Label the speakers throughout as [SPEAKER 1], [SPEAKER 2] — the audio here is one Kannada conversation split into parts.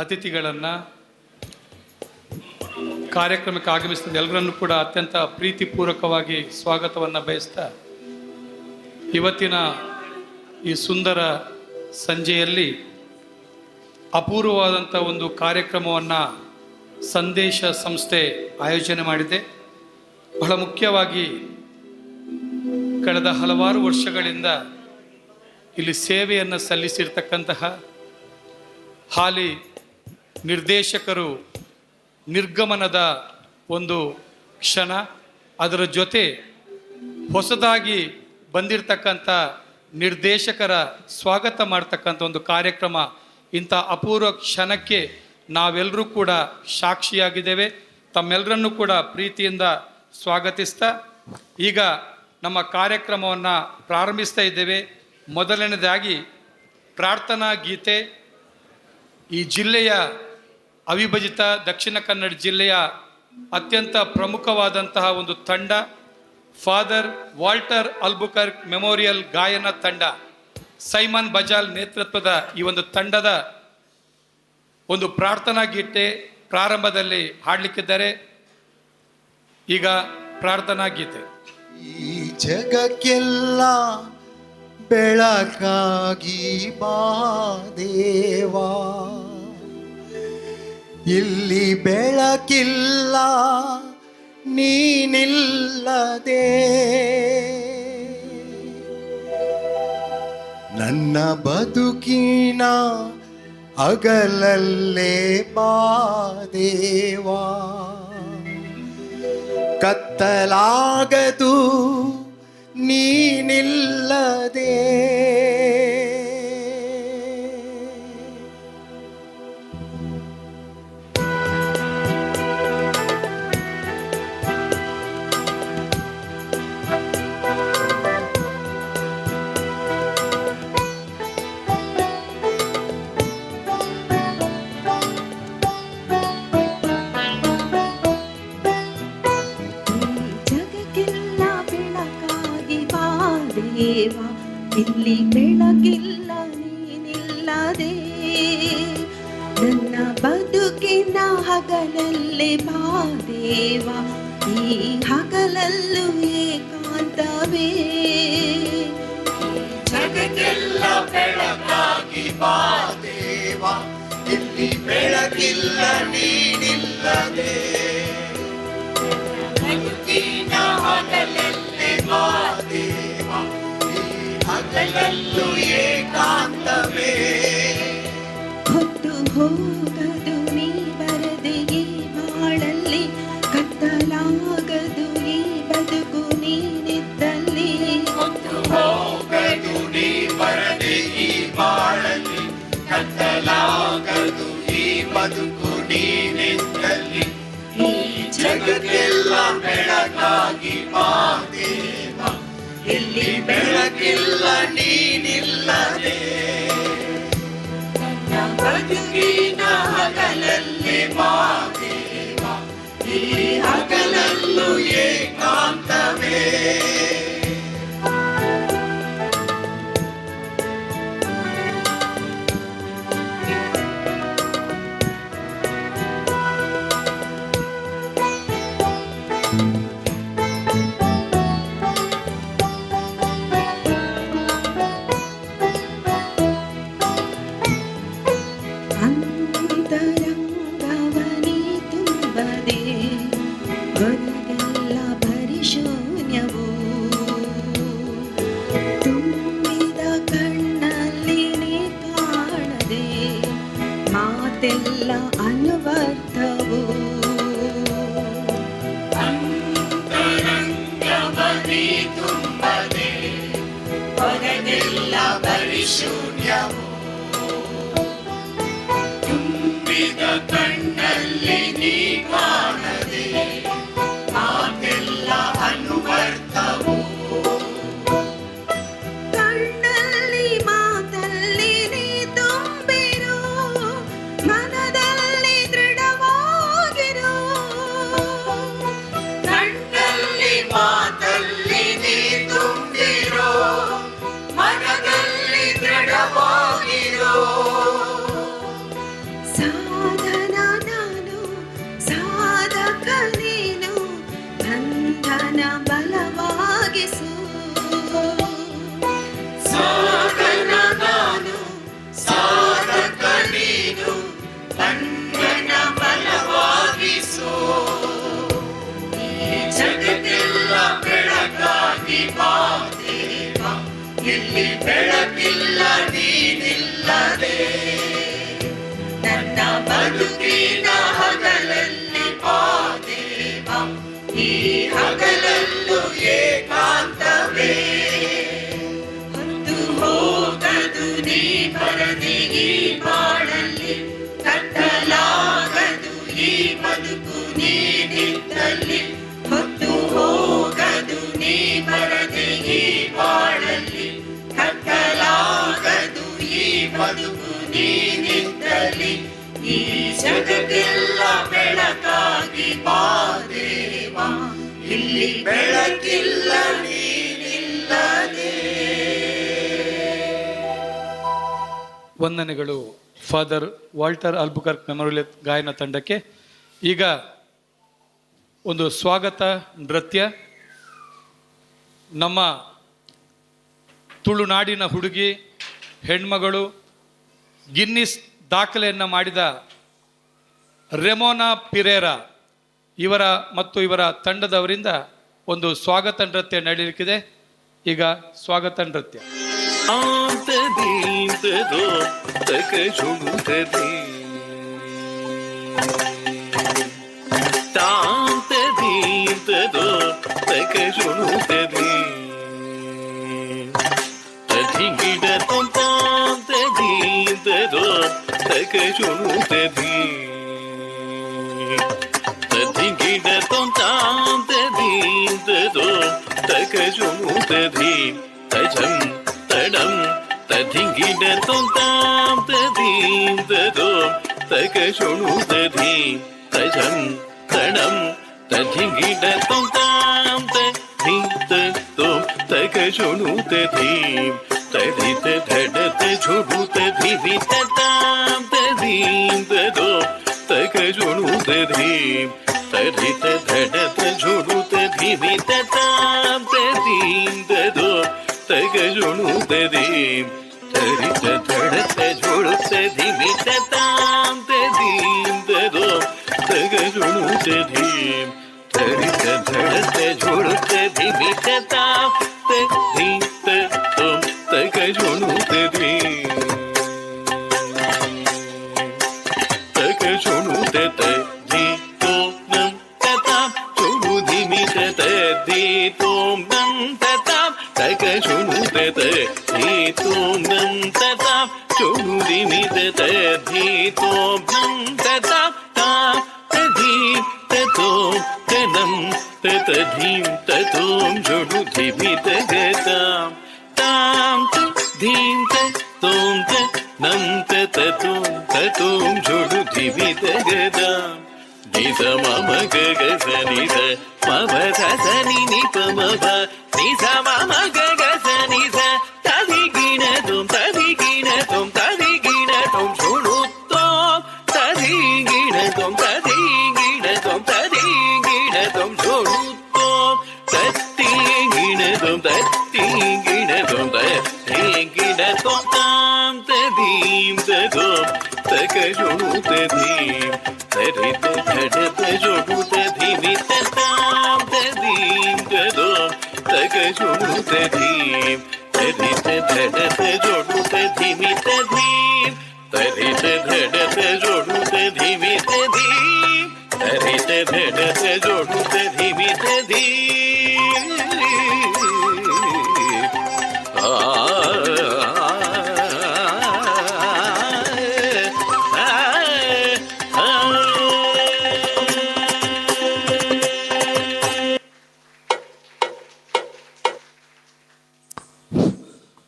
[SPEAKER 1] ಅತಿಥಿಗಳನ್ನು, ಕಾರ್ಯಕ್ರಮಕ್ಕೆ ಆಗಮಿಸಿದ ಎಲ್ಲರನ್ನೂ ಕೂಡ ಅತ್ಯಂತ ಪ್ರೀತಿಪೂರ್ವಕವಾಗಿ ಸ್ವಾಗತವನ್ನು ಬಯಸ್ತಾ, ಇವತ್ತಿನ ಈ ಸುಂದರ ಸಂಜೆಯಲ್ಲಿ ಅಪೂರ್ವವಾದಂಥ ಒಂದು ಕಾರ್ಯಕ್ರಮವನ್ನು ಸಂದೇಶ ಸಂಸ್ಥೆ ಆಯೋಜನೆ ಮಾಡಿದೆ. ಬಹಳ ಮುಖ್ಯವಾಗಿ ಕಳೆದ ಹಲವಾರು ವರ್ಷಗಳಿಂದ ಇಲ್ಲಿ ಸೇವೆಯನ್ನು ಸಲ್ಲಿಸಿರ್ತಕ್ಕಂತಹ ಹಾಲಿ ನಿರ್ದೇಶಕರು ನಿರ್ಗಮನದ ಒಂದು ಕ್ಷಣ, ಅದರ ಜೊತೆ ಹೊಸದಾಗಿ ಬಂದಿರತಕ್ಕಂಥ ನಿರ್ದೇಶಕರ ಸ್ವಾಗತ ಮಾಡ್ತಕ್ಕಂಥ ಒಂದು ಕಾರ್ಯಕ್ರಮ. ಇಂಥ ಅಪೂರ್ವ ಕ್ಷಣಕ್ಕೆ ನಾವೆಲ್ಲರೂ ಕೂಡ ಸಾಕ್ಷಿಯಾಗಿದ್ದೇವೆ. ತಮ್ಮೆಲ್ಲರನ್ನೂ ಕೂಡ ಪ್ರೀತಿಯಿಂದ ಸ್ವಾಗತಿಸ್ತಾ ಈಗ ನಮ್ಮ ಕಾರ್ಯಕ್ರಮವನ್ನು ಪ್ರಾರಂಭಿಸ್ತಾ ಇದ್ದೇವೆ. ಮೊದಲನೇದಾಗಿ ಪ್ರಾರ್ಥನಾ ಗೀತೆ. ಈ ಜಿಲ್ಲೆಯ ಅವಿಭಜಿತ ದಕ್ಷಿಣ ಕನ್ನಡ ಜಿಲ್ಲೆಯ ಅತ್ಯಂತ ಪ್ರಮುಖವಾದಂತಹ ಒಂದು ತಂಡ, ಫಾದರ್ ವಾಲ್ಟರ್ ಅಲ್ಬುಕರ್ಕ್ ಮೆಮೋರಿಯಲ್ ಗಾಯನ ತಂಡ, ಸೈಮನ್ ಬಜಾಲ್ ನೇತೃತ್ವದ ಈ ಒಂದು ತಂಡದ ಒಂದು ಪ್ರಾರ್ಥನಾ ಗೀತೆ ಪ್ರಾರಂಭದಲ್ಲಿ ಹಾಡಲಿಕ್ಕಿದ್ದಾರೆ. ಈಗ ಪ್ರಾರ್ಥನಾ ಗೀತೆ.
[SPEAKER 2] ಈ ಜಗಕ್ಕೆಲ್ಲ ಬೆಳಕಾಗಿ ಬಾ ದೇವಾ, ಇಲ್ಲಿ ಬೆಳಕಿಲ್ಲ ನೀನಿಲ್ಲದೆ, ನನ್ನ ಬದುಕಿನ ಹಗಲಲ್ಲೇ ಬಾ ದೇವಾ, ಕತ್ತಲಾಗದು ನೀನಿಲ್ಲದೆ.
[SPEAKER 3] ಇಲ್ಲಿ ಬೆಳಕಿಲ್ಲ ನೀನಿಲ್ಲದೆ, ನನ್ನ ಬದುಕಿನ ಹಗಲಲ್ಲೇ ಬಾ ದೇವಾ, ಈ ಹಗಲಲ್ಲೂ ಏಕಾಂತವೇ.
[SPEAKER 2] ಜಗಕ್ಕೆಲ್ಲ ಬೆಳಕಾಗಿ ಬಾ ದೇವಾ, ಇಲ್ಲಿ ಬೆಳಕಿಲ್ಲ ನೀನಿಲ್ಲದೆ, ಬದುಕಿನ ಹಗಲಲ್ಲೇ ಬಾ ದೇವಾ, ಹಗಲಲ್ಲೂ ಏಕಾಂತವೇ.
[SPEAKER 3] ಹೊತ್ತು ಹೋಗದು ನೀ ಬರದೆ ಈ ಬಾಳಲ್ಲಿ, ಕತ್ತಲಾಗದು ಈ ಬದುಕು ನೀನಿದ್ದಲ್ಲಿ.
[SPEAKER 2] ಹೊತ್ತು ಹೋಗದು ನೀ ಬರದೆ ಈ ಬಾಳಲ್ಲಿ, ಕತ್ತಲಾಗದು ಈ ಬದುಕು ನೀನಿದ್ದಲ್ಲಿ. ಈ ಜಗಕ್ಕೆಲ್ಲ ಬೆಳಕಾಗಿ ಬಾ ದೇವಾ, ಇಲ್ಲಿ ಬೆಳಕಿಲ್ಲ ನೀನಿಲ್ಲದೆ, ನನ್ನ ಬದುಕಿನ ಹಗಲಲ್ಲಿ ಬಾ ದೇವಾ, ಈ ಹಗಲಲ್ಲೂ ಏಕಾಂತವೇ.
[SPEAKER 3] ಅಂತರಂಗವನಿ ತುಂಬದೆ ಹೊರಗೆಲ್ಲ ಪರಿಶೂನ್ಯವು, ತುಂಬಿದ ಕಣ್ಣಲ್ಲಿ ನೀ ಕಾಣದೆ ಮಾತೆಲ್ಲ ಅನ್ವರ್ಥವು.
[SPEAKER 2] ಅಂತರಂಗವನಿ ತುಂಬದೆ ಹೊರಗೆಲ್ಲ ಪರಿಶೂನ್ಯವು, ತುಂಬಿದ ಕಣ್ಣಲ್ಲಿ ನೀ ಕಾಣದೆ ಮಾತೆಲ್ಲ ಅನುವರ್ತವು.
[SPEAKER 3] ಕಣ್ಣಲ್ಲಿ ಮಾತಲ್ಲಿ ನೀ ತುಂಬಿರು, ಮನದಲ್ಲಿ ದೃಢವಾಗಿರು.
[SPEAKER 2] ಕಣ್ಣಲ್ಲಿ ಮಾತಲ್ಲಿ ನೀ ತುಂಬಿರೋ, ಮನದಲ್ಲಿ ದೃಢವಾಗಿರೋ. ಬೆಳಕಿಲ್ಲ ನೀನಿಲ್ಲದೆ ನನ್ನ ಬದುಕಿನ ಹಗಲಲ್ಲಿ ಪಾದೇವ ಈ ಹಗಲಲ್ಲೂ ಏಕಾಂತವೇ
[SPEAKER 3] ಹೊತ್ತು
[SPEAKER 2] ಹೋಗದು ನೀ ಬರದಿ ಈ ಬಾಳಲ್ಲಿ ಕಟ್ಟಲಾಗದು ಈ ಬದುಕು ನೀನಿದ್ದಲ್ಲಿ ಹೊತ್ತು ಹೋಗದು ನೀ ಬರದಿ ಈ ಬಾಳಲ್ಲಿ ಕಟ್ಟಲಾಗದು ಈ ಬದುಕು ನೀನಿದ್ದಲ್ಲಿ ಈ ಜಗಕ್ಕೆಲ್ಲ ಬೆಳಕಾಗಿ ಬಾದೇವ ಇಲ್ಲಿ ಬೆಳಕಿಲ್ಲ ನೀನಿಲ್ಲದೆ.
[SPEAKER 1] ವಂದನೆಗಳು ಫಾದರ್ ವಾಲ್ಟರ್ ಆಲ್ಬುಕರ್ಕ್ ಮೆಮೋರಿಯಲ್ ಗಾಯನ ತಂಡಕ್ಕೆ. ಈಗ ಒಂದು ಸ್ವಾಗತ ನೃತ್ಯ. ನಮ್ಮ ತುಳುನಾಡಿನ ಹುಡುಗಿ ಹೆಣ್ಮಗಳು ಗಿನ್ನಿಸ್ ದಾಖಲೆಯನ್ನು ಮಾಡಿದ ರೆಮೋನಾ ಪಿರೇರಾ ಇವರ ಮತ್ತು ಇವರ ತಂಡದವರಿಂದ ಒಂದು ಸ್ವಾಗತ ನೃತ್ಯ ನಡೆಯಲಿಕ್ಕಿದೆ. ಈಗ ಸ್ವಾಗತ ನೃತ್ಯ.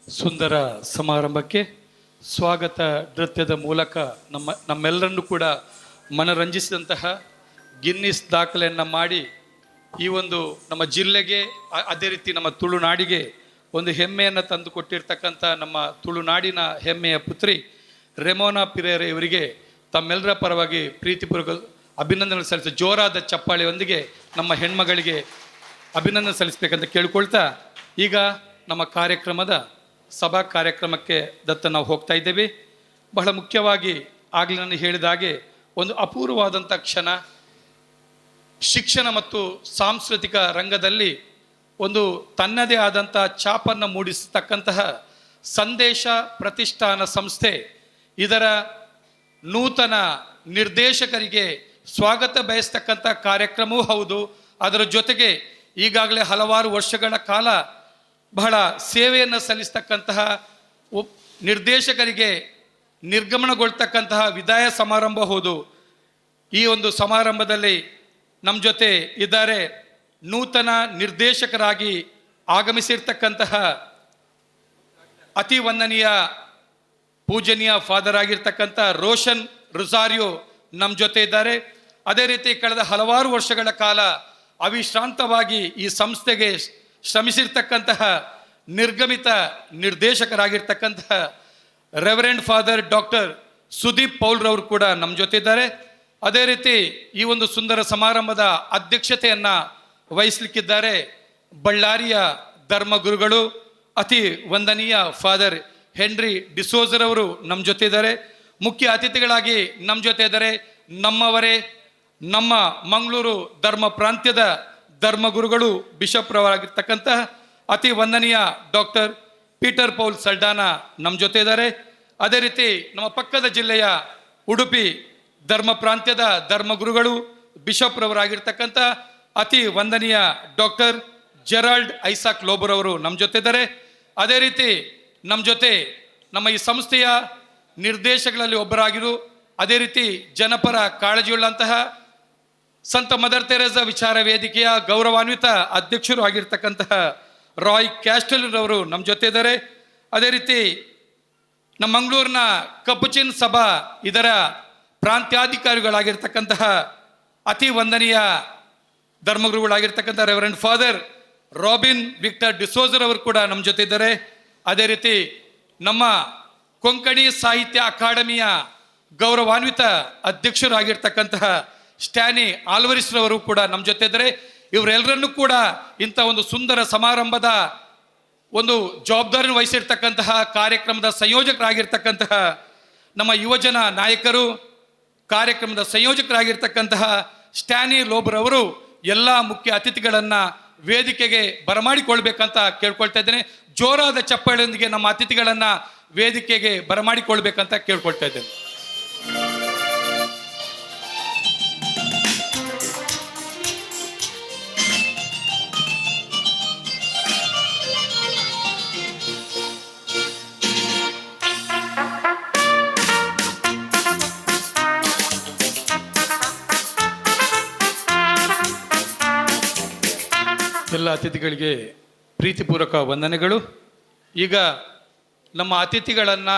[SPEAKER 1] ಸುಂದರ ಸಮಾರಂಭಕ್ಕೆ ಸ್ವಾಗತ ನೃತ್ಯದ ಮೂಲಕ ನಮ್ಮೆಲ್ಲರನ್ನು ಕೂಡ ಮನರಂಜಿಸಿದಂತಹ ಗಿನ್ನಿಸ್ ದಾಖಲೆಯನ್ನು ಮಾಡಿ ಈ ಒಂದು ನಮ್ಮ ಜಿಲ್ಲೆಗೆ ಅದೇ ರೀತಿ ನಮ್ಮ ತುಳುನಾಡಿಗೆ ಒಂದು ಹೆಮ್ಮೆಯನ್ನು ತಂದು ಕೊಟ್ಟಿರ್ತಕ್ಕಂಥ ನಮ್ಮ ತುಳುನಾಡಿನ ಹೆಮ್ಮೆಯ ಪುತ್ರಿ ರೆಮೋನಾ ಪಿರೇರಾ ಇವರಿಗೆ ತಮ್ಮೆಲ್ಲರ ಪರವಾಗಿ ಪ್ರೀತಿಪೂರ್ವಕ ಅಭಿನಂದನೆ ಸಲ್ಲಿಸ ಜೋರಾದ ಚಪ್ಪಾಳೆಯೊಂದಿಗೆ ನಮ್ಮ ಹೆಣ್ಮಗಳಿಗೆ ಅಭಿನಂದನೆ ಸಲ್ಲಿಸಬೇಕಂತ ಕೇಳ್ಕೊಳ್ತಾ ಈಗ ನಮ್ಮ ಕಾರ್ಯಕ್ರಮದ ಸಭಾ ಕಾರ್ಯಕ್ರಮಕ್ಕೆ ದತ್ತ ನಾವು ಹೋಗ್ತಾ ಇದ್ದೇವೆ. ಬಹಳ ಮುಖ್ಯವಾಗಿ ಆಗಲೇ ನಾನು ಹೇಳಿದ ಹಾಗೆ ಒಂದು ಅಪೂರ್ವವಾದಂಥ ಕ್ಷಣ. ಶಿಕ್ಷಣ ಮತ್ತು ಸಾಂಸ್ಕೃತಿಕ ರಂಗದಲ್ಲಿ ಒಂದು ತನ್ನದೇ ಆದಂಥ ಛಾಪನ್ನು ಮೂಡಿಸತಕ್ಕಂತಹ ಸಂದೇಶ ಪ್ರತಿಷ್ಠಾನ ಸಂಸ್ಥೆ ಇದರ ನೂತನ ನಿರ್ದೇಶಕರಿಗೆ ಸ್ವಾಗತ ಬಯಸ್ತಕ್ಕಂಥ ಕಾರ್ಯಕ್ರಮವೂ ಹೌದು. ಅದರ ಜೊತೆಗೆ ಈಗಾಗಲೇ ಹಲವಾರು ವರ್ಷಗಳ ಕಾಲ ಬಹಳ ಸೇವೆಯನ್ನು ಸಲ್ಲಿಸ್ತಕ್ಕಂತಹ ನಿರ್ದೇಶಕರಿಗೆ ನಿರ್ಗಮನಗೊಳ್ತಕ್ಕಂತಹ ವಿದಾಯ ಸಮಾರಂಭ ಹೌದು. ಈ ಒಂದು ಸಮಾರಂಭದಲ್ಲಿ ನಮ್ಮ ಜೊತೆ ಇದ್ದಾರೆ ನೂತನ ನಿರ್ದೇಶಕರಾಗಿ ಆಗಮಿಸಿರ್ತಕ್ಕಂತಹ ಅತಿ ವಂದನೀಯ ಪೂಜನೀಯ ಫಾದರ್ ಆಗಿರ್ತಕ್ಕಂಥ ರೋಷನ್ ರುಸಾರಿಯೋ ನಮ್ಮ ಜೊತೆ ಇದ್ದಾರೆ. ಅದೇ ರೀತಿ ಕಳೆದ ಹಲವಾರು ವರ್ಷಗಳ ಕಾಲ ಅವಿಶ್ರಾಂತವಾಗಿ ಈ ಸಂಸ್ಥೆಗೆ ಶ್ರಮಿಸಿರ್ತಕ್ಕಂತಹ ನಿರ್ಗಮಿತ ನಿರ್ದೇಶಕರಾಗಿರ್ತಕ್ಕಂತಹ ರೆವರೆಂಡ್ ಫಾದರ್ ಡಾಕ್ಟರ್ ಸುದೀಪ್ ಪೌಲ್ರವರು ಕೂಡ ನಮ್ಮ ಜೊತೆ ಇದ್ದಾರೆ. ಅದೇ ರೀತಿ ಈ ಒಂದು ಸುಂದರ ಸಮಾರಂಭದ ಅಧ್ಯಕ್ಷತೆಯನ್ನು ವಹಿಸಲಿಕ್ಕಿದ್ದಾರೆ ಬಳ್ಳಾರಿಯ ಧರ್ಮಗುರುಗಳು ಅತಿ ವಂದನೀಯ ಫಾದರ್ ಹೆನ್ರಿ ಡಿಸೋಜರವರು ನಮ್ಮ ಜೊತೆ ಇದ್ದಾರೆ. ಮುಖ್ಯ ಅತಿಥಿಗಳಾಗಿ ನಮ್ಮ ಜೊತೆ ಇದ್ದಾರೆ ನಮ್ಮವರೇ ನಮ್ಮ ಮಂಗಳೂರು ಧರ್ಮ ಪ್ರಾಂತ್ಯದ ಧರ್ಮಗುರುಗಳು ಬಿಷಪ್ ರವರಾಗಿರ್ತಕ್ಕಂತಹ ಅತಿ ವಂದನೀಯ ಡಾಕ್ಟರ್ ಪೀಟರ್ ಪೌಲ್ ಸಲ್ಡಾನ ನಮ್ಮ ಜೊತೆ ಇದ್ದಾರೆ. ಅದೇ ರೀತಿ ನಮ್ಮ ಪಕ್ಕದ ಜಿಲ್ಲೆಯ ಉಡುಪಿ ಧರ್ಮ ಪ್ರಾಂತ್ಯದ ಧರ್ಮಗುರುಗಳು ಬಿಷಪ್ ರವರಾಗಿರ್ತಕ್ಕಂಥ ಅತಿ ವಂದನೀಯ ಡಾಕ್ಟರ್ ಜೆರಾಲ್ಡ್ ಐಸಾಕ್ ಲೋಬರ್ ಅವರು ನಮ್ಮ ಜೊತೆ ಇದ್ದಾರೆ. ಅದೇ ರೀತಿ ನಮ್ಮ ಜೊತೆ ನಮ್ಮ ಈ ಸಂಸ್ಥೆಯ ನಿರ್ದೇಶಕರಲ್ಲಿ ಒಬ್ಬರಾಗಿರು, ಅದೇ ರೀತಿ ಜನಪರ ಕಾಳಜಿಯುಳ್ಳಂತಹ ಸಂತ ಮದರ್ ತೆರೇಸಾ ವಿಚಾರ ವೇದಿಕೆಯ ಗೌರವಾನ್ವಿತ ಅಧ್ಯಕ್ಷರು ಆಗಿರ್ತಕ್ಕಂತಹ ರಾಯ್ ಕ್ಯಾಸ್ಟೆಲ್ ರವರು ನಮ್ಮ ಜೊತೆ ಇದ್ದಾರೆ. ಅದೇ ರೀತಿ ನಮ್ಮ ಮಂಗಳೂರಿನ ಕಪುಚಿನ್ ಸಭಾ ಇದರ ಪ್ರಾಂತ್ಯಾಧಿಕಾರಿಗಳಾಗಿರ್ತಕ್ಕಂತಹ ಅತಿ ವಂದನೀಯ ಧರ್ಮಗುರುಗಳಾಗಿರ್ತಕ್ಕಂಥ ರೆವರೆಂಡ್ ಫಾದರ್ ರಾಬಿನ್ ವಿಕ್ಟರ್ ಡಿಸೋಜರ್ ಅವರು ಕೂಡ ನಮ್ಮ ಜೊತೆ ಇದ್ದಾರೆ. ಅದೇ ರೀತಿ ನಮ್ಮ ಕೊಂಕಣಿ ಸಾಹಿತ್ಯ ಅಕಾಡೆಮಿಯ ಗೌರವಾನ್ವಿತ ಅಧ್ಯಕ್ಷರಾಗಿರ್ತಕ್ಕಂತಹ ಸ್ಟ್ಯಾನಿ ಆಲ್ವರಿಸ್ ರವರು ಕೂಡ ನಮ್ಮ ಜೊತೆ ಇದ್ದಾರೆ. ಇವರೆಲ್ಲರನ್ನೂ ಕೂಡ ಇಂಥ ಒಂದು ಸುಂದರ ಸಮಾರಂಭದ ಒಂದು ಜವಾಬ್ದಾರಿಯನ್ನು ವಹಿಸಿರ್ತಕ್ಕಂತಹ ಕಾರ್ಯಕ್ರಮದ ಸಂಯೋಜಕರಾಗಿರ್ತಕ್ಕಂತಹ ನಮ್ಮ ಯುವಜನ ನಾಯಕರು, ಕಾರ್ಯಕ್ರಮದ ಸಂಯೋಜಕರಾಗಿರ್ತಕ್ಕಂತಹ ಸ್ಟ್ಯಾನಿ ಲೋಬರ್ ಅವರು ಎಲ್ಲ ಮುಖ್ಯ ಅತಿಥಿಗಳನ್ನು ವೇದಿಕೆಗೆ ಬರಮಾಡಿಕೊಳ್ಬೇಕಂತ ಕೇಳ್ಕೊಳ್ತಾ ಇದ್ದೇನೆ. ಜೋರಾದ ಚಪ್ಪಾಳೆಯೊಂದಿಗೆ ನಮ್ಮ ಅತಿಥಿಗಳನ್ನು ವೇದಿಕೆಗೆ ಬರಮಾಡಿಕೊಳ್ಬೇಕಂತ ಕೇಳ್ಕೊಳ್ತಾ ಇದ್ದೇನೆ. ಎಲ್ಲ ಅತಿಥಿಗಳಿಗೆ ಪ್ರೀತಿಪೂರ್ವಕ ವಂದನೆಗಳು. ಈಗ ನಮ್ಮ ಅತಿಥಿಗಳನ್ನು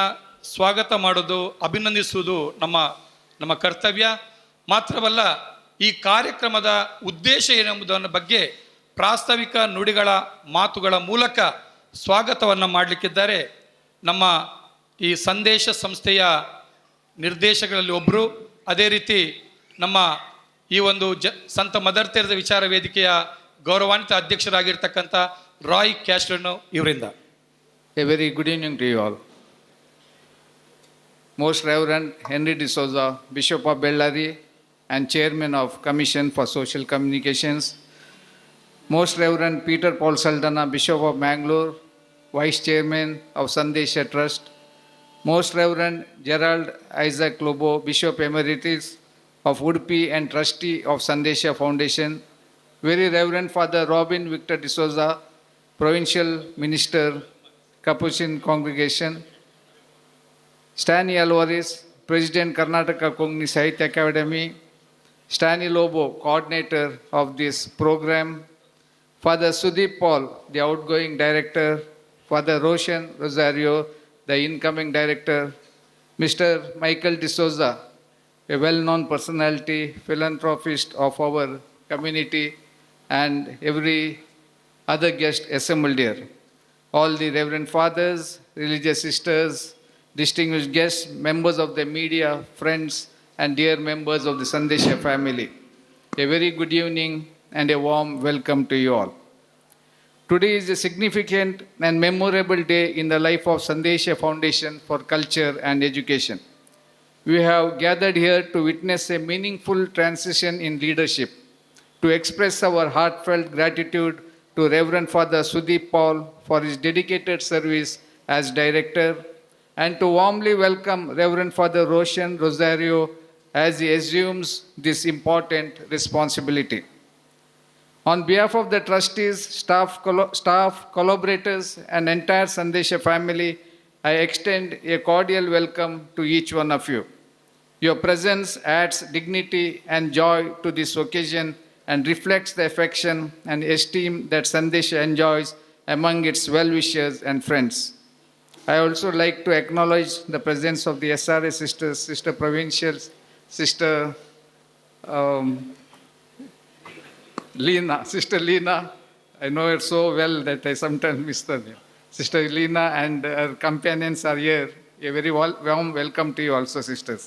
[SPEAKER 1] ಸ್ವಾಗತ ಮಾಡೋದು, ಅಭಿನಂದಿಸುವುದು ನಮ್ಮ ಕರ್ತವ್ಯ ಮಾತ್ರವಲ್ಲ. ಈ ಕಾರ್ಯಕ್ರಮದ ಉದ್ದೇಶ ಏನೆಂಬುದರ ಬಗ್ಗೆ ಪ್ರಾಸ್ತಾವಿಕ ನುಡಿಗಳ ಮಾತುಗಳ ಮೂಲಕ ಸ್ವಾಗತವನ್ನು ಮಾಡಲಿಕ್ಕಿದ್ದಾರೆ ನಮ್ಮ ಈ ಸಂದೇಶ ಸಂಸ್ಥೆಯ ನಿರ್ದೇಶಕರಲ್ಲಿ ಒಬ್ಬರು. ಅದೇ ರೀತಿ ನಮ್ಮ ಈ ಒಂದು ಸಂತ ಮದರ್ ತೆರೇಸಾ ವಿಚಾರ ವೇದಿಕೆಯ ಗೌರವಾನ್ವಿತ ಅಧ್ಯಕ್ಷರಾಗಿರ್ತಕ್ಕಂಥ ರಾಯ್ ಕ್ಯಾಸ್ಟರ್ನೋ ಇವರಿಂದ.
[SPEAKER 4] A very good evening to you all. Most Reverend Henry D'Souza, Bishop of Bellary and Chairman of Commission for Social Communications, Most Reverend Peter Paul Saldana, Bishop of Mangalore, Vice Chairman of Sandesha Trust, Most Reverend Gerald Isaac Lobo, Bishop Emeritus of Udupi and Trustee of Sandesha Foundation, Very Reverend Father Robin Victor D'Souza, Provincial Minister, Capuchin Congregation, Stanley Alvarez, President Karnataka Kongni Sahitya Academy, Stanley Lobo, Coordinator of this program, Father Sudeep Paul, the outgoing Director, Father Roshan Rosario, the incoming Director, Mr. Michael D'Souza, a well-known personality, philanthropist of our community, and every other guest assembled here. All the Reverend Fathers, religious sisters, distinguished guests, members of the media, friends, and dear members of the Sandesha family. A very good evening and a warm welcome to you all. Today is a significant and memorable day in the life of Sandesha Foundation for Culture and Education. We have gathered here to witness a meaningful transition in leadership, to express our heartfelt gratitude to Reverend Father Sudeep Paul for his dedicated service as Director, and to warmly welcome Reverend Father Roshan Rosario as he assumes this important responsibility. On behalf of the trustees, staff, collaborators, and entire Sandesha family, I extend a cordial welcome to each one of you. Your presence adds dignity and joy to this occasion and reflects the affection and esteem that Sandesha enjoys among its well-wishers and friends. I also like to acknowledge the presence of the SRA sisters, Sister Provincials, Sister Sister Lena. I know her so well that I sometimes miss her name. Sister Lena and her companions are here. A very warm welcome to you also, sisters.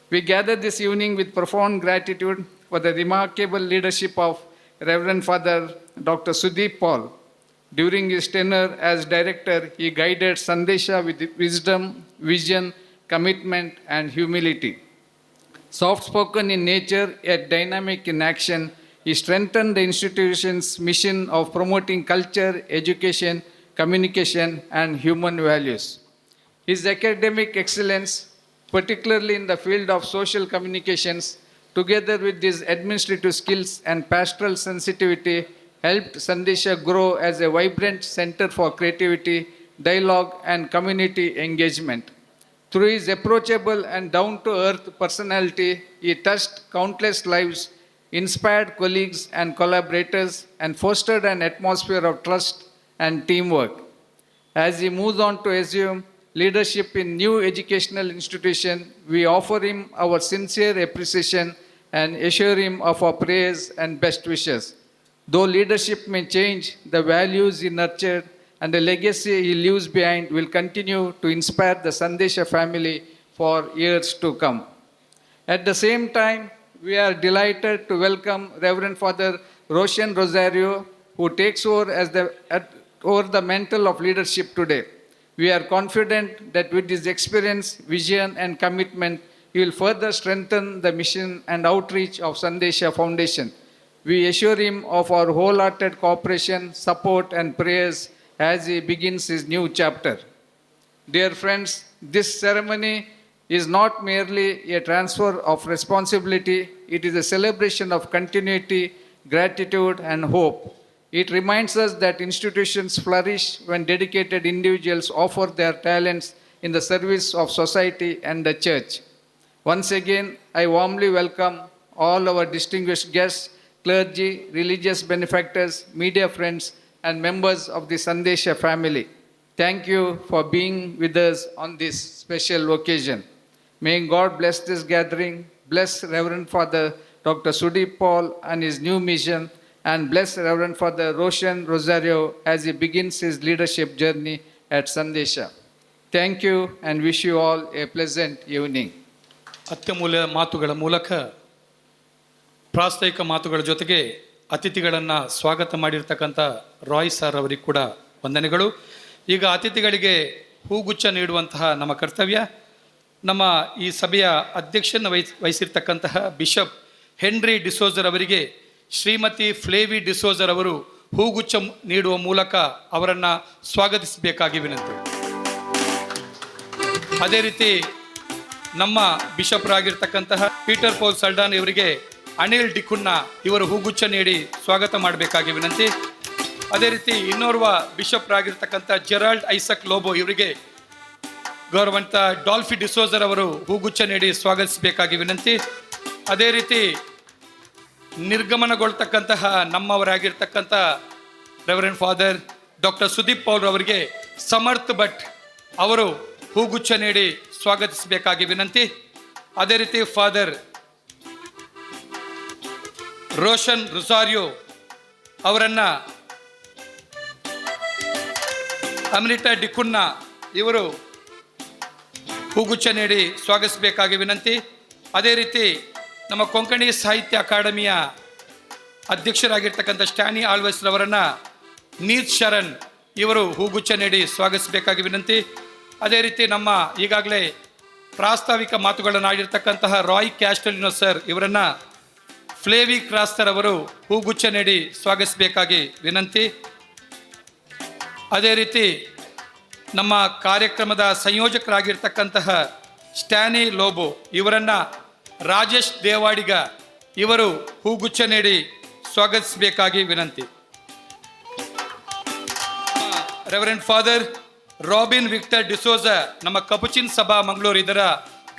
[SPEAKER 4] We gather this evening with profound gratitude for the remarkable leadership of Reverend Father Dr. Sudeep Paul. During his tenure as director, he guided Sandesha with wisdom, vision, commitment, and humility. Soft-spoken in nature, yet dynamic in action, he strengthened the institution's mission of promoting culture, education, communication, and human values. His academic excellence, particularly in the field of social communications, together with his administrative skills and pastoral sensitivity, helped Sandesha grow as a vibrant center for creativity, dialogue, and community engagement. Through his approachable and down-to-earth personality, he touched countless lives, inspired colleagues and collaborators, and fostered an atmosphere of trust and teamwork. As he moves on to assume leadership in new educational institution, we offer him our sincere appreciation and assure him of our praise and best wishes. Though leadership may change, the values he nurtured and the legacy he leaves behind will continue to inspire the Sandesha family for years to come. At the same time, we are delighted to welcome Reverend Father Roshan Rosario, who takes over the mantle of leadership today. We are confident that with his experience, vision, and commitment, he will further strengthen the mission and outreach of Sandesha Foundation. We assure him of our wholehearted cooperation, support, and prayers as he begins his new chapter. Dear friends, this ceremony is not merely a transfer of responsibility, it is a celebration of continuity, gratitude, and hope. It reminds us that institutions flourish when dedicated individuals offer their talents in the service of society and the church. Once again, I warmly welcome all our distinguished guests, clergy, religious benefactors, media friends, and members of the Sandesha family. Thank you for being with us on this special occasion. May God bless this gathering, bless Reverend Father Dr. Sudeep Paul and his new mission, and bless Reverend Father Roshan Rosario as he begins his leadership journey at Sandesha. Thank you and wish you all a pleasant evening.
[SPEAKER 1] ಅತ್ಯಮೂಲ್ಯ ಮಾತುಗಳ ಮೂಲಕ ಪ್ರಾಸ್ತಾವಿಕ ಮಾತುಗಳ ಜೊತೆಗೆ ಅತಿಥಿಗಳನ್ನು ಸ್ವಾಗತ ಮಾಡಿರ್ತಕ್ಕಂಥ ರಾಯ್ ಸರ್ ಅವರಿಗೆ ಕೂಡ ವಂದನೆಗಳು. ಈಗ ಅತಿಥಿಗಳಿಗೆ ಹೂಗುಚ್ಛ ನೀಡುವಂತಹ ನಮ್ಮ ಕರ್ತವ್ಯ. ನಮ್ಮ ಈ ಸಭೆಯ ಅಧ್ಯಕ್ಷನ ವಹಿಸಿರ್ತಕ್ಕಂತಹ ಬಿಷಪ್ ಹೆನ್ರಿ ಡಿಸೋಜರ್ ಅವರಿಗೆ ಶ್ರೀಮತಿ ಫ್ಲೇವಿ ಡಿಸೋಜರ್ ಅವರು ಹೂಗುಚ್ಛ ನೀಡುವ ಮೂಲಕ ಅವರನ್ನು ಸ್ವಾಗತಿಸಬೇಕಾಗಿ ವಿನಂತಿ. ಅದೇ ರೀತಿ ನಮ್ಮ ಬಿಷಪ್ರಾಗಿರ್ತಕ್ಕಂತಹ ಪೀಟರ್ ಪೌಲ್ ಸಲ್ಡಾನ್ ಇವರಿಗೆ ಅನಿಲ್ ಡಿಕುನ್ನ ಇವರು ಹೂಗುಚ್ಛ ನೀಡಿ ಸ್ವಾಗತ ಮಾಡಬೇಕಾಗಿ ವಿನಂತಿ. ಅದೇ ರೀತಿ ಇನ್ನೋರ್ವ ಬಿಷಪ್ರಾಗಿರ್ತಕ್ಕಂಥ ಜೆರಾಲ್ಡ್ ಐಸಕ್ ಲೋಬೋ ಇವರಿಗೆ ಗೌರವಂತ ಡಾಲ್ಫಿ ಡಿಸೋಜರ್ ಅವರು ಹೂಗುಚ್ಛ ನೀಡಿ ಸ್ವಾಗತಿಸಬೇಕಾಗಿ ವಿನಂತಿ. ಅದೇ ರೀತಿ ನಿರ್ಗಮನಗೊಳ್ತಕ್ಕಂತಹ ನಮ್ಮವರಾಗಿರ್ತಕ್ಕಂಥ reverend father doctor Sudeep Paul ಅವರಿಗೆ ಸಮರ್ಥ್ ಭಟ್ ಅವರು ಹೂಗುಚ್ಛ ನೀಡಿ ಸ್ವಾಗತಿಸಬೇಕಾಗಿ ವಿನಂತಿ. ಅದೇ ರೀತಿ ಫಾದರ್ ರೋಷನ್ ರುಸಾರಿಯೋ ಅವರನ್ನು ಅಮ್ರಿಟಾ ಡಿಕುನ್ನ ಇವರು ಹೂಗುಚ್ಛ ನೀಡಿ ಸ್ವಾಗತಿಸಬೇಕಾಗಿ ವಿನಂತಿ. ಅದೇ ರೀತಿ ನಮ್ಮ ಕೊಂಕಣಿ ಸಾಹಿತ್ಯ ಅಕಾಡೆಮಿಯ ಅಧ್ಯಕ್ಷರಾಗಿರ್ತಕ್ಕಂಥ ಸ್ಟ್ಯಾನಿ ಆಳ್ವಸ್ ರವರನ್ನು ನೀತ್ ಶರಣ್ ಇವರು ಹೂಗುಚ್ಛ ನೀಡಿ ಸ್ವಾಗತಿಸಬೇಕಾಗಿ ವಿನಂತಿ. ಅದೇ ರೀತಿ ನಮ್ಮ ಈಗಾಗಲೇ ಪ್ರಾಸ್ತಾವಿಕ ಮಾತುಗಳನ್ನು ಆಡಿರ್ತಕ್ಕಂತಹ ರಾಯ್ ಕ್ಯಾಸ್ಟಲಿನೋ ಸರ್ ಇವರನ್ನು ಫ್ಲೇವಿ ಕ್ರಾಸ್ತರ್ ಅವರು ಹೂಗುಚ್ಛ ನೀಡಿ ಸ್ವಾಗತಿಸಬೇಕಾಗಿ ವಿನಂತಿ. ಅದೇ ರೀತಿ ನಮ್ಮ ಕಾರ್ಯಕ್ರಮದ ಸಂಯೋಜಕರಾಗಿರ್ತಕ್ಕಂತಹ ಸ್ಟ್ಯಾನಿ ಲೋಬೋ ಇವರನ್ನು ರಾಜೇಶ್ ದೇವಾಡಿಗ ಇವರು ಹೂಗುಚ್ಛ ನೀಡಿ ಸ್ವಾಗತಿಸಬೇಕಾಗಿ ವಿನಂತಿ. Reverend father Robin Victor D'Souza ನಮ್ಮ ಕಪುಚಿನ್ ಸಭಾ ಮಂಗಳೂರು ಇದರ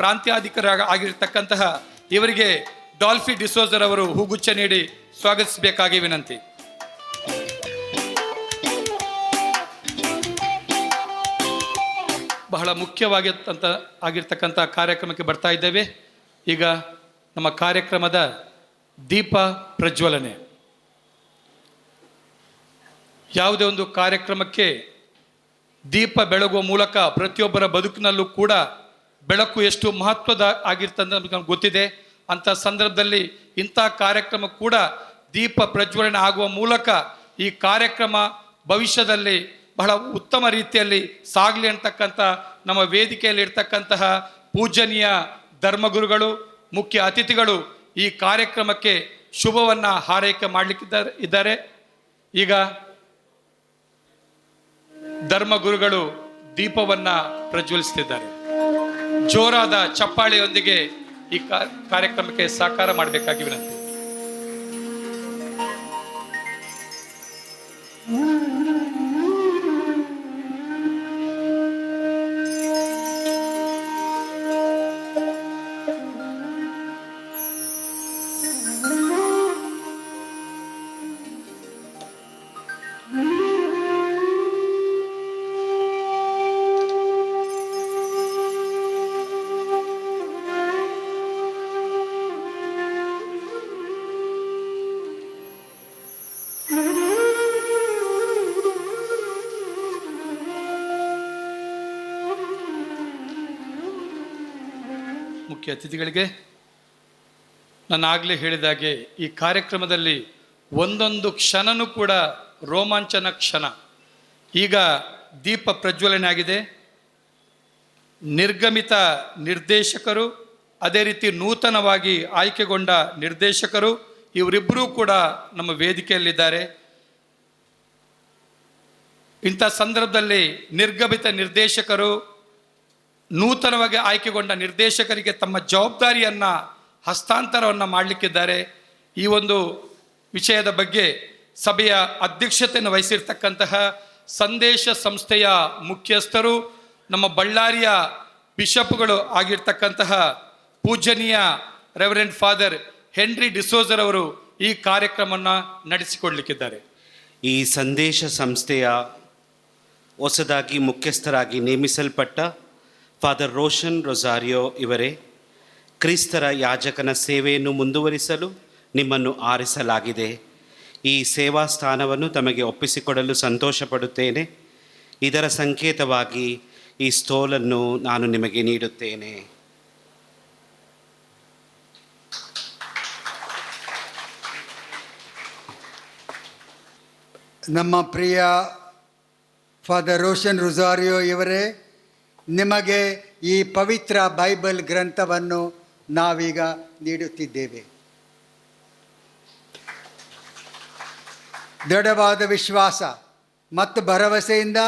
[SPEAKER 1] ಪ್ರಾಂತ್ಯಾಧಿಕಾರಿ ಆಗಿರ್ತಕ್ಕಂತಹ ಇವರಿಗೆ ಡಾಲ್ಫಿ ಡಿಸೋಜರ್ ಅವರು ಹೂಗುಚ್ಛ ನೀಡಿ ಸ್ವಾಗತಿಸಬೇಕಾಗಿ ವಿನಂತಿ. ಬಹಳ ಆಗಿರ್ತಕ್ಕಂಥ ಕಾರ್ಯಕ್ರಮಕ್ಕೆ ಬರ್ತಾ ಇದ್ದೇವೆ. ಈಗ ನಮ್ಮ ಕಾರ್ಯಕ್ರಮದ ದೀಪ ಪ್ರಜ್ವಲನೆ. ಯಾವುದೇ ಒಂದು ಕಾರ್ಯಕ್ರಮಕ್ಕೆ ದೀಪ ಬೆಳಗುವ ಮೂಲಕ ಪ್ರತಿಯೊಬ್ಬರ ಬದುಕಿನಲ್ಲೂ ಕೂಡ ಬೆಳಕು ಎಷ್ಟು ಮಹತ್ವದ ಆಗಿರ್ತಂತ ನಮಗೆ ಗೊತ್ತಿದೆ. ಅಂಥ ಸಂದರ್ಭದಲ್ಲಿ ಇಂಥ ಕಾರ್ಯಕ್ರಮ ಕೂಡ ದೀಪ ಪ್ರಜ್ವಲನೆ ಆಗುವ ಮೂಲಕ ಈ ಕಾರ್ಯಕ್ರಮ ಭವಿಷ್ಯದಲ್ಲಿ ಬಹಳ ಉತ್ತಮ ರೀತಿಯಲ್ಲಿ ಸಾಗಲಿ ಅಂತಕ್ಕಂಥ ನಮ್ಮ ವೇದಿಕೆಯಲ್ಲಿ ಇರ್ತಕ್ಕಂತಹ ಪೂಜನೀಯ ಧರ್ಮಗುರುಗಳು, ಮುಖ್ಯ ಅತಿಥಿಗಳು ಈ ಕಾರ್ಯಕ್ರಮಕ್ಕೆ ಶುಭವನ್ನು ಹಾರೈಕೆ ಮಾಡಲಿಕ್ಕಿದ್ದಾರೆ. ಈಗ ಧರ್ಮಗುರುಗಳು ದೀಪವನ್ನು ಪ್ರಜ್ವಲಿಸುತ್ತಿದ್ದಾರೆ. ಜೋರಾದ ಚಪ್ಪಾಳೆಯೊಂದಿಗೆ ಈ ಕಾರ್ಯಕ್ರಮಕ್ಕೆ ಸಹಕಾರ ಮಾಡಬೇಕಾಗಿ ವಿನಂತಿ. ಮುಖ್ಯ ಅತಿಥಿಗಳಿಗೆ ನಾನು ಆಗಲೇ ಹೇಳಿದಾಗೆ ಈ ಕಾರ್ಯಕ್ರಮದಲ್ಲಿ ಒಂದೊಂದು ಕ್ಷಣನೂ ಕೂಡ ರೋಮಾಂಚನ ಕ್ಷಣ. ಈಗ ದೀಪ ಪ್ರಜ್ವಲನೆ ಆಗಿದೆ. ನಿರ್ಗಮಿತ ನಿರ್ದೇಶಕರು, ಅದೇ ರೀತಿ ನೂತನವಾಗಿ ಆಯ್ಕೆಗೊಂಡ ನಿರ್ದೇಶಕರು ಇವರಿಬ್ಬರೂ ಕೂಡ ನಮ್ಮ ವೇದಿಕೆಯಲ್ಲಿದ್ದಾರೆ. ಇಂಥ ಸಂದರ್ಭದಲ್ಲಿ ನಿರ್ಗಮಿತ ನಿರ್ದೇಶಕರು ನೂತನವಾಗಿ ಆಯ್ಕೆಗೊಂಡ ನಿರ್ದೇಶಕರಿಗೆ ತಮ್ಮ ಜವಾಬ್ದಾರಿಯನ್ನು ಹಸ್ತಾಂತರವನ್ನು ಮಾಡಲಿಕ್ಕಿದ್ದಾರೆ. ಈ ಒಂದು ವಿಷಯದ ಬಗ್ಗೆ ಸಭೆಯ ಅಧ್ಯಕ್ಷತೆಯನ್ನು ವಹಿಸಿರ್ತಕ್ಕಂತಹ ಸಂದೇಶ ಸಂಸ್ಥೆಯ ಮುಖ್ಯಸ್ಥರು, ನಮ್ಮ ಬಳ್ಳಾರಿಯ ಬಿಷಪ್ಗಳು ಆಗಿರ್ತಕ್ಕಂತಹ ಪೂಜನೀಯ ರೆವರೆಂಡ್ ಫಾದರ್ ಹೆನ್ರಿ ಡಿಸೋಜರ್ ಅವರು ಈ ಕಾರ್ಯಕ್ರಮವನ್ನು ನಡೆಸಿಕೊಡ್ಲಿಕ್ಕಿದ್ದಾರೆ.
[SPEAKER 5] ಈ ಸಂದೇಶ ಸಂಸ್ಥೆಯ ಹೊಸದಾಗಿ ಮುಖ್ಯಸ್ಥರಾಗಿ ನೇಮಿಸಲ್ಪಟ್ಟ ಫಾದರ್ ರೋಷನ್ ರೊಸಾರಿಯೋ ಇವರೇ, ಕ್ರಿಸ್ತರ ಯಾಜಕನ ಸೇವೆಯನ್ನು ಮುಂದುವರಿಸಲು ನಿಮ್ಮನ್ನು ಆರಿಸಲಾಗಿದೆ. ಈ ಸೇವಾ ಸ್ಥಾನವನ್ನು ತಮಗೆ ಒಪ್ಪಿಸಿಕೊಡಲು ಸಂತೋಷಪಡುತ್ತೇನೆ. ಇದರ ಸಂಕೇತವಾಗಿ ಈ ಸ್ಟೋಲನ್ನು ನಾನು ನಿಮಗೆ ನೀಡುತ್ತೇನೆ.
[SPEAKER 6] ನಮ್ಮ ಪ್ರಿಯ ಫಾದರ್ ರೋಷನ್ ರೊಸಾರಿಯೋ ಇವರೇ, ನಿಮಗೆ ಈ ಪವಿತ್ರ ಬೈಬಲ್ ಗ್ರಂಥವನ್ನು ನಾವೀಗ ನೀಡುತ್ತಿದ್ದೇವೆ. ದೃಢವಾದ ವಿಶ್ವಾಸ ಮತ್ತು ಭರವಸೆಯಿಂದ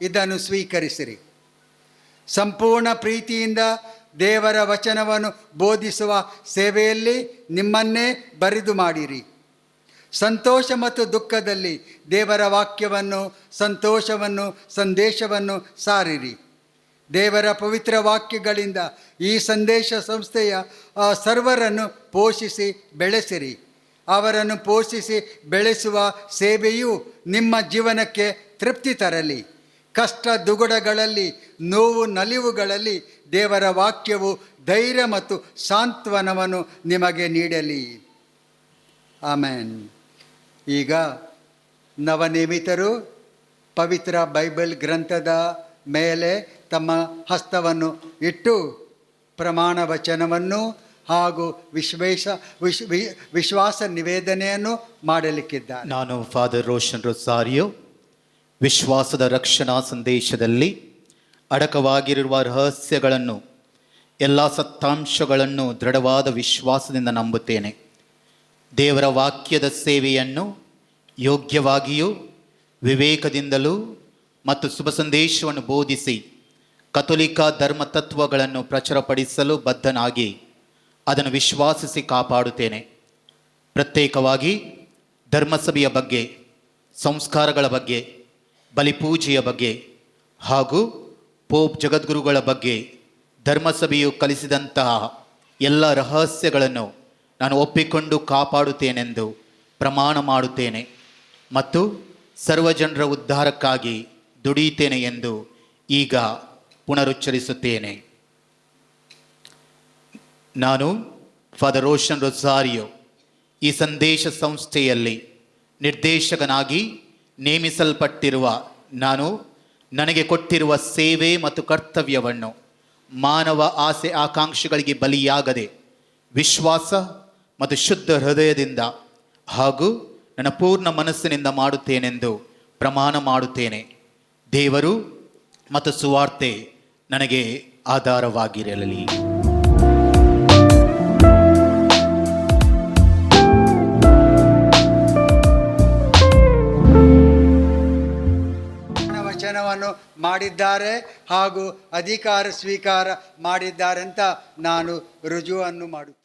[SPEAKER 6] ಇದನ್ನು ಸ್ವೀಕರಿಸಿರಿ. ಸಂಪೂರ್ಣ ಪ್ರೀತಿಯಿಂದ ದೇವರ ವಚನವನ್ನು ಬೋಧಿಸುವ ಸೇವೆಯಲ್ಲಿ ನಿಮ್ಮನ್ನೇ ಬರಿದು ಮಾಡಿರಿ. ಸಂತೋಷ ಮತ್ತು ದುಃಖದಲ್ಲಿ ದೇವರ ವಾಕ್ಯವನ್ನು, ಸಂದೇಶವನ್ನು ಸಾರಿರಿ. ದೇವರ ಪವಿತ್ರ ವಾಕ್ಯಗಳಿಂದ ಈ ಸಂದೇಶ ಸಂಸ್ಥೆಯ ಸರ್ವರನ್ನು ಪೋಷಿಸಿ ಬೆಳೆಸಿರಿ. ಅವರನ್ನು ಪೋಷಿಸಿ ಬೆಳೆಸುವ ಸೇವೆಯು ನಿಮ್ಮ ಜೀವನಕ್ಕೆ ತೃಪ್ತಿ ತರಲಿ. ಕಷ್ಟ ದುಗುಡಗಳಲ್ಲಿ, ನೋವು ನಲಿವುಗಳಲ್ಲಿ ದೇವರ ವಾಕ್ಯವು ಧೈರ್ಯ ಮತ್ತು ಸಾಂತ್ವನವನ್ನು ನಿಮಗೆ ನೀಡಲಿ. ಆಮೆನ್. ಈಗ ನವನಿಯಮಿತರು ಪವಿತ್ರ ಬೈಬಲ್ ಗ್ರಂಥದ ಮೇಲೆ ತಮ್ಮ ಹಸ್ತವನ್ನು ಇಟ್ಟು ಪ್ರಮಾಣ ವಚನವನ್ನು ಹಾಗೂ ವಿಶ್ವಾಸ ನಿವೇದನೆಯನ್ನು ಮಾಡಲಿಕ್ಕಿದ್ದಾರೆ.
[SPEAKER 7] ನಾನು ಫಾದರ್ ರೋಷನ್ ರೊಸಾರಿಯೋ ವಿಶ್ವಾಸದ ರಕ್ಷಣಾ ಸಂದೇಶದಲ್ಲಿ ಅಡಕವಾಗಿರುವ ರಹಸ್ಯಗಳನ್ನು, ಎಲ್ಲ ಸತ್ಯಾಂಶಗಳನ್ನು ದೃಢವಾದ ವಿಶ್ವಾಸದಿಂದ ನಂಬುತ್ತೇನೆ. ದೇವರ ವಾಕ್ಯದ ಸೇವೆಯನ್ನು ಯೋಗ್ಯವಾಗಿಯೂ ವಿವೇಕದಿಂದಲೂ ಮತ್ತು ಶುಭ ಸಂದೇಶವನ್ನು ಬೋಧಿಸಿ ಕಥೋಲಿಕ ಧರ್ಮ ತತ್ವಗಳನ್ನು ಪ್ರಚುರಪಡಿಸಲು ಬದ್ಧನಾಗಿ ಅದನ್ನು ವಿಶ್ವಾಸಿಸಿ ಕಾಪಾಡುತ್ತೇನೆ. ಪ್ರತ್ಯೇಕವಾಗಿ ಧರ್ಮಸಭೆಯ ಬಗ್ಗೆ, ಸಂಸ್ಕಾರಗಳ ಬಗ್ಗೆ, ಬಲಿಪೂಜೆಯ ಬಗ್ಗೆ ಹಾಗೂ ಪೋಪ್ ಜಗದ್ಗುರುಗಳ ಬಗ್ಗೆ ಧರ್ಮಸಭೆಯು ಕಲಿಸಿದಂತಹ ಎಲ್ಲ ರಹಸ್ಯಗಳನ್ನು ನಾನು ಒಪ್ಪಿಕೊಂಡು ಕಾಪಾಡುತ್ತೇನೆಂದು ಪ್ರಮಾಣ ಮಾಡುತ್ತೇನೆ ಮತ್ತು ಸರ್ವಜನರ ಉದ್ಧಾರಕ್ಕಾಗಿ ದುಡಿಯುತ್ತೇನೆ ಎಂದು ಈಗ ಪುನರುಚ್ಚರಿಸುತ್ತೇನೆ. ನಾನು ಫಾದರ್ ರೋಷನ್ ರೊಸಾರಿಯೋ ಈ ಸಂದೇಶ ಸಂಸ್ಥೆಯಲ್ಲಿ ನಿರ್ದೇಶಕನಾಗಿ ನೇಮಿಸಲ್ಪಟ್ಟಿರುವ ನಾನು ನನಗೆ ಕೊಟ್ಟಿರುವ ಸೇವೆ ಮತ್ತು ಕರ್ತವ್ಯವನ್ನು ಮಾನವ ಆಸೆ ಆಕಾಂಕ್ಷೆಗಳಿಗೆ ಬಲಿಯಾಗದೆ ವಿಶ್ವಾಸ ಮತ್ತು ಶುದ್ಧ ಹೃದಯದಿಂದ ಹಾಗೂ ನನ್ನ ಪೂರ್ಣ ಮನಸ್ಸಿನಿಂದ ಮಾಡುತ್ತೇನೆಂದು ಪ್ರಮಾಣ ಮಾಡುತ್ತೇನೆ. ದೇವರು ಮತ್ತು ಸುವಾರ್ತೆ ನನಗೆ ಆಧಾರವಾಗಿರಲಿ.
[SPEAKER 6] ವಚನವನ್ನು ಮಾಡಿದ್ದಾರೆ ಹಾಗೂ ಅಧಿಕಾರ ಸ್ವೀಕಾರ ಮಾಡಿದ್ದಾರೆ ಅಂತ ನಾನು ರುಜುವನ್ನು ಮಾಡುತ್ತೇನೆ.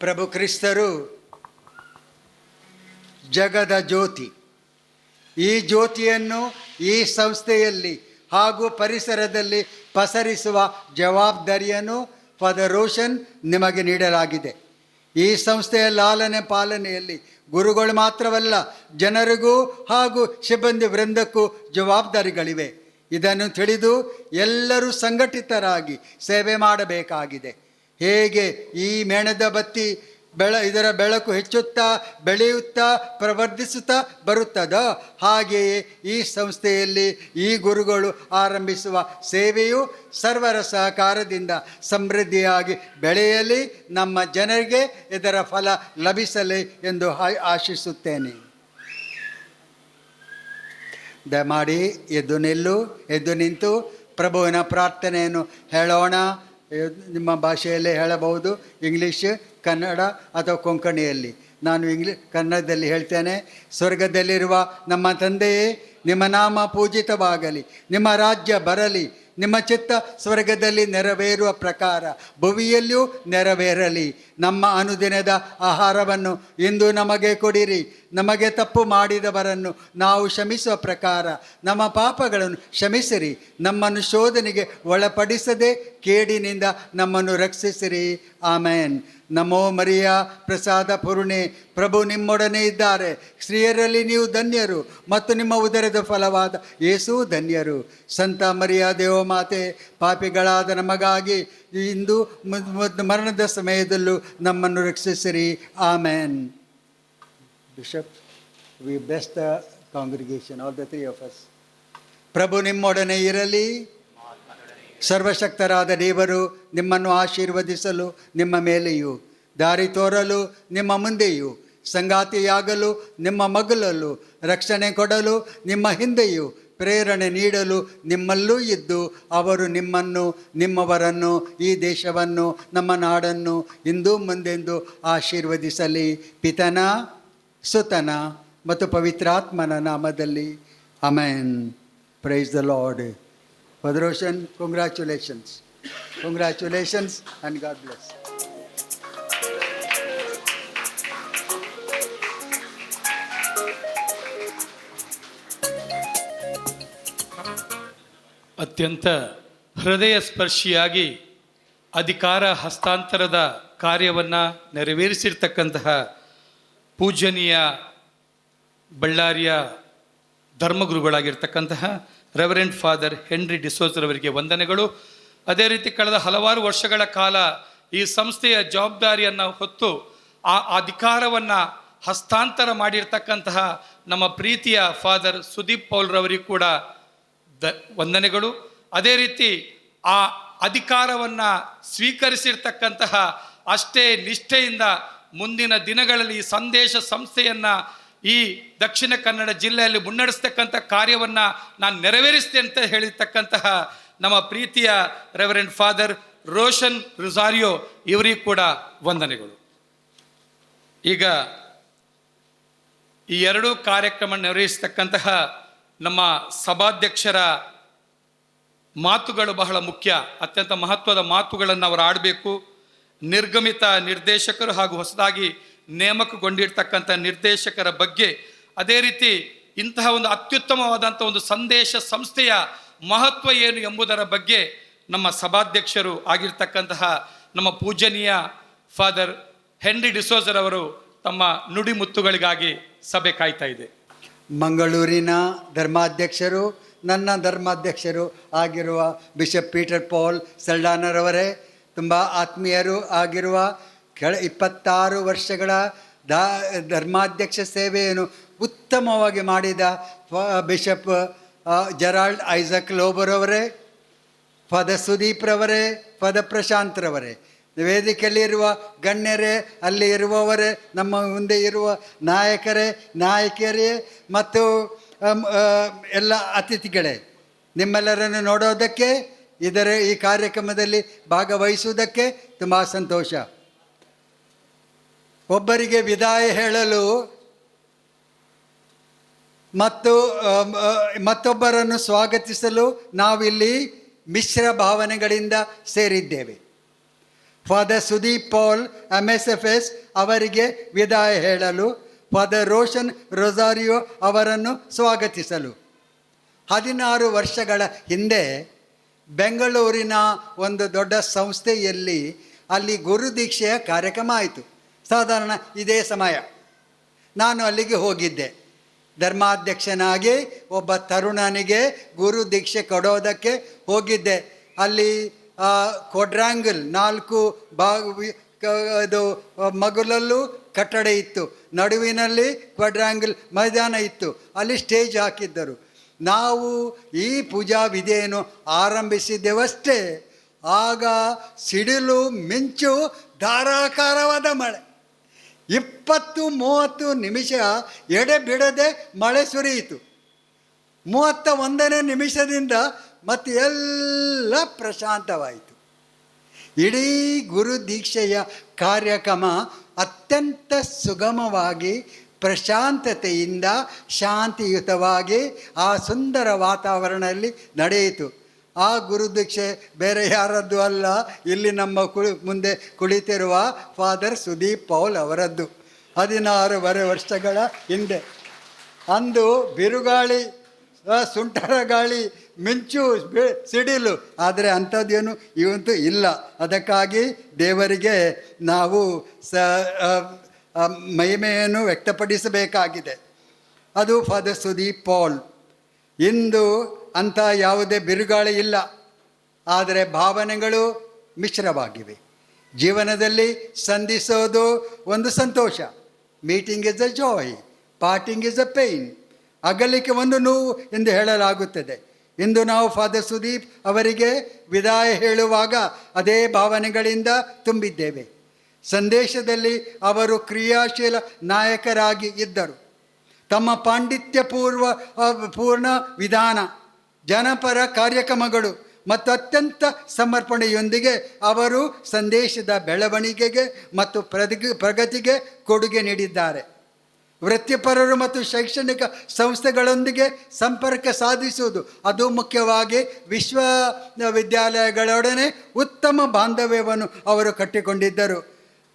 [SPEAKER 6] ಪ್ರಭು ಕ್ರಿಸ್ತರು ಜಗದ ಜ್ಯೋತಿ. ಈ ಜ್ಯೋತಿಯನ್ನು ಈ ಸಂಸ್ಥೆಯಲ್ಲಿ ಹಾಗೂ ಪರಿಸರದಲ್ಲಿ ಪಸರಿಸುವ ಜವಾಬ್ದಾರಿಯನ್ನು ಫಾದರ್ ರೋಷನ್ ನಿಮಗೆ ನೀಡಲಾಗಿದೆ. ಈ ಸಂಸ್ಥೆಯ ಲಾಲನೆ ಪಾಲನೆಯಲ್ಲಿ ಗುರುಗಳು ಮಾತ್ರವಲ್ಲ, ಜನರಿಗೂ ಹಾಗೂ ಸಿಬ್ಬಂದಿ ವೃಂದಕ್ಕೂ ಜವಾಬ್ದಾರಿಗಳಿವೆ. ಇದನ್ನು ತಿಳಿದು ಎಲ್ಲರೂ ಸಂಘಟಿತರಾಗಿ ಸೇವೆ ಮಾಡಬೇಕಾಗಿದೆ. ಹೇಗೆ ಈ ಮೇಣದ ಬತ್ತಿ ಇದರ ಬೆಳಕು ಹೆಚ್ಚುತ್ತಾ ಬೆಳೆಯುತ್ತಾ ಪ್ರವರ್ಧಿಸುತ್ತಾ ಬರುತ್ತದೋ ಹಾಗೆಯೇ ಈ ಸಂಸ್ಥೆಯಲ್ಲಿ ಈ ಗುರುಗಳು ಆರಂಭಿಸುವ ಸೇವೆಯು ಸರ್ವರ ಸಹಕಾರದಿಂದ ಸಮೃದ್ಧಿಯಾಗಿ ಬೆಳೆಯಲಿ, ನಮ್ಮ ಜನರಿಗೆ ಇದರ ಫಲ ಲಭಿಸಲಿ ಎಂದು ಆಶಿಸುತ್ತೇನೆ. ದಯಮಾಡಿ ಎದ್ದು ನಿಂತು ಪ್ರಭುವಿನ ಪ್ರಾರ್ಥನೆಯನ್ನು ಹೇಳೋಣ. ನಿಮ್ಮ ಭಾಷೆಯಲ್ಲೇ ಹೇಳಬಹುದು, ಇಂಗ್ಲೀಷ್, ಕನ್ನಡ ಅಥವಾ ಕೊಂಕಣಿಯಲ್ಲಿ. ನಾನು ಕನ್ನಡದಲ್ಲಿ ಹೇಳ್ತೇನೆ. ಸ್ವರ್ಗದಲ್ಲಿರುವ ನಮ್ಮ ತಂದೆಯೇ, ನಿಮ್ಮ ನಾಮ ಪೂಜಿತವಾಗಲಿ, ನಿಮ್ಮ ರಾಜ್ಯ ಬರಲಿ, ನಿಮ್ಮ ಚಿತ್ತ ಸ್ವರ್ಗದಲ್ಲಿ ನೆರವೇರುವ ಪ್ರಕಾರ ಭುವಿಯಲ್ಲಿಯೂ ನೆರವೇರಲಿ. ನಮ್ಮ ಅನುದಿನದ ಆಹಾರವನ್ನು ಇಂದು ನಮಗೆ ಕೊಡಿರಿ. ನಮಗೆ ತಪ್ಪು ಮಾಡಿದವರನ್ನು ನಾವು ಕ್ಷಮಿಸುವ ಪ್ರಕಾರ ನಮ್ಮ ಪಾಪಗಳನ್ನು ಕ್ಷಮಿಸಿರಿ. ನಮ್ಮನ್ನು ಶೋಧನೆಗೆ ಒಳಪಡಿಸದೆ ಕೇಡಿನಿಂದ ನಮ್ಮನ್ನು ರಕ್ಷಿಸಿರಿ. ಆಮೇನ್. ನಮೋ ಮರಿಯ ಪ್ರಸಾದ ಪೂರ್ಣೆ, ಪ್ರಭು ನಿಮ್ಮೊಡನೆ ಇದ್ದಾರೆ. ಸ್ತ್ರೀಯರಲ್ಲಿ ನೀವು ಧನ್ಯರು ಮತ್ತು ನಿಮ್ಮ ಉದರದ ಫಲವಾದ ಯೇಸು ಧನ್ಯರು. ಸಂತ ಮರಿಯ ದೇವಮಾತೆ, ಪಾಪಿಗಳಾದ ನಮಗಾಗಿ ಇಂದು ಮರಣದ ಸಮಯದಲ್ಲೂ ನಮ್ಮನ್ನು ರಕ್ಷಿಸಿರಿ. ಆಮೇನ್. Bishop, we bless the congregation, all the three of us. ಪ್ರಭು ನಿಮ್ಮೊಡನೆ ಇರಲಿ. ಸರ್ವಶಕ್ತರಾದ ದೇವರು ನಿಮ್ಮನ್ನು ಆಶೀರ್ವದಿಸಲು, ನಿಮ್ಮ ಮೇಲೆಯೂ ದಾರಿ ತೋರಲು ನಿಮ್ಮ ಮುಂದೆಯೂ, ಸಂಗಾತಿಯಾಗಲು ನಿಮ್ಮ ಮಗಳಲ್ಲೂ, ರಕ್ಷಣೆ ಕೊಡಲು ನಿಮ್ಮ ಹಿಂದೆಯೂ, ಪ್ರೇರಣೆ ನೀಡಲು ನಿಮ್ಮಲ್ಲೂ ಇದ್ದು ಅವರು ನಿಮ್ಮನ್ನು, ನಿಮ್ಮವರನ್ನು, ಈ ದೇಶವನ್ನು, ನಮ್ಮ ನಾಡನ್ನು ಇಂದು ಮುಂದೆಂದು ಆಶೀರ್ವದಿಸಲಿ. ಪಿತನ, ಸುತನ ಮತ್ತು ಪವಿತ್ರಾತ್ಮನ ನಾಮದಲ್ಲಿ. Amen. Praise the lord. Father Roshan, congratulations and God bless.
[SPEAKER 1] ಅತ್ಯಂತ ಹೃದಯ ಸ್ಪರ್ಶಿಯಾಗಿ ಅಧಿಕಾರ ಹಸ್ತಾಂತರದ ಕಾರ್ಯವನ್ನು ನೆರವೇರಿಸಿರ್ತಕ್ಕಂತಹ ಪೂಜನೀಯ ಬಳ್ಳಾರಿಯ ಧರ್ಮಗುರುಗಳಾಗಿರ್ತಕ್ಕಂತಹ ರೆವರೆಂಡ್ ಫಾದರ್ ಹೆನ್ರಿ ಡಿಸೋಜರವರಿಗೆ ವಂದನೆಗಳು. ಅದೇ ರೀತಿ ಕಳೆದ ಹಲವಾರು ವರ್ಷಗಳ ಕಾಲ ಈ ಸಂಸ್ಥೆಯ ಜವಾಬ್ದಾರಿಯನ್ನು ಹೊತ್ತು ಆ ಅಧಿಕಾರವನ್ನು ಹಸ್ತಾಂತರ ಮಾಡಿರ್ತಕ್ಕಂತಹ ನಮ್ಮ ಪ್ರೀತಿಯ ಫಾದರ್ ಸುದೀಪ್ ಪೌಲ್ರವರಿಗೂ ಕೂಡ ವಂದನೆಗಳು. ಅದೇ ರೀತಿ ಆ ಅಧಿಕಾರವನ್ನು ಸ್ವೀಕರಿಸಿರ್ತಕ್ಕಂತಹ ಅಷ್ಟೇ ನಿಷ್ಠೆಯಿಂದ ಮುಂದಿನ ದಿನಗಳಲ್ಲಿ ಈ ಸಂದೇಶ ಸಂಸ್ಥೆಯನ್ನು ಈ ದಕ್ಷಿಣ ಕನ್ನಡ ಜಿಲ್ಲೆಯಲ್ಲಿ ಮುನ್ನಡೆಸ್ತಕ್ಕಂಥ ಕಾರ್ಯವನ್ನು ನಾನು ನೆರವೇರಿಸ್ತೇನೆ ಅಂತ ಹೇಳಿರ್ತಕ್ಕಂತಹ ನಮ್ಮ ಪ್ರೀತಿಯ ರೆವರೆಂಡ್ ಫಾದರ್ ರೋಷನ್ ರೊಜಾರಿಯೋ ಇವರಿಗೂ ಕೂಡ ವಂದನೆಗಳು. ಈಗ ಈ ಎರಡೂ ಕಾರ್ಯಕ್ರಮ ನಿರ್ವಹಿಸ್ತಕ್ಕಂತಹ ನಮ್ಮ ಸಭಾಧ್ಯಕ್ಷರ ಮಾತುಗಳು ಬಹಳ ಮುಖ್ಯ, ಅತ್ಯಂತ ಮಹತ್ವದ ಮಾತುಗಳನ್ನು ಅವರು ಆಡಬೇಕು. ನಿರ್ಗಮಿತ ನಿರ್ದೇಶಕರು ಹಾಗೂ ಹೊಸದಾಗಿ ನೇಮಕಗೊಂಡಿರ್ತಕ್ಕಂಥ ನಿರ್ದೇಶಕರ ಬಗ್ಗೆ, ಅದೇ ರೀತಿ ಇಂತಹ ಒಂದು ಅತ್ಯುತ್ತಮವಾದಂಥ ಒಂದು ಸಂದೇಶ ಸಂಸ್ಥೆಯ ಮಹತ್ವ ಏನು ಎಂಬುದರ ಬಗ್ಗೆ ನಮ್ಮ ಸಭಾಧ್ಯಕ್ಷರು ಆಗಿರ್ತಕ್ಕಂತಹ ನಮ್ಮ ಪೂಜನೀಯ ಫಾದರ್ ಹೆನ್ರಿ ಡಿಸೋಜರ್ ಅವರು ತಮ್ಮ ನುಡಿಮುತ್ತುಗಳಿಗಾಗಿ ಸಭೆ ಕಾಯ್ತಾ ಇದೆ.
[SPEAKER 6] ಮಂಗಳೂರಿನ ಧರ್ಮಾಧ್ಯಕ್ಷರು, ನನ್ನ ಧರ್ಮಾಧ್ಯಕ್ಷರು ಆಗಿರುವ ಬಿಷಪ್ ಪೀಟರ್ ಪಾಲ್ ಸಲ್ಡಾನರವರೇ, ತುಂಬ ಆತ್ಮೀಯರು ಆಗಿರುವ 26 ವರ್ಷಗಳ ಧರ್ಮಾಧ್ಯಕ್ಷ ಸೇವೆಯನ್ನು ಉತ್ತಮವಾಗಿ ಮಾಡಿದ ಬಿಷಪ್ ಜೆರಾಲ್ಡ್ ಐಸಕ್ ಲೋಬರವರೇ, ಫಾದರ್ ಸುದೀಪ್ ರವರೇ, ಫಾದರ್ ಪ್ರಶಾಂತ್ ರವರೇ, ವೇದಿಕೆಯಲ್ಲಿರುವ ಗಣ್ಯರೇ, ಅಲ್ಲಿ ಇರುವವರೇ, ನಮ್ಮ ಮುಂದೆ ಇರುವ ನಾಯಕರೇ, ನಾಯಕಿಯರೇ ಮತ್ತು ಎಲ್ಲ ಅತಿಥಿಗಳೇ, ನಿಮ್ಮೆಲ್ಲರನ್ನು ನೋಡೋದಕ್ಕೆ, ಈ ಕಾರ್ಯಕ್ರಮದಲ್ಲಿ ಭಾಗವಹಿಸುವುದಕ್ಕೆ ತುಂಬ ಸಂತೋಷ. ಒಬ್ಬರಿಗೆ ವಿದಾಯ ಹೇಳಲು ಮತ್ತು ಮತ್ತೊಬ್ಬರನ್ನು ಸ್ವಾಗತಿಸಲು ನಾವಿಲ್ಲಿ ಮಿಶ್ರ ಭಾವನೆಗಳಿಂದ ಸೇರಿದ್ದೇವೆ. ಫಾದರ್ ಸುದೀಪ್ ಪಾಲ್ MSFS ಅವರಿಗೆ ವಿದಾಯ ಹೇಳಲು, ಫಾದರ್ ರೋಷನ್ ರೊಜಾರಿಯೋ ಅವರನ್ನು ಸ್ವಾಗತಿಸಲು. 16 ವರ್ಷಗಳ ಹಿಂದೆ ಬೆಂಗಳೂರಿನ ಒಂದು ದೊಡ್ಡ ಸಂಸ್ಥೆಯಲ್ಲಿ ಅಲ್ಲಿ ಗುರುದೀಕ್ಷೆಯ ಕಾರ್ಯಕ್ರಮ ಆಯಿತು. ಸಾಧಾರಣ ಇದೇ ಸಮಯ ನಾನು ಅಲ್ಲಿಗೆ ಹೋಗಿದ್ದೆ. ಧರ್ಮಾಧ್ಯಕ್ಷನಾಗಿ ಒಬ್ಬ ತರುಣನಿಗೆ ಗುರು ದೀಕ್ಷೆ ಕೊಡೋದಕ್ಕೆ ಹೋಗಿದ್ದೆ. ಅಲ್ಲಿ ಕ್ವಾಡ್ರ್ಯಾಂಗಲ್ 4 ಅದು ಮಗುಲಲ್ಲೂ ಕಟ್ಟಡ ಇತ್ತು, ನಡುವಿನಲ್ಲಿ ಕ್ವಾಡ್ರ್ಯಾಂಗಲ್ ಮೈದಾನ ಇತ್ತು, ಅಲ್ಲಿ ಸ್ಟೇಜ್ ಹಾಕಿದ್ದರು. ನಾವು ಈ ಪೂಜಾ ವಿಧಿಯನ್ನು ಆರಂಭಿಸಿದ್ದೆವಷ್ಟೇ, ಆಗ ಸಿಡಿಲು ಮಿಂಚು ಧಾರಾಕಾರವಾದ ಮಳೆ, 20-30 ನಿಮಿಷ ಎಡೆ ಬಿಡದೆ ಮಳೆ ಸುರಿಯಿತು. 31ನೇ ನಿಮಿಷದಿಂದ ಮತ್ತೆ ಎಲ್ಲ ಪ್ರಶಾಂತವಾಯಿತು. ಇಡೀ ಗುರು ದೀಕ್ಷೆಯ ಕಾರ್ಯಕ್ರಮ ಅತ್ಯಂತ ಸುಗಮವಾಗಿ, ಪ್ರಶಾಂತತೆಯಿಂದ, ಶಾಂತಿಯುತವಾಗಿ ಆ ಸುಂದರ ವಾತಾವರಣದಲ್ಲಿ ನಡೆಯಿತು. ಆ ಗುರುದೀಕ್ಷೆ ಬೇರೆ ಯಾರದ್ದು ಅಲ್ಲ, ಇಲ್ಲಿ ನಮ್ಮ ಮುಂದೆ ಕುಳಿತಿರುವ ಫಾದರ್ ಸುದೀಪ್ ಪೌಲ್ ಅವರದ್ದು. 16 ವರ್ಷಗಳ ಹಿಂದೆ. ಅಂದು ಬಿರುಗಾಳಿ, ಸುಂಟರ ಗಾಳಿ, ಮಿಂಚು, ಸಿಡಿಲು, ಆದರೆ ಅಂಥದ್ದೇನು ಇವಂತೂ ಇಲ್ಲ. ಅದಕ್ಕಾಗಿ ದೇವರಿಗೆ ನಾವು ಮಹಿಮೆಯನ್ನು ವ್ಯಕ್ತಪಡಿಸಬೇಕಾಗಿದೆ. ಅದು ಫಾದರ್ ಸುದೀಪ್ ಪಾಲ್. ಇಂದು ಅಂಥ ಯಾವುದೇ ಬಿರುಗಾಳಿ ಇಲ್ಲ, ಆದರೆ ಭಾವನೆಗಳು ಮಿಶ್ರವಾಗಿವೆ. ಜೀವನದಲ್ಲಿ ಸಂಧಿಸೋದು ಒಂದು ಸಂತೋಷ, meeting is a joy, parting is a pain, ಅಗಲಿಕೆ ಒಂದು ನೋವು ಎಂದು ಹೇಳಲಾಗುತ್ತದೆ. ಇಂದು ನಾವು ಫಾದರ್ ಸುದೀಪ್ ಅವರಿಗೆ ವಿದಾಯ ಹೇಳುವಾಗ ಅದೇ ಭಾವನೆಗಳಿಂದ ತುಂಬಿದ್ದೇವೆ. ಸಂದೇಶದಲ್ಲಿ ಅವರು ಕ್ರಿಯಾಶೀಲ ನಾಯಕರಾಗಿ ಇದ್ದರು. ತಮ್ಮ ಪೂರ್ಣ ವಿಧಾನ, ಜನಪರ ಕಾರ್ಯಕ್ರಮಗಳು ಮತ್ತು ಅತ್ಯಂತ ಸಮರ್ಪಣೆಯೊಂದಿಗೆ ಅವರು ಸಂದೇಶದ ಬೆಳವಣಿಗೆಗೆ ಮತ್ತು ಪ್ರಗತಿಗೆ ಕೊಡುಗೆ ನೀಡಿದ್ದಾರೆ. ವೃತ್ತಿಪರರು ಮತ್ತು ಶೈಕ್ಷಣಿಕ ಸಂಸ್ಥೆಗಳೊಂದಿಗೆ ಸಂಪರ್ಕ ಸಾಧಿಸುವುದು, ಅದು ಮುಖ್ಯವಾಗಿ ವಿಶ್ವವಿದ್ಯಾಲಯಗಳೊಡನೆ ಉತ್ತಮ ಬಾಂಧವ್ಯವನ್ನು ಅವರು ಕಟ್ಟಿಕೊಂಡಿದ್ದರು.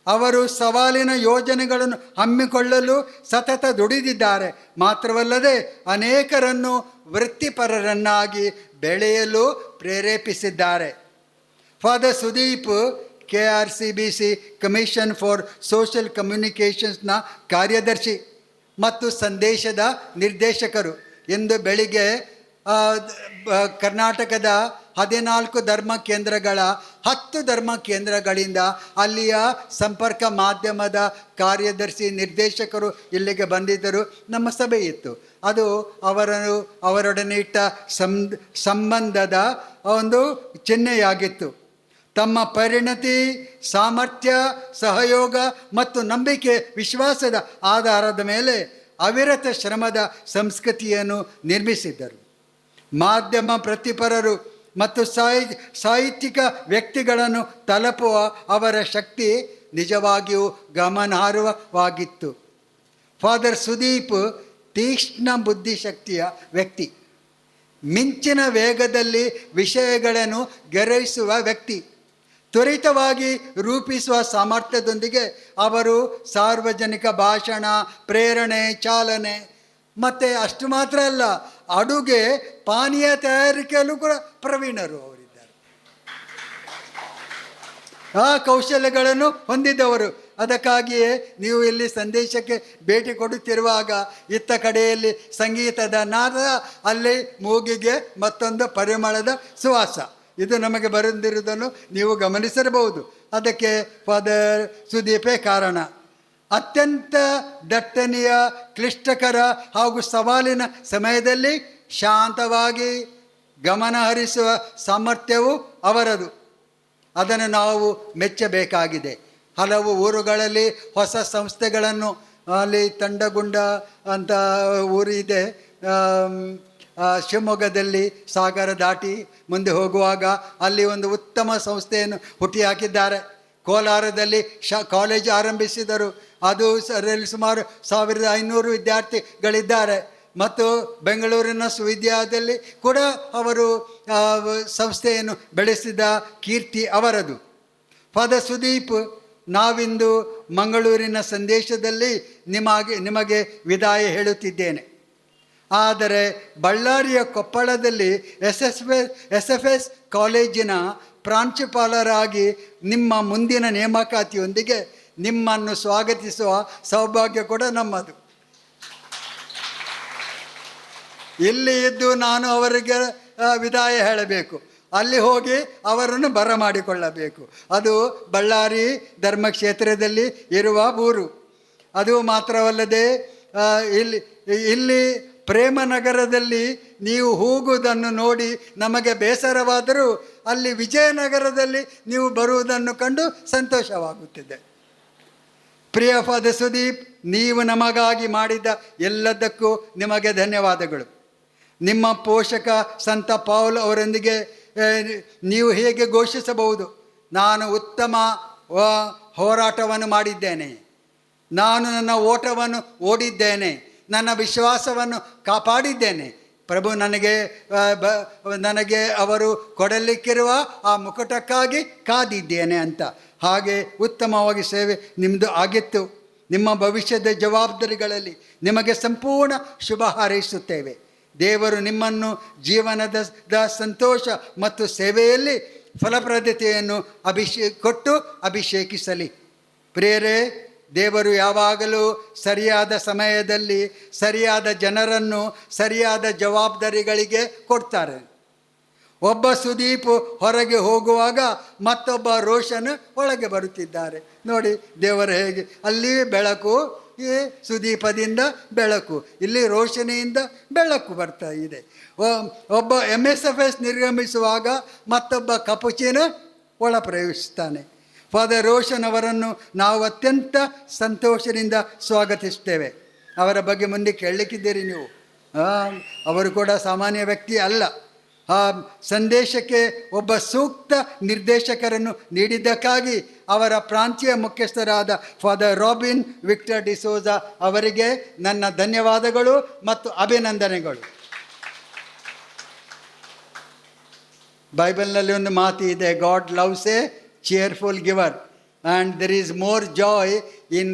[SPEAKER 6] ಅವರು ಸವಾಲಿನ ಯೋಜನೆಗಳನ್ನು ಹಮ್ಮಿಕೊಳ್ಳಲು ಸತತ ದುಡಿದಿದ್ದಾರೆ. ಮಾತ್ರವಲ್ಲದೆ ಅನೇಕರನ್ನು ವೃತ್ತಿಪರರನ್ನಾಗಿ ಬೆಳೆಯಲು ಪ್ರೇರೇಪಿಸಿದ್ದಾರೆ. Father Sudeep KRCBC commission for social ಕಮ್ಯುನಿಕೇಷನ್ಸ್ನ ಕಾರ್ಯದರ್ಶಿ ಮತ್ತು ಸಂದೇಶದ ನಿರ್ದೇಶಕರು. ಇಂದು ಬೆಳಿಗ್ಗೆ ಕರ್ನಾಟಕದ 14 ಧರ್ಮ ಕೇಂದ್ರಗಳ 10 ಧರ್ಮ ಕೇಂದ್ರಗಳಿಂದ ಅಲ್ಲಿಯ ಸಂಪರ್ಕ ಮಾಧ್ಯಮದ ಕಾರ್ಯದರ್ಶಿ ನಿರ್ದೇಶಕರು ಇಲ್ಲಿಗೆ ಬಂದಿದ್ದರು. ನಮ್ಮ ಸಭೆ ಇತ್ತು. ಅದು ಅವರೊಡನೆ ಇಟ್ಟ ಸಂಬಂಧದ ಒಂದು ಚಿಹ್ನೆಯಾಗಿತ್ತು. ತಮ್ಮ ಪರಿಣತಿ, ಸಾಮರ್ಥ್ಯ, ಸಹಯೋಗ ಮತ್ತು ನಂಬಿಕೆ, ವಿಶ್ವಾಸದ ಆಧಾರದ ಮೇಲೆ ಅವಿರತ ಶ್ರಮದ ಸಂಸ್ಕೃತಿಯನ್ನು ನಿರ್ಮಿಸಿದ್ದರು. ಮಾಧ್ಯಮ ವೃತ್ತಿಪರರು ಮತ್ತು ಸಾಹಿತ್ಯಿಕ ವ್ಯಕ್ತಿಗಳನ್ನು ತಲುಪುವ ಅವರ ಶಕ್ತಿ ನಿಜವಾಗಿಯೂ ಗಮನಾರ್ಹವಾಗಿತ್ತು. ಫಾದರ್ ಸುದೀಪ್ ತೀಕ್ಷ್ಣ ಬುದ್ಧಿಶಕ್ತಿಯ ವ್ಯಕ್ತಿ, ಮಿಂಚಿನ ವೇಗದಲ್ಲಿ ವಿಷಯಗಳನ್ನು ಗ್ರಹಿಸುವ ವ್ಯಕ್ತಿ, ತ್ವರಿತವಾಗಿ ರೂಪಿಸುವ ಸಾಮರ್ಥ್ಯದೊಂದಿಗೆ ಅವರು ಸಾರ್ವಜನಿಕ ಭಾಷಣ, ಪ್ರೇರಣೆ, ಚಾಲನೆ ಮತ್ತು ಅಷ್ಟು ಮಾತ್ರ ಅಲ್ಲ, ಅಡುಗೆ ಪಾನೀಯ ತಯಾರಿಕೆಯಲ್ಲೂ ಕೂಡ ಪ್ರವೀಣರು ಅವರಿದ್ದಾರೆ. ಆ ಕೌಶಲ್ಯಗಳನ್ನು ಹೊಂದಿದ್ದವರು. ಅದಕ್ಕಾಗಿಯೇ ನೀವು ಇಲ್ಲಿ ಸಂದೇಶಕ್ಕೆ ಭೇಟಿ ಕೊಡುತ್ತಿರುವಾಗ ಇತ್ತ ಕಡೆಯಲ್ಲಿ ಸಂಗೀತದ ನಾದ, ಅಲ್ಲಿ ಮೂಗಿಗೆ ಮತ್ತೊಂದು ಪರಿಮಳದ ಸುವಾಸ, ಇದು ನಮಗೆ ಬರೆದಿರುವುದನ್ನು ನೀವು ಗಮನಿಸಿರಬಹುದು. ಅದಕ್ಕೆ ಫಾದರ್ ಸುದೀಪೇ ಕಾರಣ. ಅತ್ಯಂತ ದಟ್ಟಣೆಯ, ಕ್ಲಿಷ್ಟಕರ ಹಾಗೂ ಸವಾಲಿನ ಸಮಯದಲ್ಲಿ ಶಾಂತವಾಗಿ ಗಮನ ಹರಿಸುವ ಸಾಮರ್ಥ್ಯವು ಅವರದು. ಅದನ್ನು ನಾವು ಮೆಚ್ಚಬೇಕಾಗಿದೆ. ಹಲವು ಊರುಗಳಲ್ಲಿ ಹೊಸ ಸಂಸ್ಥೆಗಳನ್ನು, ಅಲ್ಲಿ ತಂಡಗುಂಡ ಅಂತ ಊರಿದೆ, ಶಿವಮೊಗ್ಗದಲ್ಲಿ ಸಾಗರ ದಾಟಿ ಮುಂದೆ ಹೋಗುವಾಗ ಅಲ್ಲಿ ಒಂದು ಉತ್ತಮ ಸಂಸ್ಥೆಯನ್ನು ಹುಟ್ಟಿ ಹಾಕಿದ್ದಾರೆ. ಕೋಲಾರದಲ್ಲಿ ಕಾಲೇಜು ಆರಂಭಿಸಿದರು, ಅದು ಅದರಲ್ಲಿ ಸುಮಾರು 1500 ವಿದ್ಯಾರ್ಥಿಗಳಿದ್ದಾರೆ. ಮತ್ತು ಬೆಂಗಳೂರಿನ ವಿಶ್ವವಿದ್ಯಾಲಯದಲ್ಲಿ ಕೂಡ ಅವರು ಸಂಸ್ಥೆಯನ್ನು ಬೆಳೆಸಿದ ಕೀರ್ತಿ ಅವರದು. ಫಾದರ್ ಸುದೀಪ್, ನಾವಿಂದು ಮಂಗಳೂರಿನ ಸಂದೇಶದಲ್ಲಿ ನಿಮಗೆ ವಿದಾಯ ಹೇಳುತ್ತಿದ್ದೇನೆ. ಆದರೆ ಬಳ್ಳಾರಿಯ ಕೊಪ್ಪಳದಲ್ಲಿ SFS ಕಾಲೇಜಿನ ಪ್ರಾಂಶುಪಾಲರಾಗಿ ನಿಮ್ಮ ಮುಂದಿನ ನೇಮಕಾತಿಯೊಂದಿಗೆ ನಿಮ್ಮನ್ನು ಸ್ವಾಗತಿಸುವ ಸೌಭಾಗ್ಯ ಕೂಡ ನಮ್ಮದು. ಇಲ್ಲಿ ಇದ್ದು ನಾನು ಅವರಿಗೆ ವಿದಾಯ ಹೇಳಬೇಕು, ಅಲ್ಲಿ ಹೋಗಿ ಅವರನ್ನು ಬರಮಾಡಿಕೊಳ್ಳಬೇಕು. ಅದು ಬಳ್ಳಾರಿ ಧರ್ಮಕ್ಷೇತ್ರದಲ್ಲಿ ಇರುವ ಊರು. ಅದು ಮಾತ್ರವಲ್ಲದೆ ಇಲ್ಲಿ ಪ್ರೇಮನಗರದಲ್ಲಿ ನೀವು ಹೋಗುವುದನ್ನು ನೋಡಿ ನಮಗೆ ಬೇಸರವಾದರೂ ಅಲ್ಲಿ ವಿಜಯನಗರದಲ್ಲಿ ನೀವು ಬರುವುದನ್ನು ಕಂಡು ಸಂತೋಷವಾಗುತ್ತಿದೆ. ಪ್ರಿಯ ಫಾದರ್ ಸುದೀಪ್, ನೀವು ನಮಗಾಗಿ ಮಾಡಿದ ಎಲ್ಲದಕ್ಕೂ ನಿಮಗೆ ಧನ್ಯವಾದಗಳು. ನಿಮ್ಮ ಪೋಷಕ ಸಂತ ಪೌಲ್ ಅವರೊಂದಿಗೆ ನೀವು ಹೇಗೆ ಘೋಷಿಸಬಹುದು, ನಾನು ಉತ್ತಮ ಹೋರಾಟವನ್ನು ಮಾಡಿದ್ದೇನೆ, ನಾನು ನನ್ನ ಓಟವನ್ನು ಓಡಿದ್ದೇನೆ, ನನ್ನ ವಿಶ್ವಾಸವನ್ನು ಕಾಪಾಡಿದ್ದೇನೆ, ಪ್ರಭು ನನಗೆ ಅವರು ಕೊಡಲಿಕ್ಕಿರುವ ಆ ಮುಕುಟಕ್ಕಾಗಿ ಕಾದಿದ್ದೇನೆ ಅಂತ. ಹಾಗೆ ಉತ್ತಮವಾಗಿ ಸೇವೆ ನಿಮ್ಮದು ಆಗಿತ್ತು. ನಿಮ್ಮ ಭವಿಷ್ಯದ ಜವಾಬ್ದಾರಿಗಳಲ್ಲಿ ನಿಮಗೆ ಸಂಪೂರ್ಣ ಶುಭ ಹಾರೈಸುತ್ತೇವೆ. ದೇವರು ನಿಮ್ಮನ್ನು ಜೀವನದ ಸಂತೋಷ ಮತ್ತು ಸೇವೆಯಲ್ಲಿ ಫಲಪ್ರದತೆಯನ್ನು ಕೊಟ್ಟು ಅಭಿಷೇಕಿಸಲಿ. ಪ್ರಿಯರೇ, ದೇವರು ಯಾವಾಗಲೂ ಸರಿಯಾದ ಸಮಯದಲ್ಲಿ ಸರಿಯಾದ ಜನರನ್ನು ಸರಿಯಾದ ಜವಾಬ್ದಾರಿಗಳಿಗೆ ಕೊಡ್ತಾರೆ. ಒಬ್ಬ ಸುದೀಪ್ ಹೊರಗೆ ಹೋಗುವಾಗ ಮತ್ತೊಬ್ಬ ರೋಷನ್ ಒಳಗೆ ಬರುತ್ತಿದ್ದಾರೆ. ನೋಡಿ ದೇವರು ಹೇಗೆ, ಅಲ್ಲಿ ಬೆಳಕು, ಈ ಸುದೀಪದಿಂದ ಬೆಳಕು, ಇಲ್ಲಿ ರೋಷಣೆಯಿಂದ ಬೆಳಕು ಬರ್ತಾ ಇದೆ. ಒಬ್ಬ MSFS ನಿರ್ಗಮಿಸುವಾಗ ಮತ್ತೊಬ್ಬ ಕಪುಚಿನ ಒಳ ಪ್ರವೇಶಿಸ್ತಾನೆ. ಫಾದರ್ ರೋಷನ್ ಅವರನ್ನು ನಾವು ಅತ್ಯಂತ ಸಂತೋಷದಿಂದ ಸ್ವಾಗತಿಸ್ತೇವೆ. ಅವರ ಬಗ್ಗೆ ಮುಂದೆ ಕೇಳಲಿಕ್ಕಿದ್ದೀರಿ ನೀವು. ಅವರು ಕೂಡ ಸಾಮಾನ್ಯ ವ್ಯಕ್ತಿ ಅಲ್ಲ. ಆ ಸಂದೇಶಕ್ಕೆ ಒಬ್ಬ ಸೂಕ್ತ ನಿರ್ದೇಶಕರನ್ನು ನೀಡಿದ್ದಕ್ಕಾಗಿ ಅವರ ಪ್ರಾಂತೀಯ ಮುಖ್ಯಸ್ಥರಾದ ಫಾದರ್ ರಾಬಿನ್ ವಿಕ್ಟರ್ ಡಿಸೋಜಾ ಅವರಿಗೆ ನನ್ನ ಧನ್ಯವಾದಗಳು ಮತ್ತು ಅಭಿನಂದನೆಗಳು. ಬೈಬಲ್ನಲ್ಲಿ ಒಂದು ಮಾತು ಇದೆ, god loves A cheerful giver and there is more joy in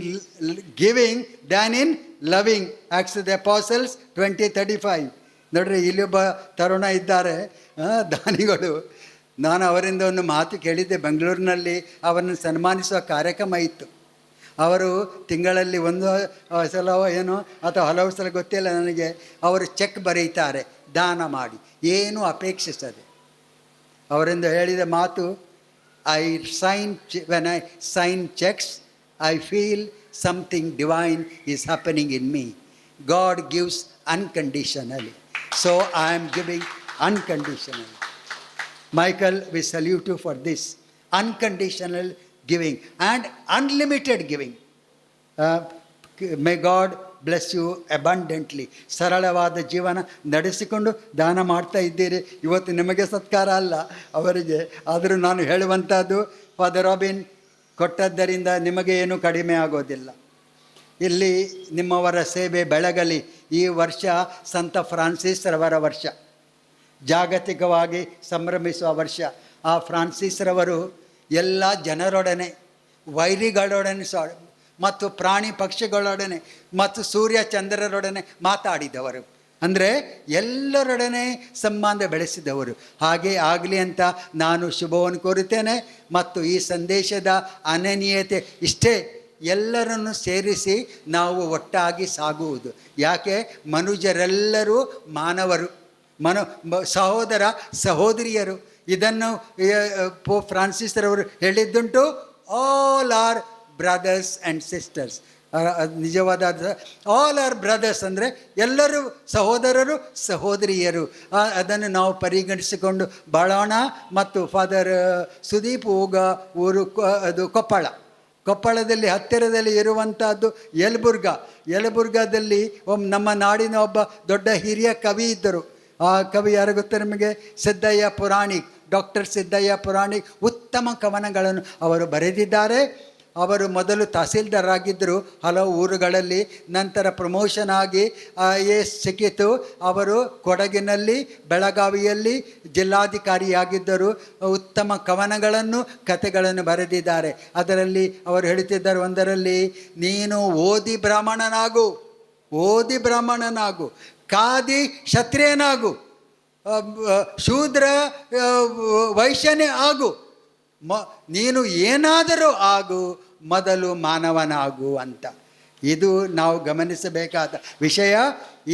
[SPEAKER 6] giving than in loving. Acts of the Apostles 20:35. ನೋಡ್ರಿ, ಇಲ್ಲೊಬ್ಬ ತರುಣ ಇದ್ದಾರೆ, ದಾನಿಗಳು. ನಾನು ಅವರಿಂದ ಒಂದು ಮಾತು ಕೇಳಿದ್ದೆ. ಬೆಂಗಳೂರಿನಲ್ಲಿ ಅವರನ್ನು ಸನ್ಮಾನಿಸುವ ಕಾರ್ಯಕ್ರಮ ಇತ್ತು. ಅವರು ತಿಂಗಳಲ್ಲಿ ಒಂದು ಸಲ ಏನೋ ಅಥವಾ ಹಲವು ಸಲ ಗೊತ್ತಿಲ್ಲ ನನಗೆ, ಅವರು ಚೆಕ್ ಬರೀತಾರೆ ದಾನ ಮಾಡಿ, ಏನೂ ಅಪೇಕ್ಷಿಸದೆ. ಅವರಿಂದ ಹೇಳಿದ ಮಾತು, when I sign checks, I feel something divine is happening in me. God gives unconditionally. So I am giving unconditionally. Michael, we salute you for this. Unconditional giving and unlimited giving. May God bless you abundantly. ಸರಳವಾದ ಜೀವನ ನಡೆಸಿಕೊಂಡು ದಾನ ಮಾಡ್ತಾ ಇದ್ದೀರಿ. ಇವತ್ತು ನಿಮಗೆ ಸತ್ಕಾರ ಅಲ್ಲ ಅವರಿಗೆ, ಆದರೂ ನಾನು ಹೇಳುವಂಥದ್ದು, ಫಾದರ್ ರಾಬಿನ್ ಕೊಟ್ಟದ್ದರಿಂದ ನಿಮಗೆ ಏನೂ ಕಡಿಮೆ ಆಗೋದಿಲ್ಲ. ಇಲ್ಲಿ ನಿಮ್ಮವರ ಸೇವೆ ಬೆಳಗಲಿ. ಈ ವರ್ಷ ಸಂತ ಫ್ರಾನ್ಸಿಸ್ ರವರ ವರ್ಷ, ಜಾಗತಿಕವಾಗಿ ಸಂಭ್ರಮಿಸುವ ವರ್ಷ. ಆ ಫ್ರಾನ್ಸಿಸ್ ರವರು ಎಲ್ಲ ಜನರೊಡನೆ, ವೈರಿಗಳೊಡನೆ ಮತ್ತು ಪ್ರಾಣಿ ಪಕ್ಷಿಗಳೊಡನೆ ಮತ್ತು ಸೂರ್ಯ ಚಂದ್ರರೊಡನೆ ಮಾತಾಡಿದವರು. ಅಂದರೆ ಎಲ್ಲರೊಡನೆ ಸಂಬಂಧ ಬೆಳೆಸಿದವರು. ಹಾಗೆ ಆಗಲಿ ಅಂತ ನಾನು ಶುಭವನ್ನು ಕೋರುತ್ತೇನೆ. ಮತ್ತು ಈ ಸಂದೇಶದ ಅನನ್ಯತೆ ಇಷ್ಟೇ, ಎಲ್ಲರನ್ನು ಸೇರಿಸಿ ನಾವು ಒಟ್ಟಾಗಿ ಸಾಗುವುದು. ಯಾಕೆ? ಮನುಜರೆಲ್ಲರೂ ಮಾನವರು, ಸಹೋದರ ಸಹೋದರಿಯರು. ಇದನ್ನು ಪೋಪ್ ಫ್ರಾನ್ಸಿಸ್ ರವರು ಹೇಳಿದ್ದುಂಟು, all are brothers and sisters. ನಿಜವಾದ ಆಲ್ ಆರ್ ಬ್ರದರ್ಸ್ ಅಂದರೆ ಎಲ್ಲರೂ ಸಹೋದರರು ಸಹೋದರಿಯರು. ಅದನ್ನು ನಾವು ಪರಿಗಣಿಸಿಕೊಂಡು ಬಾಳೋಣ. ಮತ್ತು ಫಾದರ್ ಸುದೀಪ್ ಹೋಗ ಊರು ಅದು ಕೊಪ್ಪಳದಲ್ಲಿ ಹತ್ತಿರದಲ್ಲಿ ಇರುವಂಥದ್ದು ಯಲಬುರ್ಗಾದಲ್ಲಿ ನಮ್ಮ ನಾಡಿನ ಒಬ್ಬ ದೊಡ್ಡ ಹಿರಿಯ ಕವಿ ಇದ್ದರು. ಆ ಕವಿ ಯಾರು ಗೊತ್ತಾ ನಿಮಗೆ? ಸಿದ್ದಯ್ಯ ಪುರಾಣಿಕ್, ಡಾಕ್ಟರ್ ಸಿದ್ದಯ್ಯ ಪುರಾಣಿಕ್. ಉತ್ತಮ ಕವನಗಳನ್ನು ಅವರು ಬರೆದಿದ್ದಾರೆ. ಅವರು ಮೊದಲು ತಹಸೀಲ್ದಾರ್ ಆಗಿದ್ದರು ಹಲವು ಊರುಗಳಲ್ಲಿ. ನಂತರ ಪ್ರಮೋಷನ್ ಆಗಿ IAS ಸಿಕ್ಕಿತು. ಅವರು ಕೊಡಗಿನಲ್ಲಿ, ಬೆಳಗಾವಿಯಲ್ಲಿ ಜಿಲ್ಲಾಧಿಕಾರಿಯಾಗಿದ್ದರು. ಉತ್ತಮ ಕವನಗಳನ್ನು, ಕಥೆಗಳನ್ನು ಬರೆದಿದ್ದಾರೆ. ಅದರಲ್ಲಿ ಅವರು ಹೇಳುತ್ತಿದ್ದಾರೆ ಒಂದರಲ್ಲಿ, ನೀನು ಓದಿ ಬ್ರಾಹ್ಮಣನಾಗು, ಕಾದಿ ಕ್ಷತ್ರಿಯನಾಗು, ಶೂದ್ರ ವೈಶ್ಯನೇ ಆಗು, ನೀನು ಏನಾದರೂ ಆಗು, ಮೊದಲು ಮಾನವನಾಗು ಅಂತ. ಇದು ನಾವು ಗಮನಿಸಬೇಕಾದ ವಿಷಯ.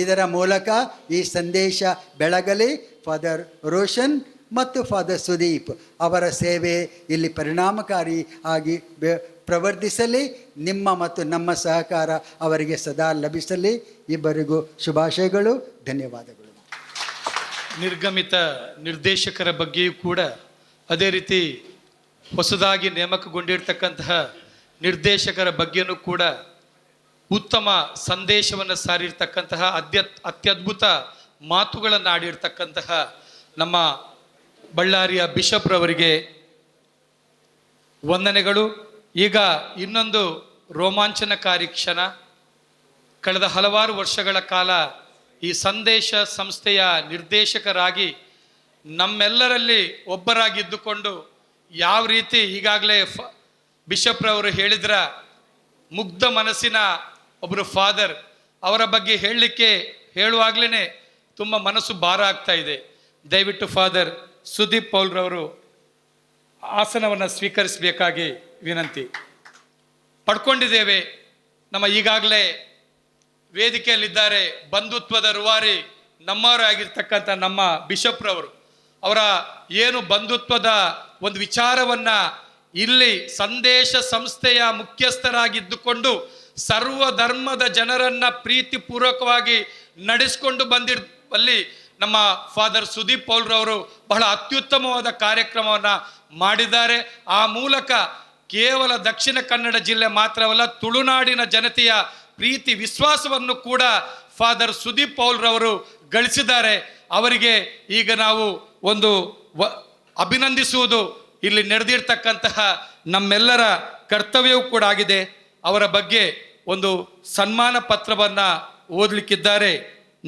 [SPEAKER 6] ಇದರ ಮೂಲಕ ಈ ಸಂದೇಶ ಬೆಳಗಲಿ. ಫಾದರ್ ರೋಷನ್ ಮತ್ತು ಫಾದರ್ ಸುದೀಪ್ ಅವರ ಸೇವೆ ಇಲ್ಲಿ ಪರಿಣಾಮಕಾರಿ ಆಗಿ ಪ್ರವರ್ಧಿಸಲಿ. ನಿಮ್ಮ ಮತ್ತು ನಮ್ಮ ಸಹಕಾರ ಅವರಿಗೆ ಸದಾ ಲಭಿಸಲಿ. ಇಬ್ಬರಿಗೂ ಶುಭಾಶಯಗಳು, ಧನ್ಯವಾದಗಳು.
[SPEAKER 1] ನಿರ್ಗಮಿತ ನಿರ್ದೇಶಕರ ಬಗ್ಗೆಯೂ ಕೂಡ ಅದೇ ರೀತಿ ಹೊಸದಾಗಿ ನೇಮಕಗೊಂಡಿರ್ತಕ್ಕಂತಹ ನಿರ್ದೇಶಕರ ಬಗ್ಗೆಯೂ ಕೂಡ ಉತ್ತಮ ಸಂದೇಶವನ್ನು ಸಾರಿರ್ತಕ್ಕಂತಹ ಅತ್ಯದ್ಭುತ ಮಾತುಗಳನ್ನು ಆಡಿರ್ತಕ್ಕಂತಹ ನಮ್ಮ ಬಳ್ಳಾರಿಯ ಬಿಷಪ್ರವರಿಗೆ ವಂದನೆಗಳು. ಈಗ ಇನ್ನೊಂದು ರೋಮಾಂಚನಕಾರಿ ಕ್ಷಣ. ಕಳೆದ ಹಲವಾರು ವರ್ಷಗಳ ಕಾಲ ಈ ಸಂದೇಶ ಸಂಸ್ಥೆಯ ನಿರ್ದೇಶಕರಾಗಿ ನಮ್ಮೆಲ್ಲರಲ್ಲಿ ಒಬ್ಬರಾಗಿದ್ದುಕೊಂಡು ಯಾವ ರೀತಿ ಈಗಾಗಲೇ ಬಿಷಪ್ರವರು ಹೇಳಿದ್ರ, ಮುಗ್ಧ ಮನಸ್ಸಿನ ಒಬ್ಬರು ಫಾದರ್, ಅವರ ಬಗ್ಗೆ ಹೇಳುವಾಗಲೇ ತುಂಬ ಮನಸ್ಸು ಭಾರ ಆಗ್ತಾ ಇದೆ. ದಯವಿಟ್ಟು ಫಾದರ್ ಸುದೀಪ್ ಪೌಲ್ರವರು ಆಸನವನ್ನು ಸ್ವೀಕರಿಸಬೇಕಾಗಿ ವಿನಂತಿ ಪಡ್ಕೊಂಡಿದ್ದೇವೆ. ನಮ್ಮ ಈಗಾಗಲೇ ವೇದಿಕೆಯಲ್ಲಿದ್ದಾರೆ ಬಂಧುತ್ವದ ರೂವಾರಿ ನಮ್ಮವರೇ ಆಗಿರ್ತಕ್ಕಂಥ ನಮ್ಮ ಬಿಷಪ್ರವರು. ಅವರ ಏನು ಬಂಧುತ್ವದ ಒಂದು ವಿಚಾರವನ್ನು ಇಲ್ಲಿ ಸಂದೇಶ ಸಂಸ್ಥೆಯ ಮುಖ್ಯಸ್ಥರಾಗಿದ್ದುಕೊಂಡು ಸರ್ವ ಧರ್ಮದ ಜನರನ್ನ ಪ್ರೀತಿಪೂರ್ವಕವಾಗಿ ನಡೆಸಿಕೊಂಡು ಬಂದಿರುವಲ್ಲಿ ನಮ್ಮ ಫಾದರ್ ಸುದೀಪ್ ಪೌಲ್ರವರು ಬಹಳ ಅತ್ಯುತ್ತಮವಾದ ಕಾರ್ಯಕ್ರಮವನ್ನು ಮಾಡಿದ್ದಾರೆ. ಆ ಮೂಲಕ ಕೇವಲ ದಕ್ಷಿಣ ಕನ್ನಡ ಜಿಲ್ಲೆ ಮಾತ್ರವಲ್ಲ, ತುಳುನಾಡಿನ ಜನತೆಯ ಪ್ರೀತಿ ವಿಶ್ವಾಸವನ್ನು ಕೂಡ ಫಾದರ್ ಸುದೀಪ್ ಪೌಲ್ರವರು ಗಳಿಸಿದ್ದಾರೆ. ಅವರಿಗೆ ಈಗ ನಾವು ಒಂದು ಅಭಿನಂದಿಸುವುದು ಇಲ್ಲಿ ನಡೆದಿರ್ತಕ್ಕಂತಹ ನಮ್ಮೆಲ್ಲರ ಕರ್ತವ್ಯವೂ ಕೂಡ ಆಗಿದೆ. ಅವರ ಬಗ್ಗೆ ಒಂದು ಸನ್ಮಾನ ಪತ್ರವನ್ನು ಓದಲಿಕ್ಕಿದ್ದಾರೆ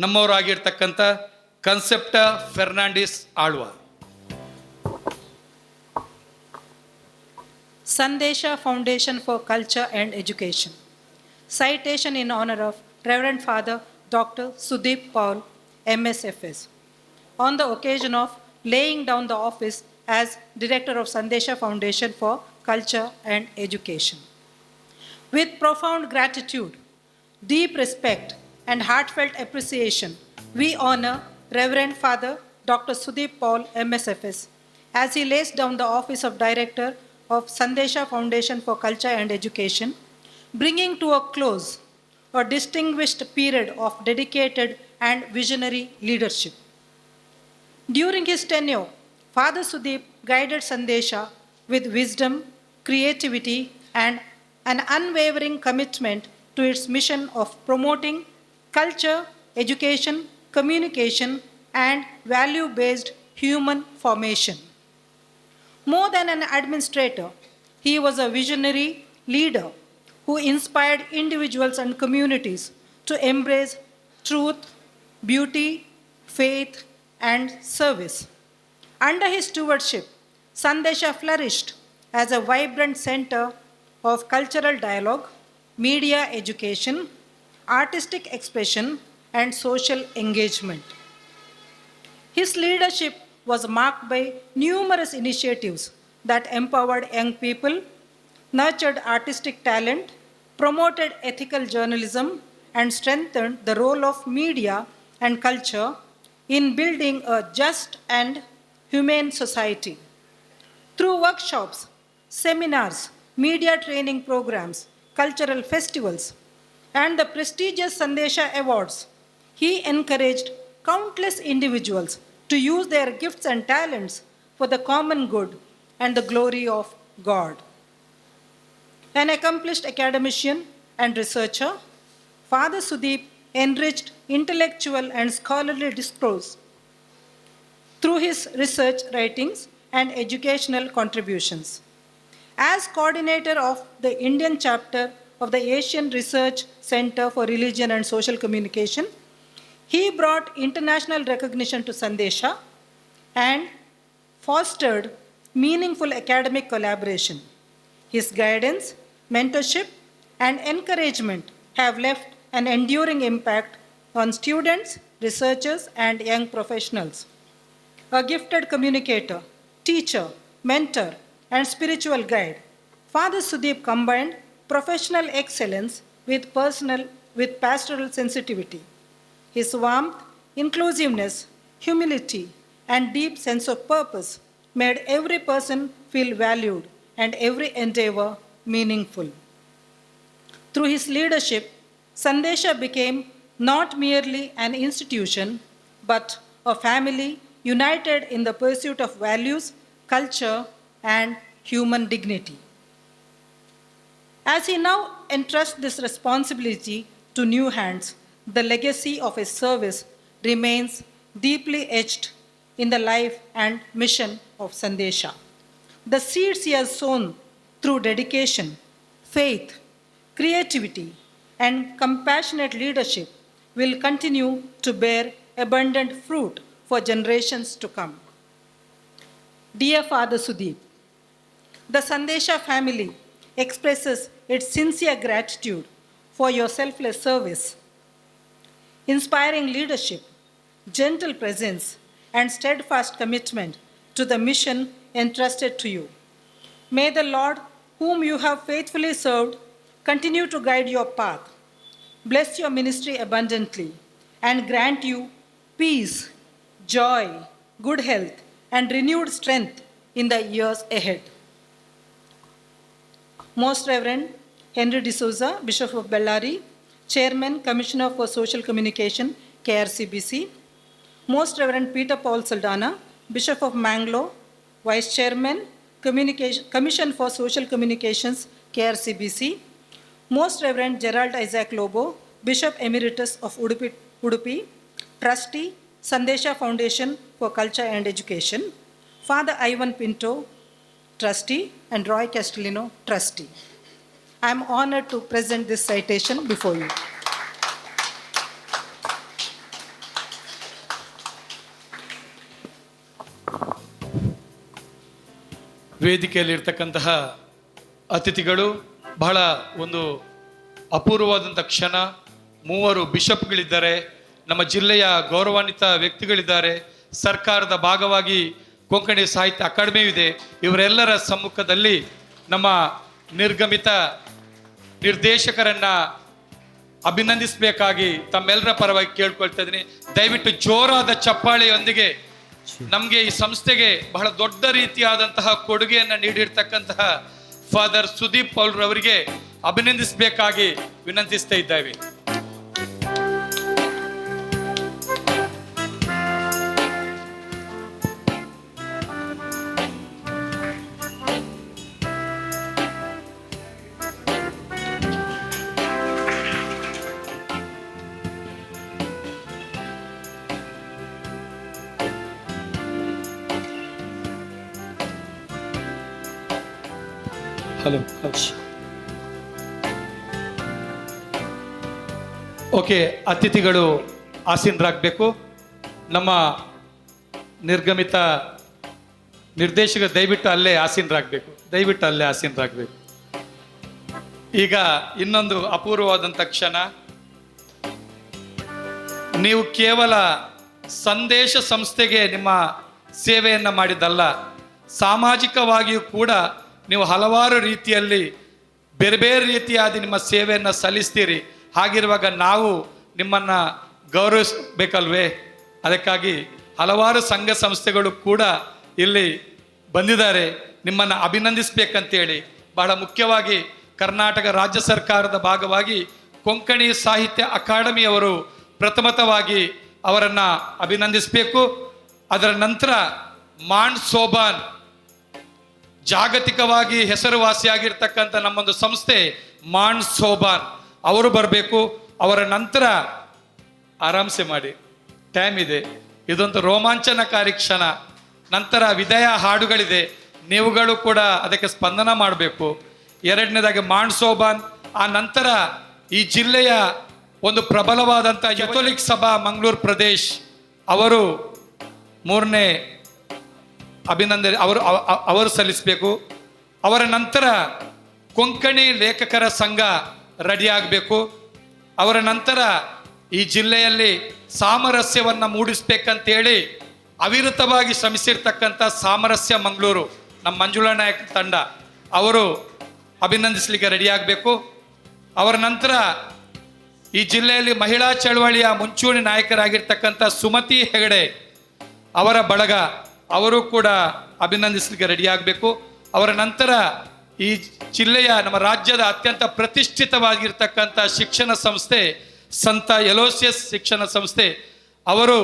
[SPEAKER 1] ನಮ್ಮವರಾಗಿರ್ತಕ್ಕಂಥ ಕನ್ಸೆಪ್ಟ Fernandes Alva.
[SPEAKER 8] Sandesha Foundation for Culture and Education. Citation in honor of Reverend Father Dr. Sudeep Paul, MSFS, on the occasion of laying down the office as Director of Sandesha Foundation for Culture and Education. With profound gratitude, deep respect, and heartfelt appreciation, we honor Reverend Father Dr. Sudeep Paul, MSFS, as he lays down the office of Director of Sandesha Foundation for Culture and Education, bringing to a close a distinguished period of dedicated and visionary leadership. During his tenure, Father Sudeep guided Sandesha with wisdom, creativity, and an unwavering commitment to its mission of promoting culture, education, communication, and value-based human formation. More than an administrator, he was a visionary leader who inspired individuals and communities to embrace truth, beauty, faith, and service. Under his stewardship, Sandesha flourished as a vibrant center of cultural dialogue, media education, artistic expression, and social engagement. His leadership was marked by numerous initiatives that empowered young people, nurtured artistic talent, promoted ethical journalism, and strengthened the role of media and culture in building a just and humane society. Through workshops, seminars, media training programs, cultural festivals, and the prestigious Sandesha Awards, he encouraged countless individuals to use their gifts and talents for the common good and the glory of God. An accomplished academician and researcher, Father Sudeep enriched intellectual and scholarly discourse through his research writings and educational contributions. As coordinator of the Indian chapter of the Asian Research Center for Religion and Social Communication, he brought international recognition to Sandesha and fostered meaningful academic collaboration. His guidance, mentorship, and encouragement have left an enduring impact on students, researchers, and young professionals. A gifted communicator, teacher, mentor, and spiritual guide, Father Sudeep combined professional excellence with pastoral sensitivity. His warmth, inclusiveness, humility, and deep sense of purpose made every person feel valued and every endeavor meaningful. Through his leadership, Sandesha became not merely an institution, but a family united in the pursuit of values, culture, and human dignity. As he now entrusts this responsibility to new hands, the legacy of his service remains deeply etched in the life and mission of Sandesha. The seeds he has sown through dedication, faith, creativity, and compassionate leadership will continue to bear abundant fruit for generations to come. Dear Father Sudeep, the Sandesha family expresses its sincere gratitude for your selfless service, inspiring leadership, gentle presence, and steadfast commitment to the mission entrusted to you. May the Lord, whom you have faithfully served, continue to guide your path, bless your ministry abundantly, and grant you peace, joy, good health, and renewed strength in the years ahead. Most Reverend Henry D'Souza, Bishop of Bellary, Chairman, Commissioner for Social Communication, KRCBC. Most Reverend Peter Paul Saldana, Bishop of Mangalore, Vice Chairman, Commission for Social Communications, KRCBC. Most Reverend Gerald Isaac Lobo, Bishop Emeritus of Udupi, Trustee, Sandesha Foundation for Culture and Education. Father Ivan Pinto, Trustee, and Roy Castellino, Trustee. I am honored to present this citation before you.
[SPEAKER 1] ವೇದಿಕೆಯಲ್ಲಿರ್ತಕ್ಕಂತಹ ಅತಿಥಿಗಳು, ಬಹಳ ಒಂದು ಅಪೂರ್ವವಾದಂಥ ಕ್ಷಣ. 3 ಬಿಷಪ್ಗಳಿದ್ದಾರೆ, ನಮ್ಮ ಜಿಲ್ಲೆಯ ಗೌರವಾನ್ವಿತ ವ್ಯಕ್ತಿಗಳಿದ್ದಾರೆ, ಸರ್ಕಾರದ ಭಾಗವಾಗಿ ಕೊಂಕಣಿ ಸಾಹಿತ್ಯ ಅಕಾಡೆಮಿ ಇದೆ. ಇವರೆಲ್ಲರ ಸಮ್ಮುಖದಲ್ಲಿ ನಮ್ಮ ನಿರ್ಗಮಿತ ನಿರ್ದೇಶಕರನ್ನ ಅಭಿನಂದಿಸಬೇಕಾಗಿ ತಮ್ಮೆಲ್ಲರ ಪರವಾಗಿ ಕೇಳ್ಕೊಳ್ತಾ ಇದ್ದೀನಿ. ದಯವಿಟ್ಟು ಜೋರಾದ ಚಪ್ಪಾಳೆಯೊಂದಿಗೆ ನಮಗೆ ಈ ಸಂಸ್ಥೆಗೆ ಬಹಳ ದೊಡ್ಡ ರೀತಿಯಾದಂತಹ ಕೊಡುಗೆಯನ್ನು ನೀಡಿರ್ತಕ್ಕಂತಹ ಫಾದರ್ ಸುದೀಪ್ ಅವರಿಗೆ ಅಭಿನಂದಿಸಬೇಕಾಗಿ ವಿನಂತಿಸ್ತಾ ಇದ್ದೇವೆ. ಹಲೋ. ಓಕೆ, ಅತಿಥಿಗಳು ಆಸೀನರಾಗಬೇಕು. ನಮ್ಮ ನಿರ್ಗಮಿತ ನಿರ್ದೇಶಕ ದಯವಿಟ್ಟು ಅಲ್ಲೇ ಆಸೀನರಾಗಬೇಕು. ಈಗ ಇನ್ನೊಂದು ಅಪೂರ್ವವಾದಂಥ ಕ್ಷಣ. ನೀವು ಕೇವಲ ಸಂದೇಶ ಸಂಸ್ಥೆಗೆ ನಿಮ್ಮ ಸೇವೆಯನ್ನು ಮಾಡಿದ್ದಲ್ಲ, ಸಾಮಾಜಿಕವಾಗಿಯೂ ಕೂಡ ನೀವು ಹಲವಾರು ರೀತಿಯಲ್ಲಿ ಬೇರೆ ಬೇರೆ ರೀತಿಯಾದ ನಿಮ್ಮ ಸೇವೆಯನ್ನು ಸಲ್ಲಿಸ್ತೀರಿ. ಹಾಗಿರುವಾಗ ನಾವು ನಿಮ್ಮನ್ನು ಗೌರವಿಸಬೇಕಲ್ವೇ? ಅದಕ್ಕಾಗಿ ಹಲವಾರು ಸಂಘ ಸಂಸ್ಥೆಗಳು ಕೂಡ ಇಲ್ಲಿ ಬಂದಿದ್ದಾರೆ ನಿಮ್ಮನ್ನು ಅಭಿನಂದಿಸಬೇಕಂತೇಳಿ. ಬಹಳ ಮುಖ್ಯವಾಗಿ ಕರ್ನಾಟಕ ರಾಜ್ಯ ಸರ್ಕಾರದ ಭಾಗವಾಗಿ ಕೊಂಕಣಿ ಸಾಹಿತ್ಯ ಅಕಾಡೆಮಿಯವರು ಪ್ರಥಮತವಾಗಿ ಅವರನ್ನು ಅಭಿನಂದಿಸಬೇಕು. ಅದರ ನಂತರ ಮಾಂಡ್ ಸೋಬಾನ್, ಜಾಗತಿಕವಾಗಿ ಹೆಸರುವಾಸಿಯಾಗಿರ್ತಕ್ಕಂಥ ನಮ್ಮೊಂದು ಸಂಸ್ಥೆ ಮಾಂಡ್ ಸೋಬಾನ್ ಅವರು ಬರಬೇಕು. ಅವರ ನಂತರ ಆರಾಮ್ಸೆ ಮಾಡಿ, ಟೈಮ್ ಇದೆ, ಇದೊಂದು ರೋಮಾಂಚನಕಾರಿ ಕ್ಷಣ. ನಂತರ ವಿದಾಯ ಹಾಡುಗಳಿದೆ, ನೀವುಗಳು ಕೂಡ ಅದಕ್ಕೆ ಸ್ಪಂದನ ಮಾಡಬೇಕು. ಎರಡನೇದಾಗಿ ಮಾಂಡ್ ಸೋಬಾನ್, ಆ ನಂತರ ಈ ಜಿಲ್ಲೆಯ ಒಂದು ಪ್ರಬಲವಾದಂಥ ಕ್ಯಾಥೋಲಿಕ್ ಸಭಾ ಮಂಗಳೂರು ಪ್ರದೇಶ್ ಅವರು ಮೂರನೇ ಅಭಿನಂದನೆ ಅವರು ಸಲ್ಲಿಸಬೇಕು. ಅವರ ನಂತರ ಕೊಂಕಣಿ ಲೇಖಕರ ಸಂಘ ರೆಡಿ ಆಗಬೇಕು. ಅವರ ನಂತರ ಈ ಜಿಲ್ಲೆಯಲ್ಲಿ ಸಾಮರಸ್ಯವನ್ನು ಮೂಡಿಸ್ಬೇಕಂತೇಳಿ ಅವಿರತವಾಗಿ ಶ್ರಮಿಸಿರ್ತಕ್ಕಂಥ ಸಾಮರಸ್ಯ ಮಂಗಳೂರು ನಮ್ಮ ಮಂಜುಳಾ ನಾಯಕ್ ತಂಡ ಅವರು ಅಭಿನಂದಿಸಲಿಕ್ಕೆ ರೆಡಿ ಆಗಬೇಕು. ಅವರ ನಂತರ ಈ ಜಿಲ್ಲೆಯಲ್ಲಿ ಮಹಿಳಾ ಚಳವಳಿಯ ಮುಂಚೂಣಿ ನಾಯಕರಾಗಿರ್ತಕ್ಕಂಥ ಸುಮತಿ ಹೆಗಡೆ ಅವರ ಬಳಗ ಅವರು ಕೂಡ ಅಭಿನಂದಿಸಲಿಕ್ಕೆ ರೆಡಿ ಆಗಬೇಕು. ಅವರ ನಂತರ ಈ ಜಿಲ್ಲೆಯ ನಮ್ಮ ರಾಜ್ಯದ ಅತ್ಯಂತ ಪ್ರತಿಷ್ಠಿತವಾಗಿರ್ತಕ್ಕಂಥ ಶಿಕ್ಷಣ ಸಂಸ್ಥೆ ಸಂತ ಎಲೋಸಿಯಸ್ ಶಿಕ್ಷಣ ಸಂಸ್ಥೆ ಅವರು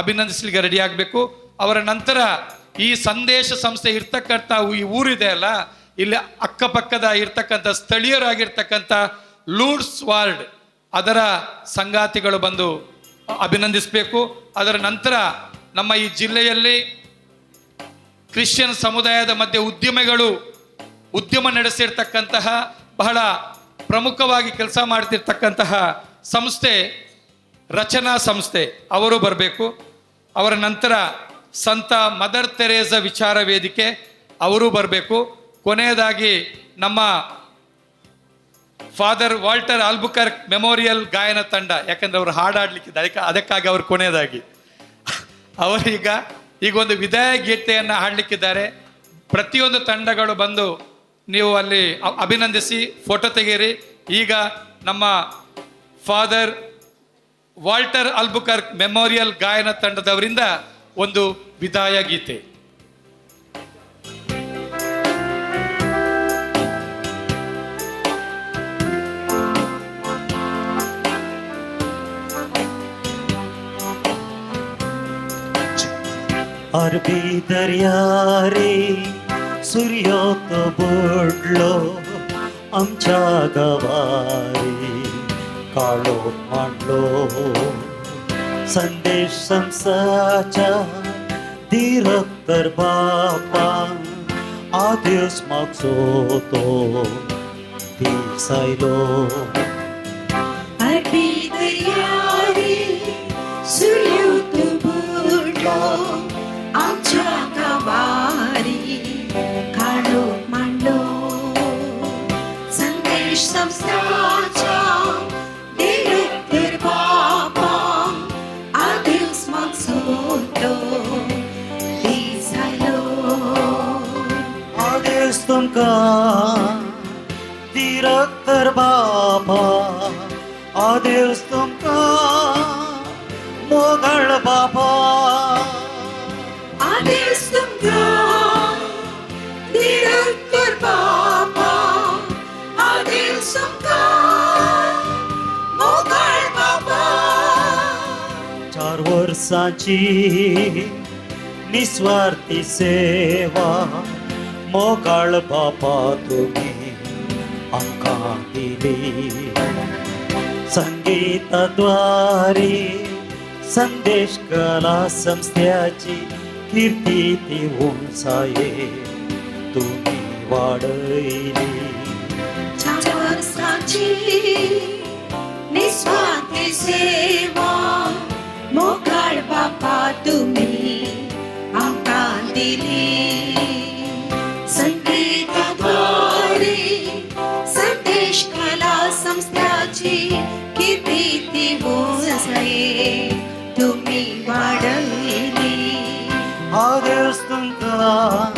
[SPEAKER 1] ಅಭಿನಂದಿಸಲಿಕ್ಕೆ ರೆಡಿ ಆಗಬೇಕು. ಅವರ ನಂತರ ಈ ಸಂದೇಶ ಸಂಸ್ಥೆ ಇರ್ತಕ್ಕಂಥ ಈ ಊರಿದೆ ಅಲ್ಲ, ಇಲ್ಲಿ ಅಕ್ಕಪಕ್ಕದ ಇರ್ತಕ್ಕಂಥ ಸ್ಥಳೀಯರಾಗಿರ್ತಕ್ಕಂಥ ಲೂಡ್ಸ್ ವಾರ್ಡ್ ಅದರ ಸಂಗಾತಿಗಳು ಬಂದು ಅಭಿನಂದಿಸಬೇಕು. ಅದರ ನಂತರ ನಮ್ಮ ಈ ಜಿಲ್ಲೆಯಲ್ಲಿ ಕ್ರಿಶ್ಚಿಯನ್ ಸಮುದಾಯದ ಮಧ್ಯೆ ಉದ್ಯಮ ನಡೆಸಿರ್ತಕ್ಕಂತಹ ಬಹಳ ಪ್ರಮುಖವಾಗಿ ಕೆಲಸ ಮಾಡ್ತಿರ್ತಕ್ಕಂತಹ ಸಂಸ್ಥೆ ರಚನಾ ಸಂಸ್ಥೆ ಅವರು ಬರಬೇಕು. ಅವರ ನಂತರ ಸಂತ ಮದರ್ ತೆರೇಸಾ ವಿಚಾರ ವೇದಿಕೆ ಅವರು ಬರಬೇಕು. ಕೊನೆಯದಾಗಿ ನಮ್ಮ ಫಾದರ್ ವಾಲ್ಟರ್ ಆಲ್ಬುಕರ್ಕ್ ಮೆಮೋರಿಯಲ್ ಗಾಯನ ತಂಡ, ಯಾಕಂದ್ರೆ ಅವರು ಹಾಡಾಡ್ಲಿಕ್ಕಿದ್ದಾರೆ, ಅದಕ್ಕಾಗಿ ಅವರು ಕೊನೆಯದಾಗಿ ಅವರೀಗ ಒಂದು ವಿದಾಯ ಗೀತೆಯನ್ನು ಹಾಡಲಿಕ್ಕಿದ್ದಾರೆ. ಪ್ರತಿಯೊಂದು ತಂಡಗಳು ಬಂದು ನೀವು ಅಲ್ಲಿ ಅಭಿನಂದಿಸಿ ಫೋಟೋ ತೆಗೀರಿ. ಈಗ ನಮ್ಮ ಫಾದರ್ ವಾಲ್ಟರ್ ಆಲ್ಬುಕರ್ಕ್ ಮೆಮೋರಿಯಲ್ ಗಾಯನ ತಂಡದವರಿಂದ ಒಂದು ವಿದಾಯ ಗೀತೆ.
[SPEAKER 9] अरबी दर्या रे सूर्य तो बुडलो आमच्या गावारी काळो मांडलो संदेश संसाच्या दिरक्तर बापा आदेश मागचो तो दिसायलो.
[SPEAKER 2] अरबी दर्या रे सूर्य तो बुडलो आमच्या गावारी काळो मांडलो संदेश संस्थाच्या दिरक्तर बापा आदेश मागचो तो दिसायलो.
[SPEAKER 9] आदेश तुमकां दिरक्तर बापा आदेश तुमकां मोगळ बापा
[SPEAKER 2] आदेश तुमकां दिरक्तर बापा आदेश तुमकां मोगळ बापा.
[SPEAKER 9] 4 वर्सांची निस्वार्थी सेवा मोगाळ बापा तुम्ही आमकां दिली. संगीताद्वारे संदेश कला संस्थेची कीर्ती ती उंचाये तुम्ही वाढली.
[SPEAKER 2] चावसाची निस्वार्थी सेवा मोकाळ बापा तुम्ही आमकां दिली. संगीताद्वारे संदेश कला संस्थाची कीर्ती ती जाय तुम्ही वाढवली.
[SPEAKER 9] आदेश तुमकां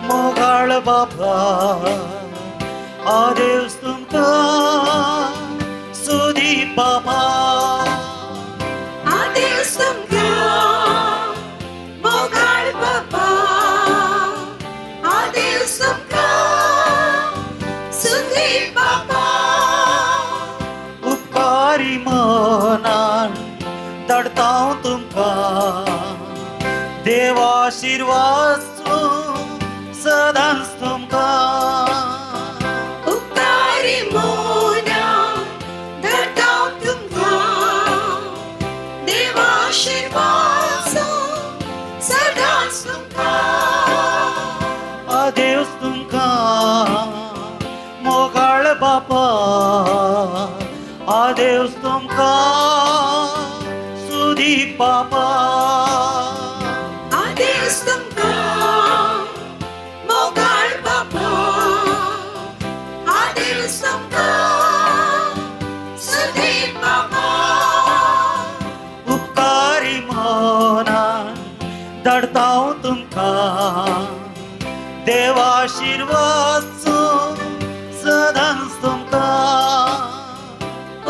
[SPEAKER 9] मोगाळ बापा, आदेश तुमकां सुदी बापा.
[SPEAKER 2] आदेश तुमकां मोगाळ बापा, आदेश तुमकां सुदीप बापा.
[SPEAKER 9] उपकारी मनान धाडटा तुमकां देवाशीर्वाद सदांच तुमकां.
[SPEAKER 2] उपकारी मोना धाडटा तुमकां देवाशीर्वाद सदांच तुमकां.
[SPEAKER 9] आदेश तुमकां मोगाळ बापा, आदेश तुमकां सुदीप बापा.
[SPEAKER 2] आदेश तुमकां मोगाळ बापा, आदेश तुमकां सुदीप बापा.
[SPEAKER 9] उपकारी मनान धाडटा तुमकां देवाशीर्वाद सदांच तुमकां.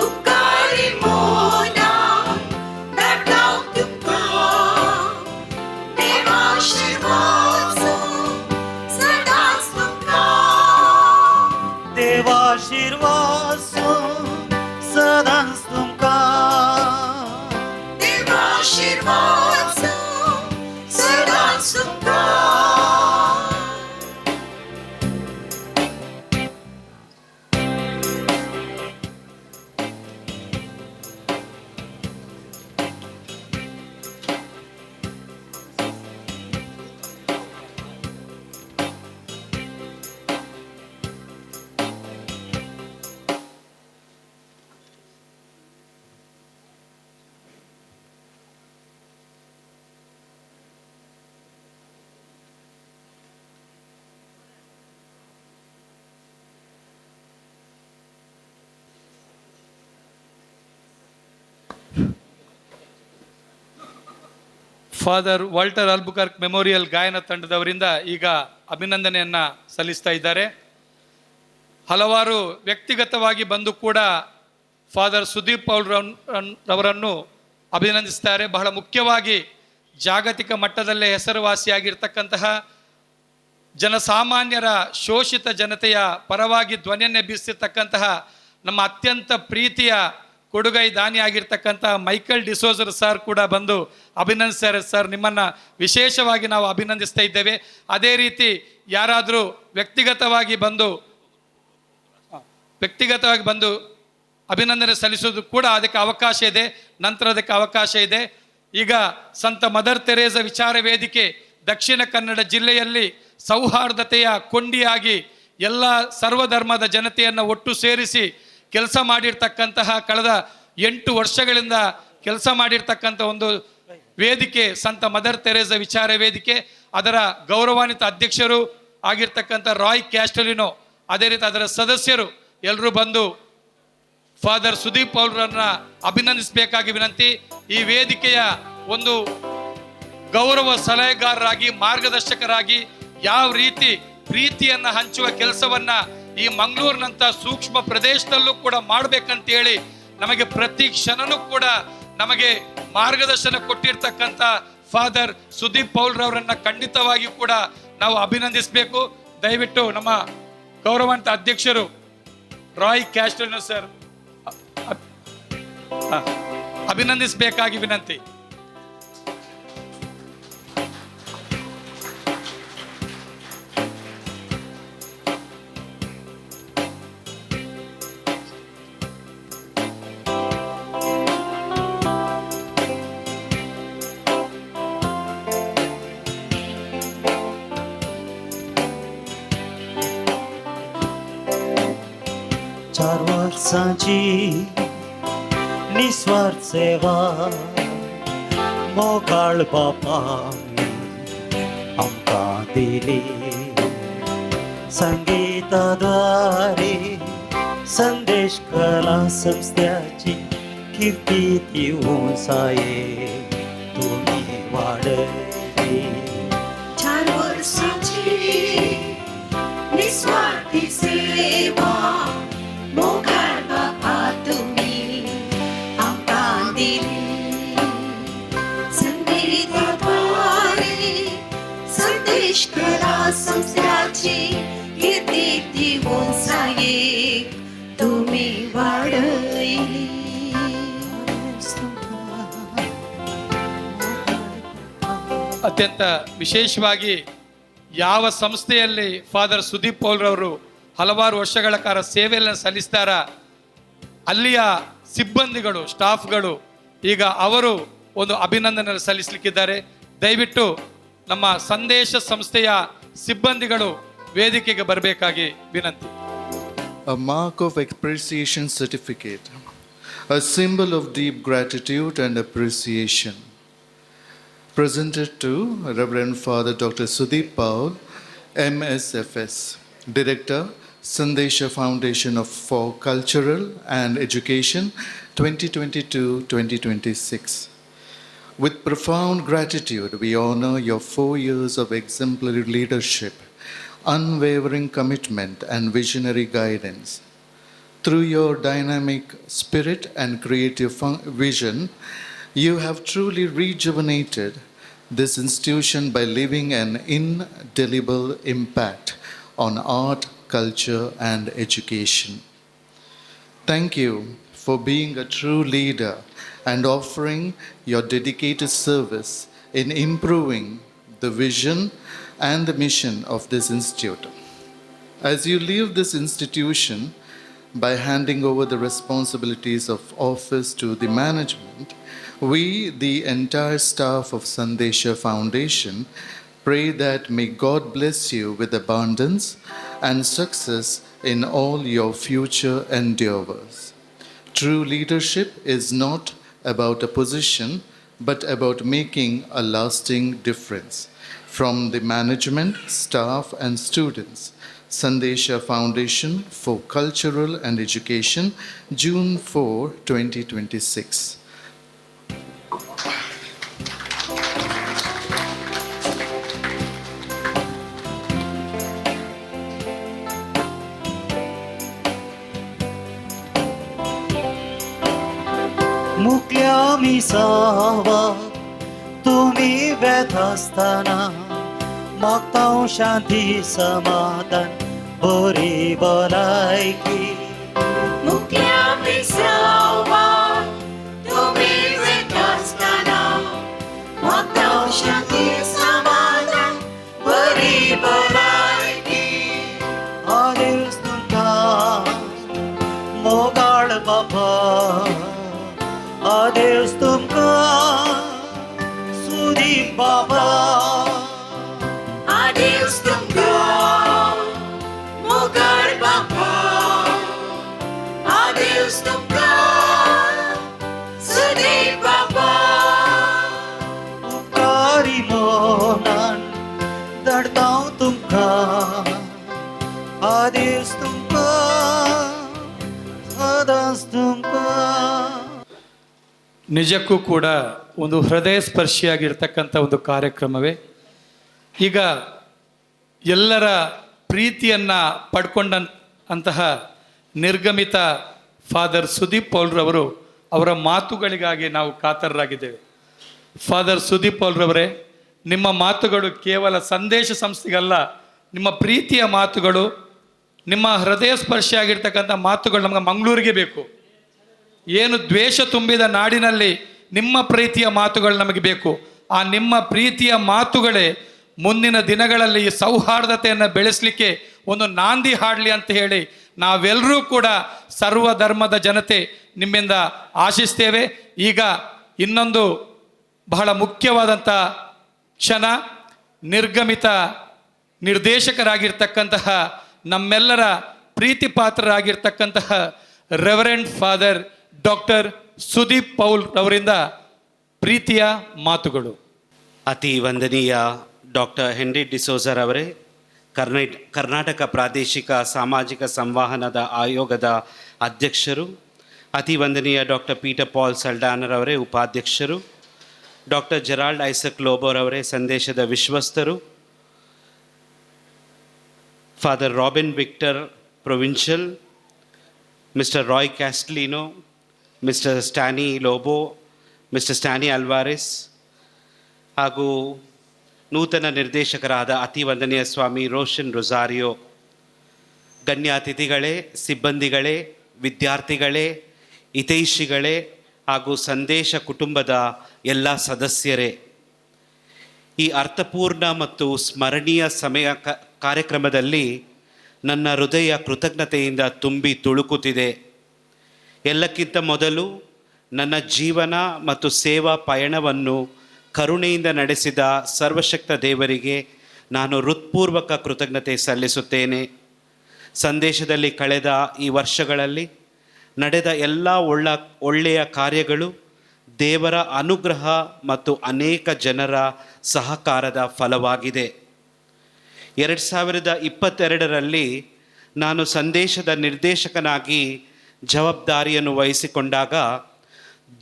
[SPEAKER 2] उपकारी मोना धाडटा तुमकां देवाशीर्वाद सदांच तुमकां.
[SPEAKER 9] देवाशीर्वाद सदांच तुमकां.
[SPEAKER 2] देवाशीर्वाद सदांच तुमकां.
[SPEAKER 1] ಫಾದರ್ ವಾಲ್ಟರ್ ಆಲ್ಬುಕರ್ಕ್ ಮೆಮೋರಿಯಲ್ ಗಾಯನ ತಂಡದವರಿಂದ ಈಗ ಅಭಿನಂದನೆಯನ್ನ ಸಲ್ಲಿಸ್ತಾ ಇದ್ದಾರೆ. ಹಲವಾರು ವ್ಯಕ್ತಿಗತವಾಗಿ ಬಂದು ಕೂಡ ಫಾದರ್ ಸುದೀಪ್ ಪೌಲ್ ರವರನ್ನು ಅಭಿನಂದಿಸ್ತಾರೆ. ಬಹಳ ಮುಖ್ಯವಾಗಿ ಜಾಗತಿಕ ಮಟ್ಟದಲ್ಲೇ ಹೆಸರುವಾಸಿಯಾಗಿರ್ತಕ್ಕಂತಹ ಜನಸಾಮಾನ್ಯರ ಶೋಷಿತ ಜನತೆಯ ಪರವಾಗಿ ಧ್ವನಿಯನ್ನೇ ಬೀಸಿರ್ತಕ್ಕಂತಹ ನಮ್ಮ ಅತ್ಯಂತ ಪ್ರೀತಿಯ ಕೊಡುಗೈ ದಾನಿಯಾಗಿರ್ತಕ್ಕಂಥ ಮೈಕಲ್ ಡಿಸೋಜರ್ ಸರ್ ಕೂಡ ಬಂದು ಅಭಿನಂದಿಸ್ತಾರೆ. ಸರ್, ನಿಮ್ಮನ್ನು ವಿಶೇಷವಾಗಿ ನಾವು ಅಭಿನಂದಿಸ್ತಾ ಇದ್ದೇವೆ. ಅದೇ ರೀತಿ ಯಾರಾದರೂ ವ್ಯಕ್ತಿಗತವಾಗಿ ಬಂದು ಅಭಿನಂದನೆ ಸಲ್ಲಿಸೋದು ಕೂಡ ಅದಕ್ಕೆ ಅವಕಾಶ ಇದೆ, ನಂತರ ಅದಕ್ಕೆ ಅವಕಾಶ ಇದೆ. ಈಗ ಸಂತ ಮದರ್ ತೆರೇಸ ವಿಚಾರ ವೇದಿಕೆ ದಕ್ಷಿಣ ಕನ್ನಡ ಜಿಲ್ಲೆಯಲ್ಲಿ ಸೌಹಾರ್ದತೆಯ ಕೊಂಡಿಯಾಗಿ ಎಲ್ಲ ಸರ್ವಧರ್ಮದ ಜನತೆಯನ್ನು ಒಟ್ಟು ಸೇರಿಸಿ ಕೆಲಸ ಮಾಡಿರ್ತಕ್ಕಂತಹ ಕಳೆದ 8 ವರ್ಷಗಳಿಂದ ಕೆಲಸ ಮಾಡಿರ್ತಕ್ಕಂಥ ಒಂದು ವೇದಿಕೆ ಸಂತ ಮದರ್ ತೆರೇಸ ವಿಚಾರ ವೇದಿಕೆ. ಅದರ ಗೌರವಾನ್ವಿತ ಅಧ್ಯಕ್ಷರು ಆಗಿರ್ತಕ್ಕಂಥ ರಾಯ್ ಕ್ಯಾಸ್ಟಲಿನೋ, ಅದೇ ರೀತಿ ಅದರ ಸದಸ್ಯರು ಎಲ್ಲರೂ ಬಂದು ಫಾದರ್ ಸುದೀಪ್ ಅವರನ್ನ ಅಭಿನಂದಿಸಬೇಕಾಗಿ ವಿನಂತಿ. ಈ ವೇದಿಕೆಯ ಒಂದು ಗೌರವ ಸಲಹೆಗಾರರಾಗಿ, ಮಾರ್ಗದರ್ಶಕರಾಗಿ ಯಾವ ರೀತಿ ಪ್ರೀತಿಯನ್ನ ಹಂಚುವ ಕೆಲಸವನ್ನ ಈ ಮಂಗಳೂರಿನಂತ ಸೂಕ್ಷ್ಮ ಪ್ರದೇಶದಲ್ಲೂ ಕೂಡ ಮಾಡಬೇಕಂತೇಳಿ ನಮಗೆ ಪ್ರತಿ ಕ್ಷಣನೂ ಕೂಡ ನಮಗೆ ಮಾರ್ಗದರ್ಶನ ಕೊಟ್ಟಿರ್ತಕ್ಕಂಥ ಫಾದರ್ ಸುದೀಪ್ ಪೌಲ್ ರವರನ್ನ ಖಂಡಿತವಾಗಿಯೂ ಕೂಡ ನಾವು ಅಭಿನಂದಿಸಬೇಕು. ದಯವಿಟ್ಟು ನಮ್ಮ ಗೌರವಾನ್ವಿತ ಅಧ್ಯಕ್ಷರು ರಾಯ್ ಕ್ಯಾಸ್ಟಲ್ನೋ ಸರ್ ಅಭಿನಂದಿಸಬೇಕಾಗಿ ವಿನಂತಿ.
[SPEAKER 9] वर्सांची निस्वार्थ सेवा मोगाळ बापानी आमकां दिली. संगीताद्वारे संदेश कला संस्थाची कीर्ती ती उंचाये तुम्ही वाढली.
[SPEAKER 2] 4 वर्षाची निस्वार्थी सेवा मोगाळ बापा तुम्ही आमकां दिली. संगीताद्वारे संदेश कला संस्थाची कीर्ती ती उंचाये तुम्ही वाढली.
[SPEAKER 1] ಅತ್ಯಂತ ವಿಶೇಷವಾಗಿ ಯಾವ ಸಂಸ್ಥೆಯಲ್ಲಿ ಫಾದರ್ ಸುದೀಪ್ ಪೌಲ್ರವರು ಹಲವಾರು ವರ್ಷಗಳ ಕಾಲ ಸೇವೆಯನ್ನು ಸಲ್ಲಿಸ್ತಾರ ಅಲ್ಲಿಯ ಸಿಬ್ಬಂದಿಗಳು ಸ್ಟಾಫ್ಗಳು ಈಗ ಅವರು ಒಂದು ಅಭಿನಂದನೆ ಸಲ್ಲಿಸಲಿಕ್ಕಿದ್ದಾರೆ. ದಯವಿಟ್ಟು ನಮ್ಮ ಸಂದೇಶ ಸಂಸ್ಥೆಯ ಸಿಬ್ಬಂದಿಗಳು ವೇದಿಕೆಗೆ ಬರಬೇಕಾಗಿ ವಿನಂತಿ.
[SPEAKER 10] A mark of appreciation certificate, a symbol of deep gratitude and appreciation, presented to Reverend Father Dr. Sudeep Paul, MSFS, Director, Sandesha Foundation for Cultural and Education, 2022-2026. With profound gratitude, we honor your 4 years of exemplary leadership, unwavering commitment, and visionary guidance. Through your dynamic spirit and creative vision, you have truly rejuvenated this institution by leaving an indelible impact on art, culture, and education. Thank you for being a true leader and offering your dedicated service in improving the vision and the mission of this institute. As you leave this institution by handing over the responsibilities of office to the management, we, the entire staff of Sandesha Foundation, pray that may God bless you with abundance and success in all your future endeavors. True leadership is not about a position, but about making a lasting difference. From the management, staff, and students, Sandesha Foundation for Cultural and Education, June 4, 2026.
[SPEAKER 9] मुक्या मिसावा तुम्ही व्यथ असताना मागता शांती समाधान बरी भलायकी.
[SPEAKER 2] मुक्या विसावा तुम्ही वेट असताना मागता शांती समाधान बरी भलायकी.
[SPEAKER 9] आदेश तुमकां मोगाळ बाबा, आदेश तुमकां सुदीप बाबा.
[SPEAKER 2] Adeus तुमकां मोगाळ बापा, adeus तुमकां सुदीप बापा.
[SPEAKER 9] उपकारी मोनान धाडटा तुमकां, आदेश तुमकां सदांच तुमकां.
[SPEAKER 1] ನಿಜಕ್ಕೂ ಕೂಡ ಒಂದು ಹೃದಯ ಸ್ಪರ್ಶಿಯಾಗಿರ್ತಕ್ಕಂಥ ಒಂದು ಕಾರ್ಯಕ್ರಮವೇ. ಈಗ ಎಲ್ಲರ ಪ್ರೀತಿಯನ್ನು ಪಡ್ಕೊಂಡಂತಹ ನಿರ್ಗಮಿತ ಫಾದರ್ ಸುದೀಪ್ ಪೌಲ್ರವರು ಅವರ ಮಾತುಗಳಿಗಾಗಿ ನಾವು ಕಾತರರಾಗಿದ್ದೇವೆ. ಫಾದರ್ ಸುದೀಪ್ ಪೌಲ್ರವರೇ, ನಿಮ್ಮ ಮಾತುಗಳು ಕೇವಲ ಸಂದೇಶ ಸಂಸ್ಥೆಗಲ್ಲ, ನಿಮ್ಮ ಪ್ರೀತಿಯ ಮಾತುಗಳು, ನಿಮ್ಮ ಹೃದಯ ಸ್ಪರ್ಶಿಯಾಗಿರ್ತಕ್ಕಂಥ ಮಾತುಗಳು ನಮಗೆ ಮಂಗಳೂರಿಗೆ ಬೇಕು. ಏನು ದ್ವೇಷ ತುಂಬಿದ ನಾಡಿನಲ್ಲಿ ನಿಮ್ಮ ಪ್ರೀತಿಯ ಮಾತುಗಳು ನಮಗೆ ಬೇಕು. ಆ ನಿಮ್ಮ ಪ್ರೀತಿಯ ಮಾತುಗಳೇ ಮುಂದಿನ ದಿನಗಳಲ್ಲಿ ಈ ಸೌಹಾರ್ದತೆಯನ್ನು ಬೆಳೆಸಲಿಕ್ಕೆ ಒಂದು ನಾಂದಿ ಹಾಡಲಿ ಅಂತ ಹೇಳಿ ನಾವೆಲ್ಲರೂ ಕೂಡ ಸರ್ವ ಧರ್ಮದ ಜನತೆ ನಿಮ್ಮಿಂದ ಆಶಿಸ್ತೇವೆ. ಈಗ ಇನ್ನೊಂದು ಬಹಳ ಮುಖ್ಯವಾದಂಥ ಕ್ಷಣ, ನಿರ್ಗಮಿತ ನಿರ್ದೇಶಕರಾಗಿರ್ತಕ್ಕಂತಹ ನಮ್ಮೆಲ್ಲರ ಪ್ರೀತಿ ಪಾತ್ರರಾಗಿರ್ತಕ್ಕಂತಹ reverend father doctor Sudeep Paul ಅವರಿಂದ ಪ್ರೀತಿಯ ಮಾತುಗಳು.
[SPEAKER 5] ಅತಿ ವಂದನೀಯ ಡಾಕ್ಟರ್ ಹೆನ್ರಿ ಡಿಸೋಜರ್ ಅವರೇ, ಕರ್ನಾಟಕ ಪ್ರಾದೇಶಿಕ ಸಾಮಾಜಿಕ ಸಂವಹನದ ಆಯೋಗದ ಅಧ್ಯಕ್ಷರು, ಅತಿ ವಂದನೀಯ ಡಾಕ್ಟರ್ ಪೀಟರ್ ಪಾಲ್ ಸಲ್ಡಾನರ್ ಅವರೇ, ಉಪಾಧ್ಯಕ್ಷರು, ಡಾಕ್ಟರ್ ಜೆರಾಲ್ಡ್ ಐಸಕ್ ಲೋಬೋರ್ ಅವರೇ, ಸಂದೇಶದ ವಿಶ್ವಸ್ತರು, father Robin Victor provincial, mister Roy Castelino, mister Stany Lobo, mister Stany Alvares, ಹಾಗೂ ನೂತನ ನಿರ್ದೇಶಕರಾದ ಅತಿ ವಂದನೀಯ ಸ್ವಾಮಿ ರೋಷನ್ ರೊಸಾರಿಯೋ, ಗಣ್ಯ ಅತಿಥಿಗಳೇ, ಸಿಬ್ಬಂದಿಗಳೇ, ವಿದ್ಯಾರ್ಥಿಗಳೇ, ಹಿತೈಷಿಗಳೇ ಹಾಗೂ ಸಂದೇಶ ಕುಟುಂಬದ ಎಲ್ಲ ಸದಸ್ಯರೇ, ಈ ಅರ್ಥಪೂರ್ಣ ಮತ್ತು ಸ್ಮರಣೀಯ ಕಾರ್ಯಕ್ರಮದಲ್ಲಿ ನನ್ನ ಹೃದಯ ಕೃತಜ್ಞತೆಯಿಂದ ತುಂಬಿ ತುಳುಕುತ್ತಿದೆ. ಎಲ್ಲಕ್ಕಿಂತ ಮೊದಲು ನನ್ನ ಜೀವನ ಮತ್ತು ಸೇವಾ ಪಯಣವನ್ನು ಕರುಣೆಯಿಂದ ನಡೆಸಿದ ಸರ್ವಶಕ್ತ ದೇವರಿಗೆ ನಾನು ಹೃತ್ಪೂರ್ವಕ ಕೃತಜ್ಞತೆ ಸಲ್ಲಿಸುತ್ತೇನೆ. ಸಂದೇಶದಲ್ಲಿ ಕಳೆದ ಈ ವರ್ಷಗಳಲ್ಲಿ ನಡೆದ ಎಲ್ಲ ಒಳ್ಳೆಯ ಕಾರ್ಯಗಳು ದೇವರ ಅನುಗ್ರಹ ಮತ್ತು ಅನೇಕ ಜನರ ಸಹಕಾರದ ಫಲವಾಗಿದೆ. 2022ರಲ್ಲಿ ನಾನು ಸಂದೇಶದ ನಿರ್ದೇಶಕನಾಗಿ ಜವಾಬ್ದಾರಿಯನ್ನು ವಹಿಸಿಕೊಂಡಾಗ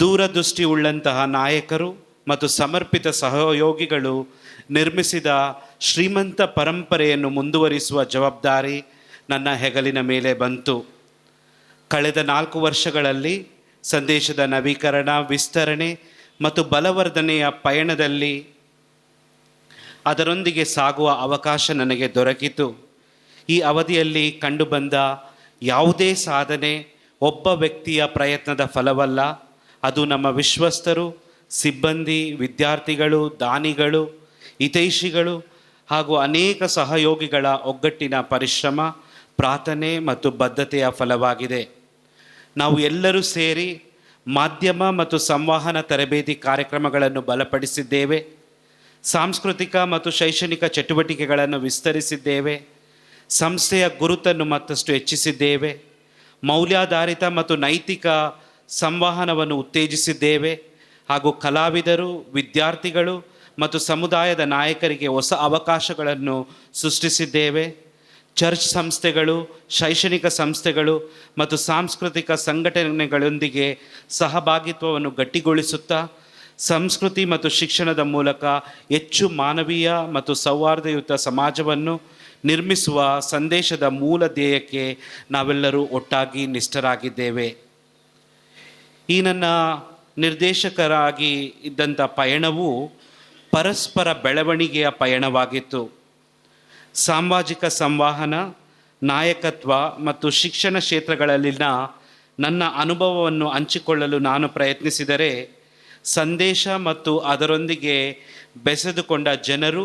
[SPEAKER 5] ದೂರದೃಷ್ಟಿ ಉಳ್ಳಂತಹ ನಾಯಕರು ಮತ್ತು ಸಮರ್ಪಿತ ಸಹಯೋಗಿಗಳು ನಿರ್ಮಿಸಿದ ಶ್ರೀಮಂತ ಪರಂಪರೆಯನ್ನು ಮುಂದುವರಿಸುವ ಜವಾಬ್ದಾರಿ ನನ್ನ ಹೆಗಲಿನ ಮೇಲೆ ಬಂತು. ಕಳೆದ 4 ವರ್ಷಗಳಲ್ಲಿ ಸಂದೇಶದ ನವೀಕರಣ, ವಿಸ್ತರಣೆ ಮತ್ತು ಬಲವರ್ಧನೆಯ ಪಯಣದಲ್ಲಿ ಅದರೊಂದಿಗೆ ಸಾಗುವ ಅವಕಾಶ ನನಗೆ ದೊರಕಿತು. ಈ ಅವಧಿಯಲ್ಲಿ ಕಂಡುಬಂದ ಯಾವುದೇ ಸಾಧನೆ ಒಬ್ಬ ವ್ಯಕ್ತಿಯ ಪ್ರಯತ್ನದ ಫಲವಲ್ಲ. ಅದು ನಮ್ಮ ವಿಶ್ವಸ್ತರು, ಸಿಬ್ಬಂದಿ, ವಿದ್ಯಾರ್ಥಿಗಳು, ದಾನಿಗಳು, ಹಿತೈಷಿಗಳು ಹಾಗೂ ಅನೇಕ ಸಹಯೋಗಿಗಳ ಒಗ್ಗಟ್ಟಿನ ಪರಿಶ್ರಮ, ಪ್ರಾರ್ಥನೆ ಮತ್ತು ಬದ್ಧತೆಯ ಫಲವಾಗಿದೆ. ನಾವು ಎಲ್ಲರೂ ಸೇರಿ ಮಾಧ್ಯಮ ಮತ್ತು ಸಂವಹನ ತರಬೇತಿ ಕಾರ್ಯಕ್ರಮಗಳನ್ನು ಬಲಪಡಿಸಿದ್ದೇವೆ, ಸಾಂಸ್ಕೃತಿಕ ಮತ್ತು ಶೈಕ್ಷಣಿಕ ಚಟುವಟಿಕೆಗಳನ್ನು ವಿಸ್ತರಿಸಿದ್ದೇವೆ, ಸಂಸ್ಥೆಯ ಗುರುತನ್ನು ಮತ್ತಷ್ಟು ಹೆಚ್ಚಿಸಿದ್ದೇವೆ, ಮೌಲ್ಯಾಧಾರಿತ ಮತ್ತು ನೈತಿಕ ಸಂವಹನವನ್ನು ಉತ್ತೇಜಿಸಿದ್ದೇವೆ ಹಾಗೂ ಕಲಾವಿದರು, ವಿದ್ಯಾರ್ಥಿಗಳು ಮತ್ತು ಸಮುದಾಯದ ನಾಯಕರಿಗೆ ಹೊಸ ಅವಕಾಶಗಳನ್ನು ಸೃಷ್ಟಿಸಿದ್ದೇವೆ. ಚರ್ಚ್ ಸಂಸ್ಥೆಗಳು, ಶೈಕ್ಷಣಿಕ ಸಂಸ್ಥೆಗಳು ಮತ್ತು ಸಾಂಸ್ಕೃತಿಕ ಸಂಘಟನೆಗಳೊಂದಿಗೆ ಸಹಭಾಗಿತ್ವವನ್ನು ಗಟ್ಟಿಗೊಳಿಸುತ್ತಾ ಸಂಸ್ಕೃತಿ ಮತ್ತು ಶಿಕ್ಷಣದ ಮೂಲಕ ಹೆಚ್ಚು ಮಾನವೀಯ ಮತ್ತು ಸೌಹಾರ್ದಯುತ ಸಮಾಜವನ್ನು ನಿರ್ಮಿಸುವ ಸಂದೇಶದ ಮೂಲ ಧ್ಯೇಯಕ್ಕೆ ನಾವೆಲ್ಲರೂ ಒಟ್ಟಾಗಿ ನಿಷ್ಠರಾಗಿದ್ದೇವೆ. ಈ ನನ್ನ ನಿರ್ದೇಶಕರಾಗಿ ಇದ್ದಂಥ ಪಯಣವು ಪರಸ್ಪರ ಬೆಳವಣಿಗೆಯ ಪಯಣವಾಗಿತ್ತು. ಸಾಮಾಜಿಕ ಸಂವಹನ, ನಾಯಕತ್ವ ಮತ್ತು ಶಿಕ್ಷಣ ಕ್ಷೇತ್ರಗಳಲ್ಲಿನ ನನ್ನ ಅನುಭವವನ್ನು ಹಂಚಿಕೊಳ್ಳಲು ನಾನು ಪ್ರಯತ್ನಿಸಿದರೆ, ಸಂದೇಶ ಮತ್ತು ಅದರೊಂದಿಗೆ ಬೆಸೆದುಕೊಂಡ ಜನರು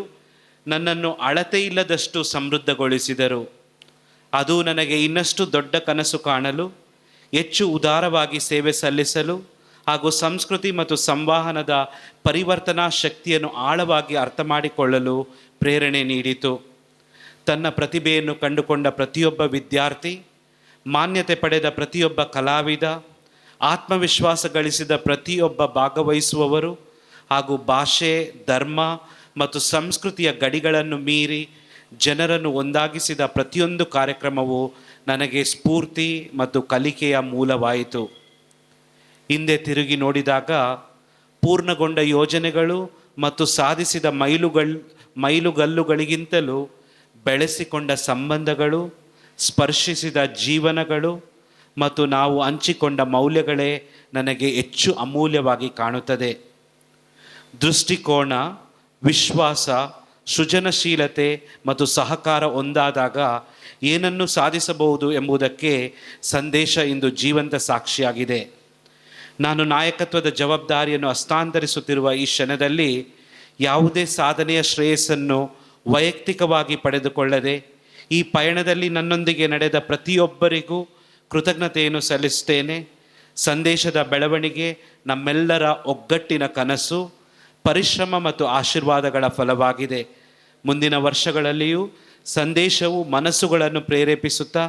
[SPEAKER 5] ನನ್ನನ್ನು ಅಳತೆಯಿಲ್ಲದಷ್ಟು ಸಮೃದ್ಧಗೊಳಿಸಿದರು. ಅದು ನನಗೆ ಇನ್ನಷ್ಟು ದೊಡ್ಡ ಕನಸು ಕಾಣಲು, ಹೆಚ್ಚು ಉದಾರವಾಗಿ ಸೇವೆ ಸಲ್ಲಿಸಲು ಹಾಗೂ ಸಂಸ್ಕೃತಿ ಮತ್ತು ಸಂವಹನದ ಪರಿವರ್ತನಾ ಶಕ್ತಿಯನ್ನು ಆಳವಾಗಿ ಅರ್ಥ ಮಾಡಿಕೊಳ್ಳಲು ಪ್ರೇರಣೆ ನೀಡಿತು. ತನ್ನ ಪ್ರತಿಭೆಯನ್ನು ಕಂಡುಕೊಂಡ ಪ್ರತಿಯೊಬ್ಬ ವಿದ್ಯಾರ್ಥಿ, ಮಾನ್ಯತೆ ಪಡೆದ ಪ್ರತಿಯೊಬ್ಬ ಕಲಾವಿದ, ಆತ್ಮವಿಶ್ವಾಸ ಗಳಿಸಿದ ಪ್ರತಿಯೊಬ್ಬ ಭಾಗವಹಿಸುವವರು ಹಾಗೂ ಭಾಷೆ, ಧರ್ಮ ಮತ್ತು ಸಂಸ್ಕೃತಿಯ ಗಡಿಗಳನ್ನು ಮೀರಿ ಜನರನ್ನು ಒಂದಾಗಿಸಿದ ಪ್ರತಿಯೊಂದು ಕಾರ್ಯಕ್ರಮವು ನನಗೆ ಸ್ಫೂರ್ತಿ ಮತ್ತು ಕಲಿಕೆಯ ಮೂಲವಾಯಿತು. ಹಿಂದೆ ತಿರುಗಿ ನೋಡಿದಾಗ ಪೂರ್ಣಗೊಂಡ ಯೋಜನೆಗಳು ಮತ್ತು ಸಾಧಿಸಿದ ಮೈಲುಗಲ್ಲುಗಳಿಗಿಂತಲೂ ಬೆಳೆಸಿಕೊಂಡ ಸಂಬಂಧಗಳು, ಸ್ಪರ್ಶಿಸಿದ ಜೀವನಗಳು ಮತ್ತು ನಾವು ಹಂಚಿಕೊಂಡ ಮೌಲ್ಯಗಳೇ ನನಗೆ ಹೆಚ್ಚು ಅಮೂಲ್ಯವಾಗಿ ಕಾಣುತ್ತದೆ. ದೃಷ್ಟಿಕೋನ, ವಿಶ್ವಾಸ, ಸೃಜನಶೀಲತೆ ಮತ್ತು ಸಹಕಾರ ಒಂದಾದಾಗ ಏನನ್ನು ಸಾಧಿಸಬಹುದು ಎಂಬುದಕ್ಕೆ ಸಂದೇಶ ಇಂದು ಜೀವಂತ ಸಾಕ್ಷಿಯಾಗಿದೆ. ನಾನು ನಾಯಕತ್ವದ ಜವಾಬ್ದಾರಿಯನ್ನು ಹಸ್ತಾಂತರಿಸುತ್ತಿರುವ ಈ ಕ್ಷಣದಲ್ಲಿ ಯಾವುದೇ ಸಾಧನೆಯ ಶ್ರೇಯಸ್ಸನ್ನು ವೈಯಕ್ತಿಕವಾಗಿ ಪಡೆದುಕೊಳ್ಳದೆ, ಈ ಪಯಣದಲ್ಲಿ ನನ್ನೊಂದಿಗೆ ನಡೆದ ಪ್ರತಿಯೊಬ್ಬರಿಗೂ ಕೃತಜ್ಞತೆಯನ್ನು ಸಲ್ಲಿಸುತ್ತೇನೆ. ಸಂದೇಶದ ಬೆಳವಣಿಗೆ ನಮ್ಮೆಲ್ಲರ ಒಗ್ಗಟ್ಟಿನ ಕನಸು, ಪರಿಶ್ರಮ ಮತ್ತು ಆಶೀರ್ವಾದಗಳ ಫಲವಾಗಿದೆ. ಮುಂದಿನ ವರ್ಷಗಳಲ್ಲಿಯೂ ಸಂದೇಶವು ಮನಸ್ಸುಗಳನ್ನು ಪ್ರೇರೇಪಿಸುತ್ತಾ,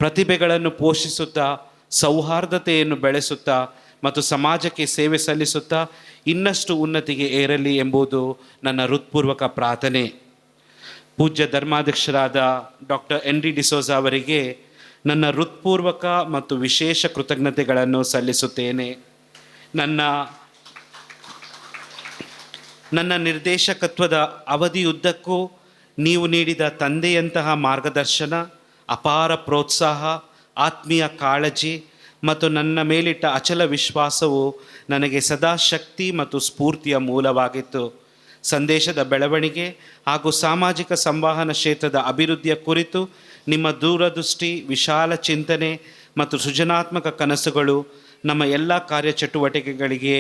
[SPEAKER 5] ಪ್ರತಿಭೆಗಳನ್ನು ಪೋಷಿಸುತ್ತಾ ಸೌಹಾರ್ದತೆಯನ್ನು ಬೆಳೆಸುತ್ತಾ ಮತ್ತು ಸಮಾಜಕ್ಕೆ ಸೇವೆ ಸಲ್ಲಿಸುತ್ತಾ ಇನ್ನಷ್ಟು ಉನ್ನತಿಗೆ ಏರಲಿ ಎಂಬುದು ನನ್ನ ಹೃತ್ಪೂರ್ವಕ ಪ್ರಾರ್ಥನೆ. ಪೂಜ್ಯ ಧರ್ಮಾಧ್ಯಕ್ಷರಾದ ಡಾಕ್ಟರ್ ಹೆನ್ರಿ ಡಿಸೋಜಾ ಅವರಿಗೆ ನನ್ನ ಹೃತ್ಪೂರ್ವಕ ಮತ್ತು ವಿಶೇಷ ಕೃತಜ್ಞತೆಗಳನ್ನು ಸಲ್ಲಿಸುತ್ತೇನೆ. ನನ್ನ ನಿರ್ದೇಶಕತ್ವದ ಅವಧಿಯುದ್ದಕ್ಕೂ ನೀವು ನೀಡಿದ ತಂದೆಯಂತಹ ಮಾರ್ಗದರ್ಶನ, ಅಪಾರ ಪ್ರೋತ್ಸಾಹ, ಆತ್ಮೀಯ ಕಾಳಜಿ ಮತ್ತು ನನ್ನ ಮೇಲಿಟ್ಟ ಅಚಲ ವಿಶ್ವಾಸವು ನನಗೆ ಸದಾ ಶಕ್ತಿ ಮತ್ತು ಸ್ಫೂರ್ತಿಯ ಮೂಲವಾಗಿತ್ತು. ಸಂದೇಶದ ಬೆಳವಣಿಗೆ ಹಾಗೂ ಸಾಮಾಜಿಕ ಸಂವಹನ ಕ್ಷೇತ್ರದ ಅಭಿವೃದ್ಧಿಯ ಕುರಿತು ನಿಮ್ಮ ದೂರದೃಷ್ಟಿ, ವಿಶಾಲ ಚಿಂತನೆ ಮತ್ತು ಸೃಜನಾತ್ಮಕ ಕನಸುಗಳು ನಮ್ಮ ಎಲ್ಲ ಕಾರ್ಯಚಟುವಟಿಕೆಗಳಿಗೆ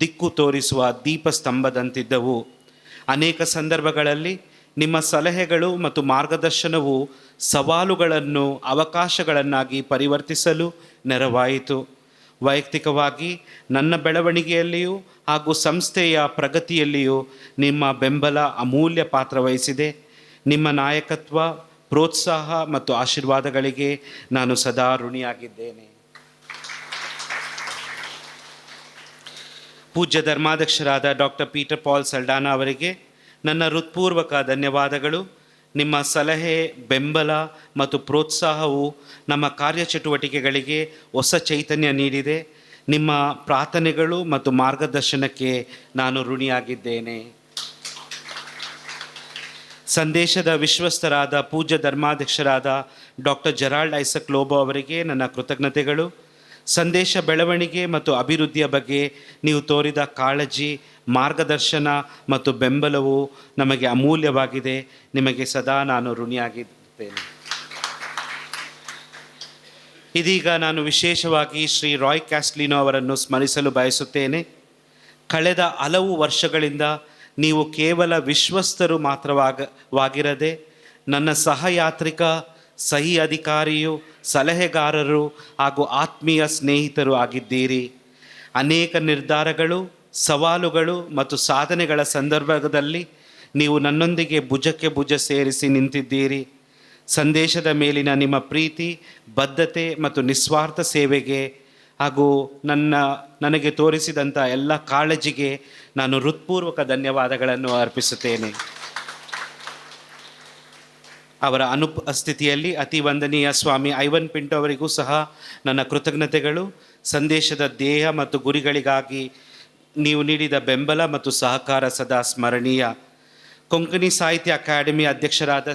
[SPEAKER 5] ದಿಕ್ಕು ತೋರಿಸುವ ದೀಪಸ್ತಂಭದಂತಿದ್ದವು. ಅನೇಕ ಸಂದರ್ಭಗಳಲ್ಲಿ ನಿಮ್ಮ ಸಲಹೆಗಳು ಮತ್ತು ಮಾರ್ಗದರ್ಶನವು ಸವಾಲುಗಳನ್ನು ಅವಕಾಶಗಳನ್ನಾಗಿ ಪರಿವರ್ತಿಸಲು ನೆರವಾಯಿತು. ವೈಯಕ್ತಿಕವಾಗಿ ನನ್ನ ಬೆಳವಣಿಗೆಯಲ್ಲಿಯೂ ಹಾಗೂ ಸಂಸ್ಥೆಯ ಪ್ರಗತಿಯಲ್ಲಿಯೂ ನಿಮ್ಮ ಬೆಂಬಲ ಅಮೂಲ್ಯ ಪಾತ್ರ ವಹಿಸಿದೆ. ನಿಮ್ಮ ನಾಯಕತ್ವ, ಪ್ರೋತ್ಸಾಹ ಮತ್ತು ಆಶೀರ್ವಾದಗಳಿಗೆ ನಾನು ಸದಾ ಋಣಿಯಾಗಿದ್ದೇನೆ. ಪೂಜ್ಯ ಧರ್ಮಾಧ್ಯಕ್ಷರಾದ ಡಾಕ್ಟರ್ ಪೀಟರ್ ಪಾಲ್ ಸಲ್ಡಾನಾ ಅವರಿಗೆ ನನ್ನ ಹೃತ್ಪೂರ್ವಕ ಧನ್ಯವಾದಗಳು. ನಿಮ್ಮ ಸಲಹೆ, ಬೆಂಬಲ ಮತ್ತು ಪ್ರೋತ್ಸಾಹವು ನಮ್ಮ ಕಾರ್ಯಚಟುವಟಿಕೆಗಳಿಗೆ ಹೊಸ ಚೈತನ್ಯ ನೀಡಿದೆ. ನಿಮ್ಮ ಪ್ರಾರ್ಥನೆಗಳು ಮತ್ತು ಮಾರ್ಗದರ್ಶನಕ್ಕೆ ನಾನು ಋಣಿಯಾಗಿದ್ದೇನೆ. ಸಂದೇಶದ ವಿಶ್ವಸ್ತರಾದ ಪೂಜ್ಯ ಧರ್ಮಾಧ್ಯಕ್ಷರಾದ ಡಾಕ್ಟರ್ ಜೆರಾಲ್ಡ್ ಐಸಕ್ ಲೋಬೋ ಅವರಿಗೆ ನನ್ನ ಕೃತಜ್ಞತೆಗಳು. ಸಂದೇಶ ಬೆಳವಣಿಗೆ ಮತ್ತು ಅಭಿವೃದ್ಧಿಯ ಬಗ್ಗೆ ನೀವು ತೋರಿದ ಕಾಳಜಿ, ಮಾರ್ಗದರ್ಶನ ಮತ್ತು ಬೆಂಬಲವು ನಮಗೆ ಅಮೂಲ್ಯವಾಗಿದೆ. ನಿಮಗೆ ಸದಾ ನಾನು ಋಣಿಯಾಗಿದ್ದೇನೆ. ಇದೀಗ ನಾನು ವಿಶೇಷವಾಗಿ ಶ್ರೀ ರಾಯ್ ಕ್ಯಾಸ್ಟ್ಲಿನೋ ಅವರನ್ನು ಸ್ಮರಿಸಲು ಬಯಸುತ್ತೇನೆ. ಕಳೆದ ಹಲವು ವರ್ಷಗಳಿಂದ ನೀವು ಕೇವಲ ವಿಶ್ವಸ್ತರು ಮಾತ್ರವಾಗಿರದೆ ನನ್ನ ಸಹಯಾತ್ರಿಕ, ಸಹಿ ಅಧಿಕಾರಿಯು, ಸಲಹೆಗಾರರು ಹಾಗೂ ಆತ್ಮೀಯ ಸ್ನೇಹಿತರು ಆಗಿದ್ದೀರಿ. ಅನೇಕ ನಿರ್ಧಾರಗಳು, ಸವಾಲುಗಳು ಮತ್ತು ಸಾಧನೆಗಳ ಸಂದರ್ಭದಲ್ಲಿ ನೀವು ನನ್ನೊಂದಿಗೆ ಭುಜಕ್ಕೆ ಭುಜ ಸೇರಿಸಿ ನಿಂತಿದ್ದೀರಿ. ಸಂದೇಶದ ಮೇಲಿನ ನಿಮ್ಮ ಪ್ರೀತಿ, ಬದ್ಧತೆ ಮತ್ತು ನಿಸ್ವಾರ್ಥ ಸೇವೆಗೆ ಹಾಗೂ ನನಗೆ ತೋರಿಸಿದಂಥ ಎಲ್ಲ ಕಾಳಜಿಗೆ ನಾನು ಹೃತ್ಪೂರ್ವಕ ಧನ್ಯವಾದಗಳನ್ನು ಅರ್ಪಿಸುತ್ತೇನೆ. ಅವರ ಅನುಪಸ್ಥಿತಿಯಲ್ಲಿ ಅತಿ ವಂದನೀಯ ಸ್ವಾಮಿ ಐವನ್ ಪಿಂಟೋ ಅವರಿಗೂ ಸಹ ನನ್ನ ಕೃತಜ್ಞತೆಗಳು. ಸಂದೇಶದ ಧ್ಯೇಯ ಮತ್ತು ಗುರಿಗಳಿಗಾಗಿ ನೀವು ನೀಡಿದ ಬೆಂಬಲ ಮತ್ತು ಸಹಕಾರ ಸದಾ ಸ್ಮರಣೀಯ. ಕೊಂಕಣಿ ಸಾಹಿತ್ಯ ಅಕಾಡೆಮಿ ಅಧ್ಯಕ್ಷರಾದ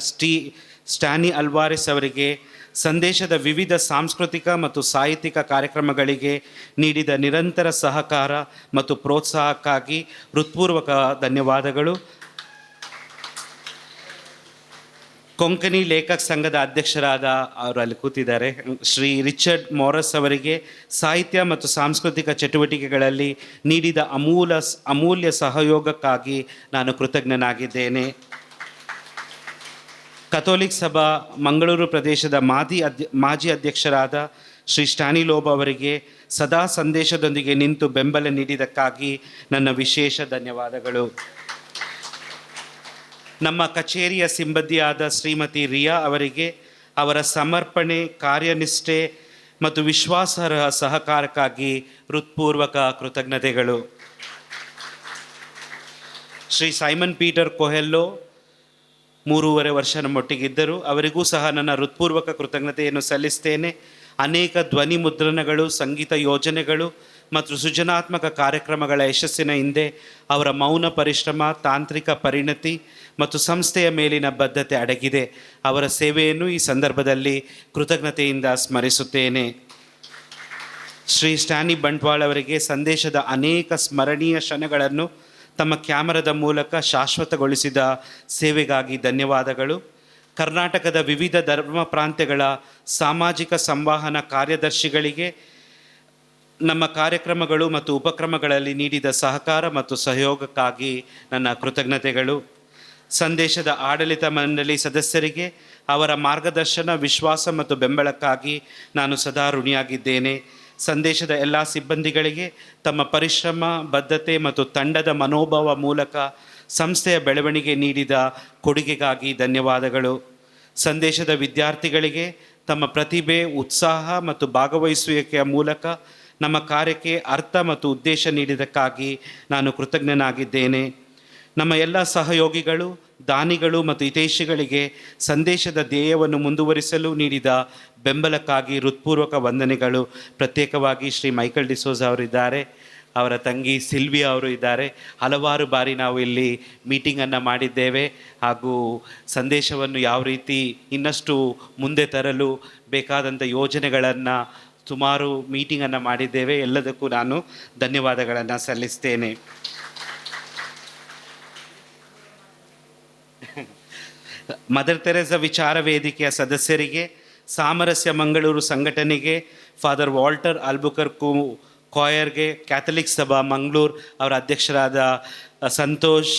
[SPEAKER 5] ಸ್ಟ್ಯಾನಿ ಅಲ್ವಾರೆಸ್ ಅವರಿಗೆ ಸಂದೇಶದ ವಿವಿಧ ಸಾಂಸ್ಕೃತಿಕ ಮತ್ತು ಸಾಹಿತ್ಯಿಕ ಕಾರ್ಯಕ್ರಮಗಳಿಗೆ ನೀಡಿದ ನಿರಂತರ ಸಹಕಾರ ಮತ್ತು ಪ್ರೋತ್ಸಾಹಕ್ಕಾಗಿ ಹೃತ್ಪೂರ್ವಕ ಧನ್ಯವಾದಗಳು. ಕೊಂಕಣಿ ಲೇಖಕ ಸಂಘದ ಅಧ್ಯಕ್ಷರಾದ ಅವರು ಅಲ್ಲಿ ಕೂತಿದ್ದಾರೆ, ಶ್ರೀ ರಿಚರ್ಡ್ ಮಾರಸ್ ಅವರಿಗೆ ಸಾಹಿತ್ಯ ಮತ್ತು ಸಾಂಸ್ಕೃತಿಕ ಚಟುವಟಿಕೆಗಳಲ್ಲಿ ನೀಡಿದ ಅಮೂಲ್ಯ ಸಹಯೋಗಕ್ಕಾಗಿ ನಾನು ಕೃತಜ್ಞನಾಗಿದ್ದೇನೆ. ಕಥೋಲಿಕ್ ಸಭಾ ಮಂಗಳೂರು ಪ್ರದೇಶದ ಮಾಜಿ ಅಧ್ಯಕ್ಷರಾದ ಶ್ರೀ ಸ್ಟ್ಯಾನಿ ಲೋಬೋ ಅವರಿಗೆ ಸದಾ ಸಂದೇಶದೊಂದಿಗೆ ನಿಂತು ಬೆಂಬಲ ನೀಡಿದ್ದಕ್ಕಾಗಿ ನನ್ನ ವಿಶೇಷ ಧನ್ಯವಾದಗಳು. ನಮ್ಮ ಕಚೇರಿಯ ಸಿಬ್ಬಂದಿಯಾದ ಶ್ರೀಮತಿ ರಿಯಾ ಅವರಿಗೆ ಅವರ ಸಮರ್ಪಣೆ, ಕಾರ್ಯನಿಷ್ಠೆ ಮತ್ತು ವಿಶ್ವಾಸಾರ್ಹ ಸಹಕಾರಕ್ಕಾಗಿ ಹೃತ್ಪೂರ್ವಕ ಕೃತಜ್ಞತೆಗಳು. ಶ್ರೀ ಸೈಮನ್ ಪೀಟರ್ ಕೊಹೆಲ್ಲೋ 3.5 ವರ್ಷ ನಮ್ಮೊಟ್ಟಿಗಿದ್ದರು. ಅವರಿಗೂ ಸಹ ನನ್ನ ಹೃತ್ಪೂರ್ವಕ ಕೃತಜ್ಞತೆಯನ್ನು ಸಲ್ಲಿಸ್ತೇನೆ. ಅನೇಕ ಧ್ವನಿ ಮುದ್ರಣಗಳು, ಸಂಗೀತ ಯೋಜನೆಗಳು ಮತ್ತು ಸೃಜನಾತ್ಮಕ ಕಾರ್ಯಕ್ರಮಗಳ ಯಶಸ್ಸಿನ ಹಿಂದೆ ಅವರ ಮೌನ ಪರಿಶ್ರಮ, ತಾಂತ್ರಿಕ ಪರಿಣತಿ ಮತ್ತು ಸಂಸ್ಥೆಯ ಮೇಲಿನ ಬದ್ಧತೆ ಅಡಗಿದೆ. ಅವರ ಸೇವೆಯನ್ನು ಈ ಸಂದರ್ಭದಲ್ಲಿ ಕೃತಜ್ಞತೆಯಿಂದ ಸ್ಮರಿಸುತ್ತೇನೆ. ಶ್ರೀ ಸ್ಟ್ಯಾನಿ ಬಂಟ್ವಾಳ ಅವರಿಗೆ ಸಂದೇಶದ ಅನೇಕ ಸ್ಮರಣೀಯ ಕ್ಷಣಗಳನ್ನು ತಮ್ಮ ಕ್ಯಾಮರಾದ ಮೂಲಕ ಶಾಶ್ವತಗೊಳಿಸಿದ ಸೇವೆಗಾಗಿ ಧನ್ಯವಾದಗಳು. ಕರ್ನಾಟಕದ ವಿವಿಧ ಧರ್ಮ ಪ್ರಾಂತ್ಯಗಳ ಸಾಮಾಜಿಕ ಸಂವಹನ ಕಾರ್ಯದರ್ಶಿಗಳಿಗೆ ನಮ್ಮ ಕಾರ್ಯಕ್ರಮಗಳು ಮತ್ತು ಉಪಕ್ರಮಗಳಲ್ಲಿ ನೀಡಿದ ಸಹಕಾರ ಮತ್ತು ಸಹಯೋಗಕ್ಕಾಗಿ ನನ್ನ ಕೃತಜ್ಞತೆಗಳು. ಸಂದೇಶದ ಆಡಳಿತ ಮಂಡಳಿ ಸದಸ್ಯರಿಗೆ ಅವರ ಮಾರ್ಗದರ್ಶನ, ವಿಶ್ವಾಸ ಮತ್ತು ಬೆಂಬಲಕ್ಕಾಗಿ ನಾನು ಸದಾ ಋಣಿಯಾಗಿದ್ದೇನೆ. ಸಂದೇಶದ ಎಲ್ಲ ಸಿಬ್ಬಂದಿಗಳಿಗೆ ತಮ್ಮ ಪರಿಶ್ರಮ, ಬದ್ಧತೆ ಮತ್ತು ತಂಡದ ಮನೋಭಾವ ಮೂಲಕ ಸಂಸ್ಥೆಯ ಬೆಳವಣಿಗೆ ನೀಡಿದ ಕೊಡುಗೆಗಾಗಿ ಧನ್ಯವಾದಗಳು. ಸಂದೇಶದ ವಿದ್ಯಾರ್ಥಿಗಳಿಗೆ ತಮ್ಮ ಪ್ರತಿಭೆ, ಉತ್ಸಾಹ ಮತ್ತು ಭಾಗವಹಿಸುವಿಕೆಯ ಮೂಲಕ ನಮ್ಮ ಕಾರ್ಯಕ್ಕೆ ಅರ್ಥ ಮತ್ತು ಉದ್ದೇಶ ನೀಡಿದ್ದಕ್ಕಾಗಿ ನಾನು ಕೃತಜ್ಞನಾಗಿದ್ದೇನೆ. ನಮ್ಮ ಎಲ್ಲ ಸಹಯೋಗಿಗಳು, ದಾನಿಗಳು ಮತ್ತು ಹಿತೈಷಿಗಳಿಗೆ ಸಂದೇಶದ ಧ್ಯೇಯವನ್ನು ಮುಂದುವರಿಸಲು ನೀಡಿದ ಬೆಂಬಲಕ್ಕಾಗಿ ಹೃತ್ಪೂರ್ವಕ ವಂದನೆಗಳು. ಪ್ರತ್ಯೇಕವಾಗಿ ಶ್ರೀ ಮೈಕಲ್ ಡಿಸೋಜ ಅವರಿದ್ದಾರೆ, ಅವರ ತಂಗಿ ಸಿಲ್ವಿಯಾ ಅವರು ಇದ್ದಾರೆ. ಹಲವಾರು ಬಾರಿ ನಾವು ಇಲ್ಲಿ ಮೀಟಿಂಗನ್ನು ಮಾಡಿದ್ದೇವೆ ಹಾಗೂ ಸಂದೇಶವನ್ನು ಯಾವ ರೀತಿ ಇನ್ನಷ್ಟು ಮುಂದೆ ತರಲು ಬೇಕಾದಂಥ ಯೋಜನೆಗಳನ್ನು ಸುಮಾರು ಮೀಟಿಂಗನ್ನು ಮಾಡಿದ್ದೇವೆ. ಎಲ್ಲದಕ್ಕೂ ನಾನು ಧನ್ಯವಾದಗಳನ್ನು ಸಲ್ಲಿಸ್ತೇನೆ. ಮದರ್ ತೆರೆಸಾ ವಿಚಾರ ವೇದಿಕೆಯ ಸದಸ್ಯರಿಗೆ, ಸಾಮರಸ್ಯ ಮಂಗಳೂರು ಸಂಘಟನೆಗೆ, ಫಾದರ್ ವಾಲ್ಟರ್ ಅಲ್ಬುಕರ್ಕು ಕಾಯರ್ಗೆ, ಕ್ಯಾಥಲಿಕ್ ಸಭಾ ಮಂಗಳೂರು ಅವರ ಅಧ್ಯಕ್ಷರಾದ ಸಂತೋಷ್,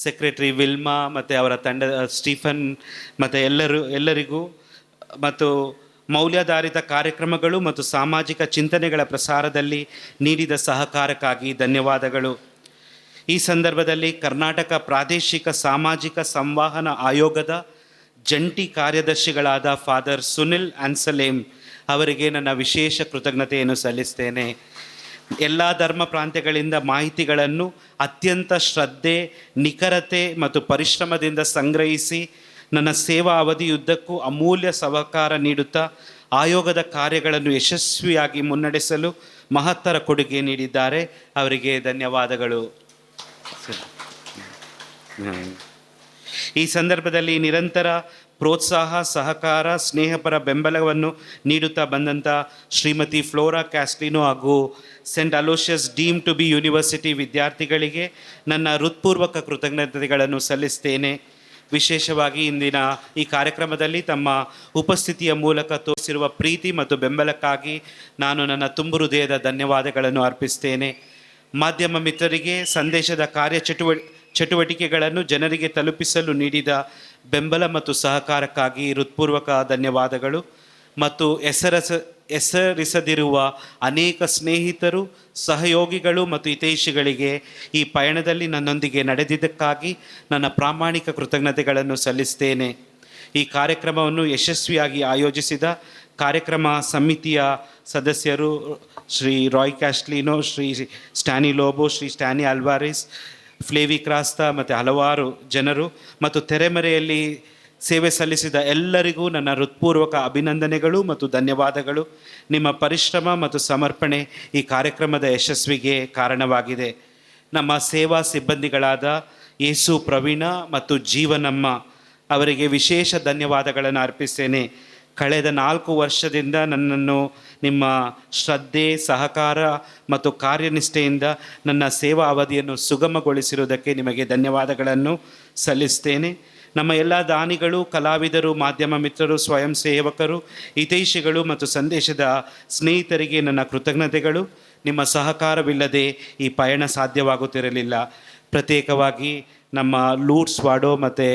[SPEAKER 5] ಸೆಕ್ರೆಟರಿ ವಿಲ್ಮಾ ಮತ್ತು ಅವರ ತಂಡ ಸ್ಟೀಫನ್ ಮತ್ತು ಎಲ್ಲರಿಗೂ ಮತ್ತು ಮೌಲ್ಯಾಧಾರಿತ ಕಾರ್ಯಕ್ರಮಗಳು ಮತ್ತು ಸಾಮಾಜಿಕ ಚಿಂತನೆಗಳ ಪ್ರಸಾರದಲ್ಲಿ ನೀಡಿದ ಸಹಕಾರಕ್ಕಾಗಿ ಧನ್ಯವಾದಗಳು. ಈ ಸಂದರ್ಭದಲ್ಲಿ ಕರ್ನಾಟಕ ಪ್ರಾದೇಶಿಕ ಸಾಮಾಜಿಕ ಸಂವಹನ ಆಯೋಗದ ಜಂಟಿ ಕಾರ್ಯದರ್ಶಿಗಳಾದ ಫಾದರ್ ಸುನಿಲ್ ಆನ್ಸಲೇಮ್ ಅವರಿಗೆ ನನ್ನ ವಿಶೇಷ ಕೃತಜ್ಞತೆಯನ್ನು ಸಲ್ಲಿಸ್ತೇನೆ. ಎಲ್ಲ ಧರ್ಮ ಪ್ರಾಂತ್ಯಗಳಿಂದ ಮಾಹಿತಿಗಳನ್ನು ಅತ್ಯಂತ ಶ್ರದ್ಧೆ, ನಿಖರತೆ ಮತ್ತು ಪರಿಶ್ರಮದಿಂದ ಸಂಗ್ರಹಿಸಿ ನನ್ನ ಸೇವಾ ಅವಧಿಯುದ್ದಕ್ಕೂ ಅಮೂಲ್ಯ ಸಹಕಾರ ನೀಡುತ್ತಾ ಆಯೋಗದ ಕಾರ್ಯಗಳನ್ನು ಯಶಸ್ವಿಯಾಗಿ ಮುನ್ನಡೆಸಲು ಮಹತ್ತರ ಕೊಡುಗೆ ನೀಡಿದ್ದಾರೆ. ಅವರಿಗೆ ಧನ್ಯವಾದಗಳು. ಈ ಸಂದರ್ಭದಲ್ಲಿ ನಿರಂತರ ಪ್ರೋತ್ಸಾಹ, ಸಹಕಾರ, ಸ್ನೇಹಪರ ಬೆಂಬಲವನ್ನು ನೀಡುತ್ತಾ ಬಂದಂಥ ಶ್ರೀಮತಿ ಫ್ಲೋರಾ ಕ್ಯಾಸ್ಟಿನೋ ಹಾಗೂ Saint Aloysius deem to be university ವಿದ್ಯಾರ್ಥಿಗಳಿಗೆ ನನ್ನ ಹೃತ್ಪೂರ್ವಕ ಕೃತಜ್ಞತೆಗಳನ್ನು ಸಲ್ಲಿಸ್ತೇನೆ. ವಿಶೇಷವಾಗಿ ಇಂದಿನ ಈ ಕಾರ್ಯಕ್ರಮದಲ್ಲಿ ತಮ್ಮ ಉಪಸ್ಥಿತಿಯ ಮೂಲಕ ತೋರಿಸಿರುವ ಪ್ರೀತಿ ಮತ್ತು ಬೆಂಬಲಕ್ಕಾಗಿ ನಾನು ನನ್ನ ತುಂಬು ಹೃದಯದ ಧನ್ಯವಾದಗಳನ್ನು ಅರ್ಪಿಸ್ತೇನೆ. ಮಾಧ್ಯಮ ಮಿತ್ರರಿಗೆ ಸಂದೇಶದ ಚಟುವಟಿಕೆಗಳನ್ನು ಜನರಿಗೆ ತಲುಪಿಸಲು ನೀಡಿದ ಬೆಂಬಲ ಮತ್ತು ಸಹಕಾರಕ್ಕಾಗಿ ಹೃತ್ಪೂರ್ವಕ ಧನ್ಯವಾದಗಳು. ಮತ್ತು ಹೆಸರಿಸದಿರುವ ಅನೇಕ ಸ್ನೇಹಿತರು, ಸಹಯೋಗಿಗಳು ಮತ್ತು ಹಿತೈಷಿಗಳಿಗೆ ಈ ಪಯಣದಲ್ಲಿ ನನ್ನೊಂದಿಗೆ ನಡೆದಿದ್ದಕ್ಕಾಗಿ ನನ್ನ ಪ್ರಾಮಾಣಿಕ ಕೃತಜ್ಞತೆಗಳನ್ನು ಸಲ್ಲಿಸ್ತೇನೆ. ಈ ಕಾರ್ಯಕ್ರಮವನ್ನು ಯಶಸ್ವಿಯಾಗಿ ಆಯೋಜಿಸಿದ ಕಾರ್ಯಕ್ರಮ ಸಮಿತಿಯ ಸದಸ್ಯರು ಶ್ರೀ ರಾಯ್ ಕ್ಯಾಸ್ಟ್ಲಿನೋ, ಶ್ರೀ ಸ್ಟ್ಯಾನಿ ಲೋಬೋ, ಶ್ರೀ ಸ್ಟ್ಯಾನಿ ಅಲ್ವಾರಿಸ್, ಫ್ಲೇವಿ ಕ್ರಾಸ್ತಾ ಮತ್ತು ಹಲವಾರು ಜನರು ಮತ್ತು ತೆರೆಮರೆಯಲ್ಲಿ ಸೇವೆ ಸಲ್ಲಿಸಿದ ಎಲ್ಲರಿಗೂ ನನ್ನ ಹೃತ್ಪೂರ್ವಕ ಅಭಿನಂದನೆಗಳು ಮತ್ತು ಧನ್ಯವಾದಗಳು. ನಿಮ್ಮ ಪರಿಶ್ರಮ ಮತ್ತು ಸಮರ್ಪಣೆ ಈ ಕಾರ್ಯಕ್ರಮದ ಯಶಸ್ವಿಗೆ ಕಾರಣವಾಗಿದೆ. ನಮ್ಮ ಸೇವಾ ಸಿಬ್ಬಂದಿಗಳಾದ ಯೇಸು ಪ್ರವೀಣ ಮತ್ತು ಜೀವನಮ್ಮ ಅವರಿಗೆ ವಿಶೇಷ ಧನ್ಯವಾದಗಳನ್ನು ಅರ್ಪಿಸ್ತೇನೆ. ಕಳೆದ 4 ವರ್ಷದಿಂದ ನನ್ನನ್ನು ನಿಮ್ಮ ಶ್ರದ್ಧೆ, ಸಹಕಾರ ಮತ್ತು ಕಾರ್ಯನಿಷ್ಠೆಯಿಂದ ನನ್ನ ಸೇವಾ ಅವಧಿಯನ್ನು ಸುಗಮಗೊಳಿಸಿರುವುದಕ್ಕೆ ನಿಮಗೆ ಧನ್ಯವಾದಗಳನ್ನು ಸಲ್ಲಿಸ್ತೇನೆ. ನಮ್ಮ ಎಲ್ಲ ದಾನಿಗಳು, ಕಲಾವಿದರು, ಮಾಧ್ಯಮ ಮಿತ್ರರು, ಸ್ವಯಂ ಸೇವಕರು, ಹಿತೈಷಿಗಳು ಮತ್ತು ಸಂದೇಶದ ಸ್ನೇಹಿತರಿಗೆ ನನ್ನ ಕೃತಜ್ಞತೆಗಳು. ನಿಮ್ಮ ಸಹಕಾರವಿಲ್ಲದೆ ಈ ಪಯಣ ಸಾಧ್ಯವಾಗುತ್ತಿರಲಿಲ್ಲ. ಪ್ರತ್ಯೇಕವಾಗಿ ನಮ್ಮ ಲೂಟ್ಸ್ ವಾಡೋ ಮತ್ತು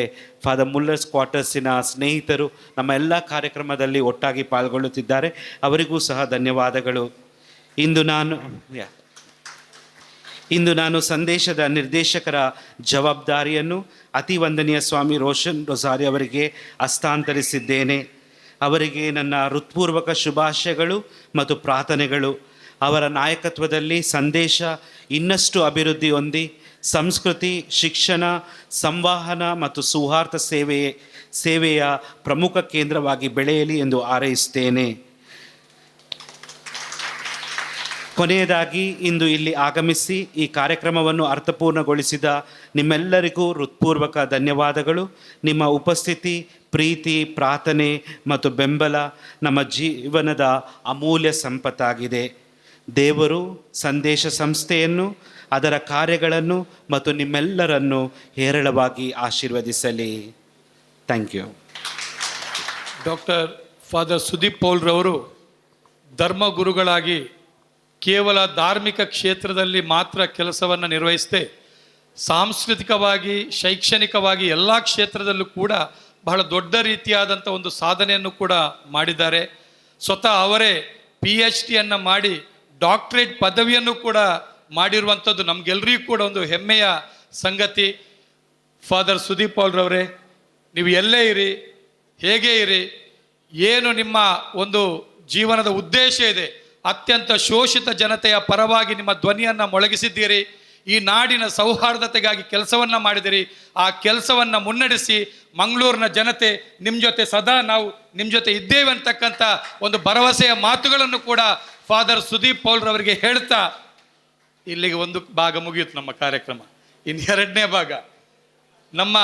[SPEAKER 5] ಫಾದರ್ ಮುಲ್ಲರ್ಸ್ ಕ್ವಾರ್ಟರ್ಸಿನ ಸ್ನೇಹಿತರು ನಮ್ಮ ಎಲ್ಲ ಕಾರ್ಯಕ್ರಮದಲ್ಲಿ ಒಟ್ಟಾಗಿ ಪಾಲ್ಗೊಳ್ಳುತ್ತಿದ್ದಾರೆ. ಅವರಿಗೂ ಸಹ ಧನ್ಯವಾದಗಳು. ಇಂದು ನಾನು ಸಂದೇಶದ ನಿರ್ದೇಶಕರ ಜವಾಬ್ದಾರಿಯನ್ನು ಅತಿ ವಂದನೀಯ ಸ್ವಾಮಿ ರೋಷನ್ ರೊಸಾರಿ ಅವರಿಗೆ ಹಸ್ತಾಂತರಿಸಿದ್ದೇನೆ. ಅವರಿಗೆ ನನ್ನ ಹೃತ್ಪೂರ್ವಕ ಶುಭಾಶಯಗಳು ಮತ್ತು ಪ್ರಾರ್ಥನೆಗಳು. ಅವರ ನಾಯಕತ್ವದಲ್ಲಿ ಸಂದೇಶ ಇನ್ನಷ್ಟು ಅಭಿವೃದ್ಧಿ ಹೊಂದಿ ಸಂಸ್ಕೃತಿ, ಶಿಕ್ಷಣ, ಸಂವಹನ ಮತ್ತು ಸೌಹಾರ್ದ ಸೇವೆಯ ಪ್ರಮುಖ ಕೇಂದ್ರವಾಗಿ ಬೆಳೆಯಲಿ ಎಂದು ಹಾರೈಸುತ್ತೇನೆ. ಕೊನೆಯದಾಗಿ, ಇಂದು ಇಲ್ಲಿ ಆಗಮಿಸಿ ಈ ಕಾರ್ಯಕ್ರಮವನ್ನು ಅರ್ಥಪೂರ್ಣಗೊಳಿಸಿದ ನಿಮ್ಮೆಲ್ಲರಿಗೂ ಹೃತ್ಪೂರ್ವಕ ಧನ್ಯವಾದಗಳು. ನಿಮ್ಮ ಉಪಸ್ಥಿತಿ, ಪ್ರೀತಿ, ಪ್ರಾರ್ಥನೆ ಮತ್ತು ಬೆಂಬಲ ನಮ್ಮ ಜೀವನದ ಅಮೂಲ್ಯ ಸಂಪತ್ತಾಗಿದೆ. ದೇವರು ಸಂದೇಶ ಸಂಸ್ಥೆಯನ್ನು, ಅದರ ಕಾರ್ಯಗಳನ್ನು ಮತ್ತು ನಿಮ್ಮೆಲ್ಲರನ್ನು ಹೇರಳವಾಗಿ ಆಶೀರ್ವದಿಸಲಿ. Thank you.
[SPEAKER 1] Doctor father Sudeep ಪೌಲ್ರವರು ಧರ್ಮಗುರುಗಳಾಗಿ ಕೇವಲ ಧಾರ್ಮಿಕ ಕ್ಷೇತ್ರದಲ್ಲಿ ಮಾತ್ರ ಕೆಲಸವನ್ನು ನಿರ್ವಹಿಸದೆ ಸಾಂಸ್ಕೃತಿಕವಾಗಿ, ಶೈಕ್ಷಣಿಕವಾಗಿ ಎಲ್ಲ ಕ್ಷೇತ್ರದಲ್ಲೂ ಕೂಡ ಬಹಳ ದೊಡ್ಡ ರೀತಿಯಾದಂಥ ಒಂದು ಸಾಧನೆಯನ್ನು ಕೂಡ ಮಾಡಿದ್ದಾರೆ. ಸ್ವತಃ ಅವರೇ PhDಯನ್ನು ಮಾಡಿ ಡಾಕ್ಟರೇಟ್ ಪದವಿಯನ್ನು ಕೂಡ ಮಾಡಿರುವಂಥದ್ದು ನಮಗೆಲ್ಲರಿಗೂ ಕೂಡ ಒಂದು ಹೆಮ್ಮೆಯ ಸಂಗತಿ. ಫಾದರ್ ಸುದೀಪ್ ಪೌಲ್ರವರೇ, ನೀವು ಎಲ್ಲೇ ಇರಿ, ಹೇಗೆ ಇರಿ, ಏನು ನಿಮ್ಮ ಒಂದು ಜೀವನದ ಉದ್ದೇಶ ಇದೆ, ಅತ್ಯಂತ ಶೋಷಿತ ಜನತೆಯ ಪರವಾಗಿ ನಿಮ್ಮ ಧ್ವನಿಯನ್ನು ಮೊಳಗಿಸಿದ್ದೀರಿ. ಈ ನಾಡಿನ ಸೌಹಾರ್ದತೆಗಾಗಿ ಕೆಲಸವನ್ನು ಮಾಡಿದಿರಿ. ಆ ಕೆಲಸವನ್ನು ಮುನ್ನಡೆಸಿ ಮಂಗಳೂರಿನ ಜನತೆ ನಿಮ್ಮ ಜೊತೆ ಸದಾ ನಾವು ನಿಮ್ಮ ಜೊತೆ ಇದ್ದೇವೆ ಅಂತಕ್ಕಂಥ ಒಂದು ಭರವಸೆಯ ಮಾತುಗಳನ್ನು ಕೂಡ ಫಾದರ್ ಸುದೀಪ್ ಪೌಲ್ರವರಿಗೆ ಹೇಳ್ತಾ ಇಲ್ಲಿಗೆ ಒಂದು ಭಾಗ ಮುಗಿಯಿತು ನಮ್ಮ ಕಾರ್ಯಕ್ರಮ. ಇನ್ನು ಎರಡನೇ ಭಾಗ, ನಮ್ಮ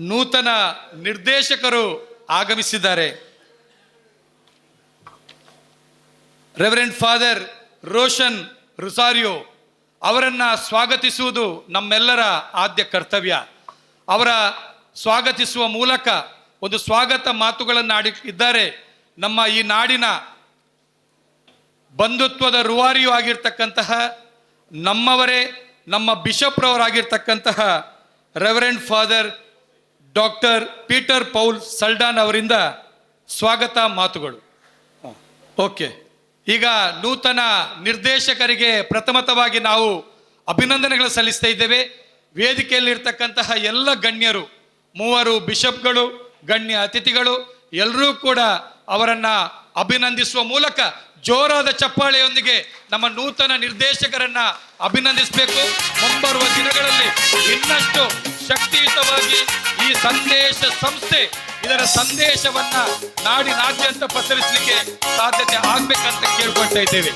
[SPEAKER 1] ನೂತನ ನಿರ್ದೇಶಕರು ಆಗಮಿಸಿದ್ದಾರೆ. ರೆವರೆಂಡ್ ಫಾದರ್ ರೋಷನ್ ರುಸಾರಿಯೋ ಅವರನ್ನು ಸ್ವಾಗತಿಸುವುದು ನಮ್ಮೆಲ್ಲರ ಆದ್ಯ ಕರ್ತವ್ಯ. ಅವರ ಸ್ವಾಗತಿಸುವ ಮೂಲಕ ಒಂದು ಸ್ವಾಗತ ಮಾತುಗಳನ್ನು ಇದ್ದಾರೆ. ನಮ್ಮ ಈ ನಾಡಿನ ಬಂಧುತ್ವದ ರೂವಾರಿಯೂ ಆಗಿರ್ತಕ್ಕಂತಹ ನಮ್ಮವರೇ, ನಮ್ಮ ಬಿಷಪ್ರವರಾಗಿರ್ತಕ್ಕಂತಹ reverend father doctor Peter Paul Saldanha ಅವರಿಂದ ಸ್ವಾಗತ ಮಾತುಗಳು. ಓಕೆ, ಈಗ ನೂತನ ನಿರ್ದೇಶಕರಿಗೆ ಪ್ರಥಮತವಾಗಿ ನಾವು ಅಭಿನಂದನೆಗಳು ಸಲ್ಲಿಸ್ತಾ ಇದ್ದೇವೆ. ವೇದಿಕೆಯಲ್ಲಿರ್ತಕ್ಕಂತಹ ಎಲ್ಲ ಗಣ್ಯರು, 3 ಬಿಷಪ್ಗಳು, ಗಣ್ಯ ಅತಿಥಿಗಳು ಎಲ್ಲರೂ ಕೂಡ ಅವರನ್ನು ಅಭಿನಂದಿಸುವ ಮೂಲಕ ಜೋರಾದ ಚಪ್ಪಾಳೆಯೊಂದಿಗೆ ನಮ್ಮ ನೂತನ ನಿರ್ದೇಶಕರನ್ನ ಅಭಿನಂದಿಸಬೇಕು. ಮುಂಬರುವ ದಿನಗಳಲ್ಲಿ ಇನ್ನಷ್ಟು ಶಕ್ತಿಯುತವಾಗಿ ಈ ಸಂದೇಶ ಸಂಸ್ಥೆ ಇದರ ಸಂದೇಶವನ್ನ ನಾಡಿನಾದ್ಯಂತ ಪಸರಿಸಲಿಕ್ಕೆ ಸಾಧ್ಯತೆ ಆಗ್ಬೇಕಂತ ಕೇಳ್ಕೊಳ್ತಾ ಇದ್ದೇವೆ.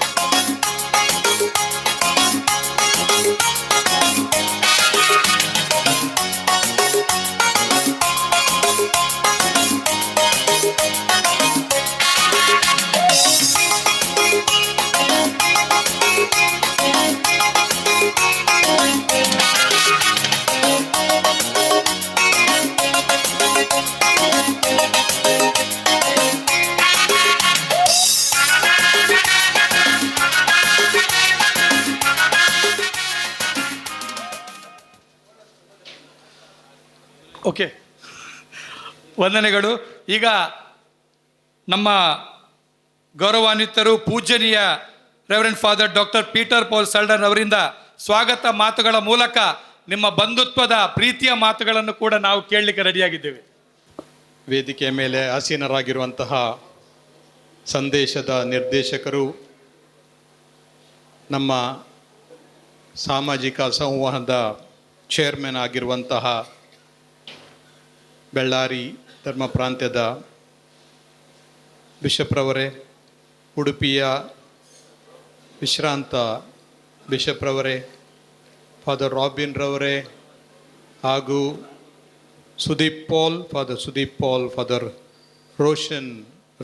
[SPEAKER 1] ಓಕೆ, ವಂದನೆಗಳು. ಈಗ ನಮ್ಮ ಗೌರವಾನ್ವಿತರು ಪೂಜನೀಯ reverend father doctor Peter Paul Saldanha ಅವರಿಂದ ಸ್ವಾಗತ ಮಾತುಗಳ ಮೂಲಕ ನಿಮ್ಮ ಬಂಧುತ್ವದ ಪ್ರೀತಿಯ ಮಾತುಗಳನ್ನು ಕೂಡ ನಾವು ಕೇಳಲಿಕ್ಕೆ ರೆಡಿಯಾಗಿದ್ದೇವೆ.
[SPEAKER 11] ವೇದಿಕೆಯ ಮೇಲೆ ಆಸೀನರಾಗಿರುವಂತಹ ಸಂದೇಶದ ನಿರ್ದೇಶಕರು, ನಮ್ಮ ಸಾಮಾಜಿಕ ಸಂವಹನದ ಚೇರ್ಮನ್ ಆಗಿರುವಂತಹ ಬೆಳ್ಳಾರಿ ಧರ್ಮ ಪ್ರಾಂತ್ಯದ ಬಿಷಪ್ರವರೇ, ಉಡುಪಿಯ ವಿಶ್ರಾಂತ ಬಿಷಪ್ರವರೇ, ಫಾದರ್ ರಾಬಿನ್ ರವರೇ, ಹಾಗೂ ಫಾದರ್ ಸುದೀಪ್ ಪಾಲ್, ಫಾದರ್ ರೋಷನ್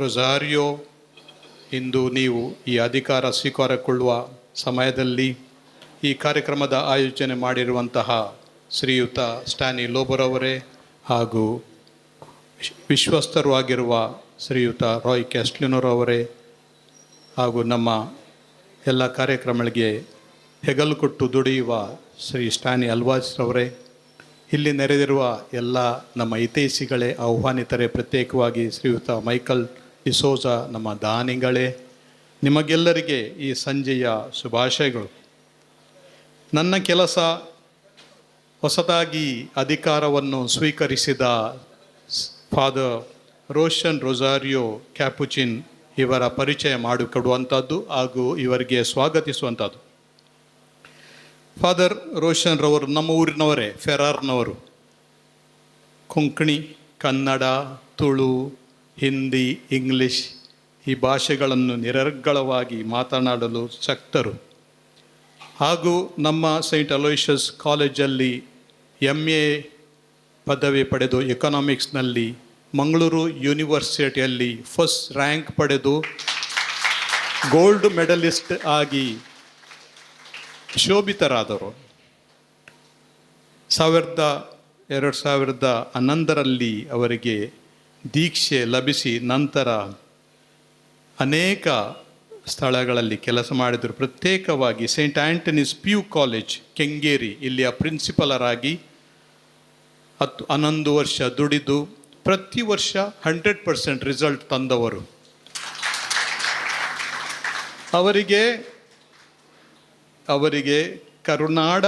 [SPEAKER 11] ರೊಸಾರಿಯೋ, ಇಂದು ನೀವು ಈ ಅಧಿಕಾರ ಸ್ವೀಕಾರಗೊಳ್ಳುವ ಸಮಯದಲ್ಲಿ ಈ ಕಾರ್ಯಕ್ರಮದ ಆಯೋಜನೆ ಮಾಡಿರುವಂತಹ ಶ್ರೀಯುತ ಸ್ಟ್ಯಾನಿ ಲೋಬರವರೇ ಹಾಗೂ ವಿಶ್ವಸ್ತರು ಆಗಿರುವ ಶ್ರೀಯುತ ರಾಯ್ ಕ್ಯಾಸ್ಟ್ಲಿನೋರವರೇ ಹಾಗೂ ನಮ್ಮ ಎಲ್ಲ ಕಾರ್ಯಕ್ರಮಗಳಿಗೆ ಹೆಗಲು ಕೊಟ್ಟು ದುಡಿಯುವ ಶ್ರೀ ಸ್ಟ್ಯಾನಿ ಅಲ್ವಾಸ್ರವರೇ, ಇಲ್ಲಿ ನೆರೆದಿರುವ ಎಲ್ಲ ನಮ್ಮ ಹಿತೈಷಿಗಳೇ, ಆಹ್ವಾನಿತರೇ, ಪ್ರತ್ಯೇಕವಾಗಿ ಶ್ರೀಯುತ ಮೈಕಲ್ ಡಿಸೋಜ ನಮ್ಮ ದಾನಿಗಳೇ, ನಿಮಗೆಲ್ಲರಿಗೆ ಈ ಸಂಜೆಯ ಶುಭಾಶಯಗಳು. ನನ್ನ ಕೆಲಸ ಹೊಸದಾಗಿ ಅಧಿಕಾರವನ್ನು ಸ್ವೀಕರಿಸಿದ ಫಾದರ್ ರೋಷನ್ ರೊಸಾರಿಯೋ ಕ್ಯಾಪುಚಿನ್ ಇವರ ಪರಿಚಯ ಮಾಡಿಕೊಡುವಂಥದ್ದು ಹಾಗೂ ಇವರಿಗೆ ಸ್ವಾಗತಿಸುವಂಥದ್ದು. ಫಾದರ್ ರೋಷನ್ ರವರು ನಮ್ಮ ಊರಿನವರೇ, ಫೆರಾರ್ನವರು. ಕೊಂಕಣಿ, ಕನ್ನಡ, ತುಳು, ಹಿಂದಿ, ಇಂಗ್ಲಿಷ್ ಈ ಭಾಷೆಗಳನ್ನು ನಿರರ್ಗಳವಾಗಿ ಮಾತನಾಡಲು ಶಕ್ತರು. ಹಾಗೂ ನಮ್ಮ ಸೈಂಟ್ ಅಲೋಷಿಯಸ್ ಕಾಲೇಜಲ್ಲಿ MA ಪದವಿ ಪಡೆದು ಎಕನಾಮಿಕ್ಸ್ನಲ್ಲಿ ಮಂಗಳೂರು ಯೂನಿವರ್ಸಿಟಿಯಲ್ಲಿ ಫಸ್ಟ್ ರ್ಯಾಂಕ್ ಪಡೆದು ಗೋಲ್ಡ್ ಮೆಡಲಿಸ್ಟ್ ಆಗಿ ಶೋಭಿತರಾದರು. 2011ರಲ್ಲಿ ಅವರಿಗೆ ದೀಕ್ಷೆ ಲಭಿಸಿ ನಂತರ ಅನೇಕ ಸ್ಥಳಗಳಲ್ಲಿ ಕೆಲಸ ಮಾಡಿದರು. ಪ್ರತ್ಯೇಕವಾಗಿ Saint Anthony's PU college Kengeri ಇಲ್ಲಿಯ ಪ್ರಿನ್ಸಿಪಲರಾಗಿ 11 ವರ್ಷ ದುಡಿದು ಪ್ರತಿ ವರ್ಷ 100% ರಿಸಲ್ಟ್ ತಂದವರು. ಅವರಿಗೆ ಕರುನಾಡ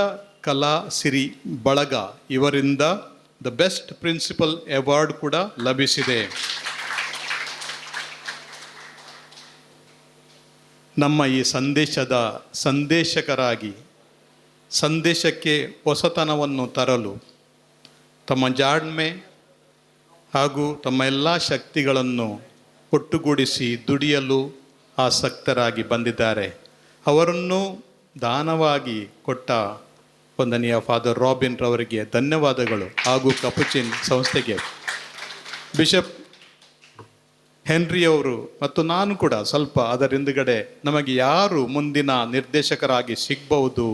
[SPEAKER 11] ಕಲಾ ಸಿರಿ ಬಳಗ ಇವರಿಂದ ದ ಬೆಸ್ಟ್ ಪ್ರಿನ್ಸಿಪಲ್ ಅವಾರ್ಡ್ ಕೂಡ ಲಭಿಸಿದೆ. ನಮ್ಮ ಈ ಸಂದೇಶದ ಸಂದೇಶಕರಾಗಿ ಸಂದೇಶಕ್ಕೆ ಹೊಸತನವನ್ನು ತರಲು ತಮ್ಮ ಜಾಣ್ಮೆ ಹಾಗೂ ತಮ್ಮ ಎಲ್ಲ ಶಕ್ತಿಗಳನ್ನು ಒಟ್ಟುಗೂಡಿಸಿ ದುಡಿಯಲು ಆಸಕ್ತರಾಗಿ ಬಂದಿದ್ದಾರೆ. ಅವರನ್ನು ದಾನವಾಗಿ ಕೊಟ್ಟ ವಂದನೀಯ ಫಾದರ್ ರಾಬಿನ್ ರವರಿಗೆ ಧನ್ಯವಾದಗಳು ಹಾಗೂ ಕಪುಚಿನ್ ಸಂಸ್ಥೆಗೆ. ಬಿಷಪ್ ಹೆನ್ರಿ ಅವರು ಮತ್ತು ನಾನು ಕೂಡ ಸ್ವಲ್ಪ ಅದರ ಹಿಂದುಗಡೆ ನಮಗೆ ಯಾರು ಮುಂದಿನ ನಿರ್ದೇಶಕರಾಗಿ ಸಿಗಬಹುದು,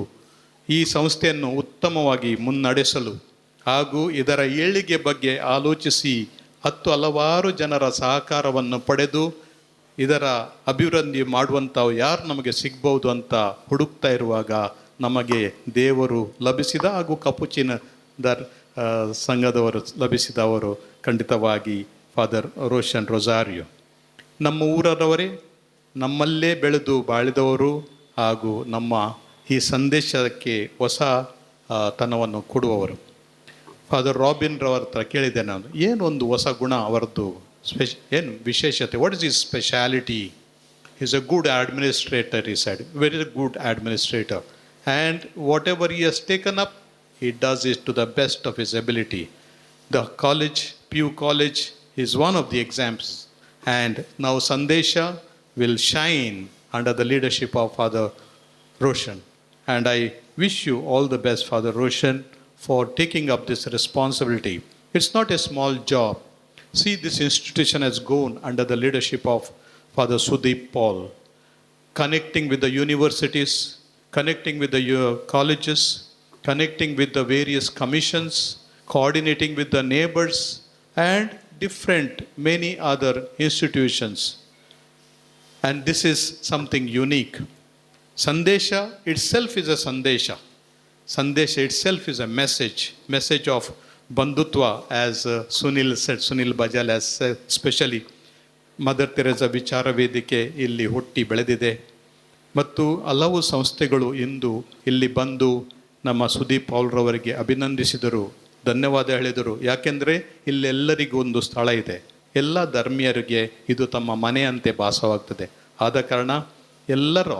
[SPEAKER 11] ಈ ಸಂಸ್ಥೆಯನ್ನು ಉತ್ತಮವಾಗಿ ಮುನ್ನಡೆಸಲು ಹಾಗೂ ಇದರ ಏಳಿಗೆ ಬಗ್ಗೆ ಆಲೋಚಿಸಿ ಹಲವಾರು ಜನರ ಸಹಕಾರವನ್ನು ಪಡೆದು ಇದರ ಅಭಿವೃದ್ಧಿ ಮಾಡುವಂಥ ಯಾರು ನಮಗೆ ಸಿಗ್ಬೋದು ಅಂತ ಹುಡುಕ್ತಾ ಇರುವಾಗ ನಮಗೆ ದೇವರು ಲಭಿಸಿದ ಹಾಗೂ ಕಪುಚಿನ ಸಂಘದವರು ಲಭಿಸಿದವರು ಖಂಡಿತವಾಗಿ ಫಾದರ್ ರೋಷನ್ ರೊಜಾರಿಯೋ. ನಮ್ಮ ಊರವರೇ, ನಮ್ಮಲ್ಲೇ ಬೆಳೆದು ಬಾಳಿದವರು ಹಾಗೂ ನಮ್ಮ ಈ ಸಂದೇಶಕ್ಕೆ ಹೊಸ ತನವನ್ನು ಕೊಡುವವರು. ಫಾದರ್ ರಾಬಿನ್ ರವರ ಹತ್ರ ಕೇಳಿದೆ ನಾನು, ಏನು ಒಂದು ಹೊಸ ಗುಣ ಅವರದ್ದು, ಏನು ವಿಶೇಷತೆ, what is is speciality? Is a good administrator, ಈ side very good administrator, and whatever he has taken up, he does it to the best of his ability. The college, Pew College, is one of the examples, and now Sandesha will shine under the leadership of Father Roshan, and I wish you all the best, Father Roshan, for taking up this responsibility. It's not a small job. See, this institution has gone under the leadership of Father Sudeep Paul, connecting with the universities, connecting with the colleges, connecting with the various commissions, coordinating with the neighbors and different many other institutions. And this is something unique. Sandesha itself is a Sandesha. Sandesha itself is a message of Bandhutva, as Sunil said, Sunil Bajal has said, especially mother Theresa ವಿಚಾರ ವೇದಿಕೆ ಇಲ್ಲಿ ಹುಟ್ಟಿ ಬೆಳೆದಿದೆ ಮತ್ತು ಹಲವು ಸಂಸ್ಥೆಗಳು ಇಂದು ಇಲ್ಲಿ ಬಂದು ನಮ್ಮ ಸುದೀಪ್ ಪೌಲ್ರವರಿಗೆ ಅಭಿನಂದಿಸಿದರು, ಧನ್ಯವಾದ ಹೇಳಿದರು. ಯಾಕೆಂದರೆ ಇಲ್ಲೆಲ್ಲರಿಗೂ ಒಂದು ಸ್ಥಳ ಇದೆ, ಎಲ್ಲ ಧರ್ಮೀಯರಿಗೆ ಇದು ತಮ್ಮ ಮನೆಯಂತೆ ಭಾಸವಾಗ್ತದೆ. ಆದ ಕಾರಣ ಎಲ್ಲರೂ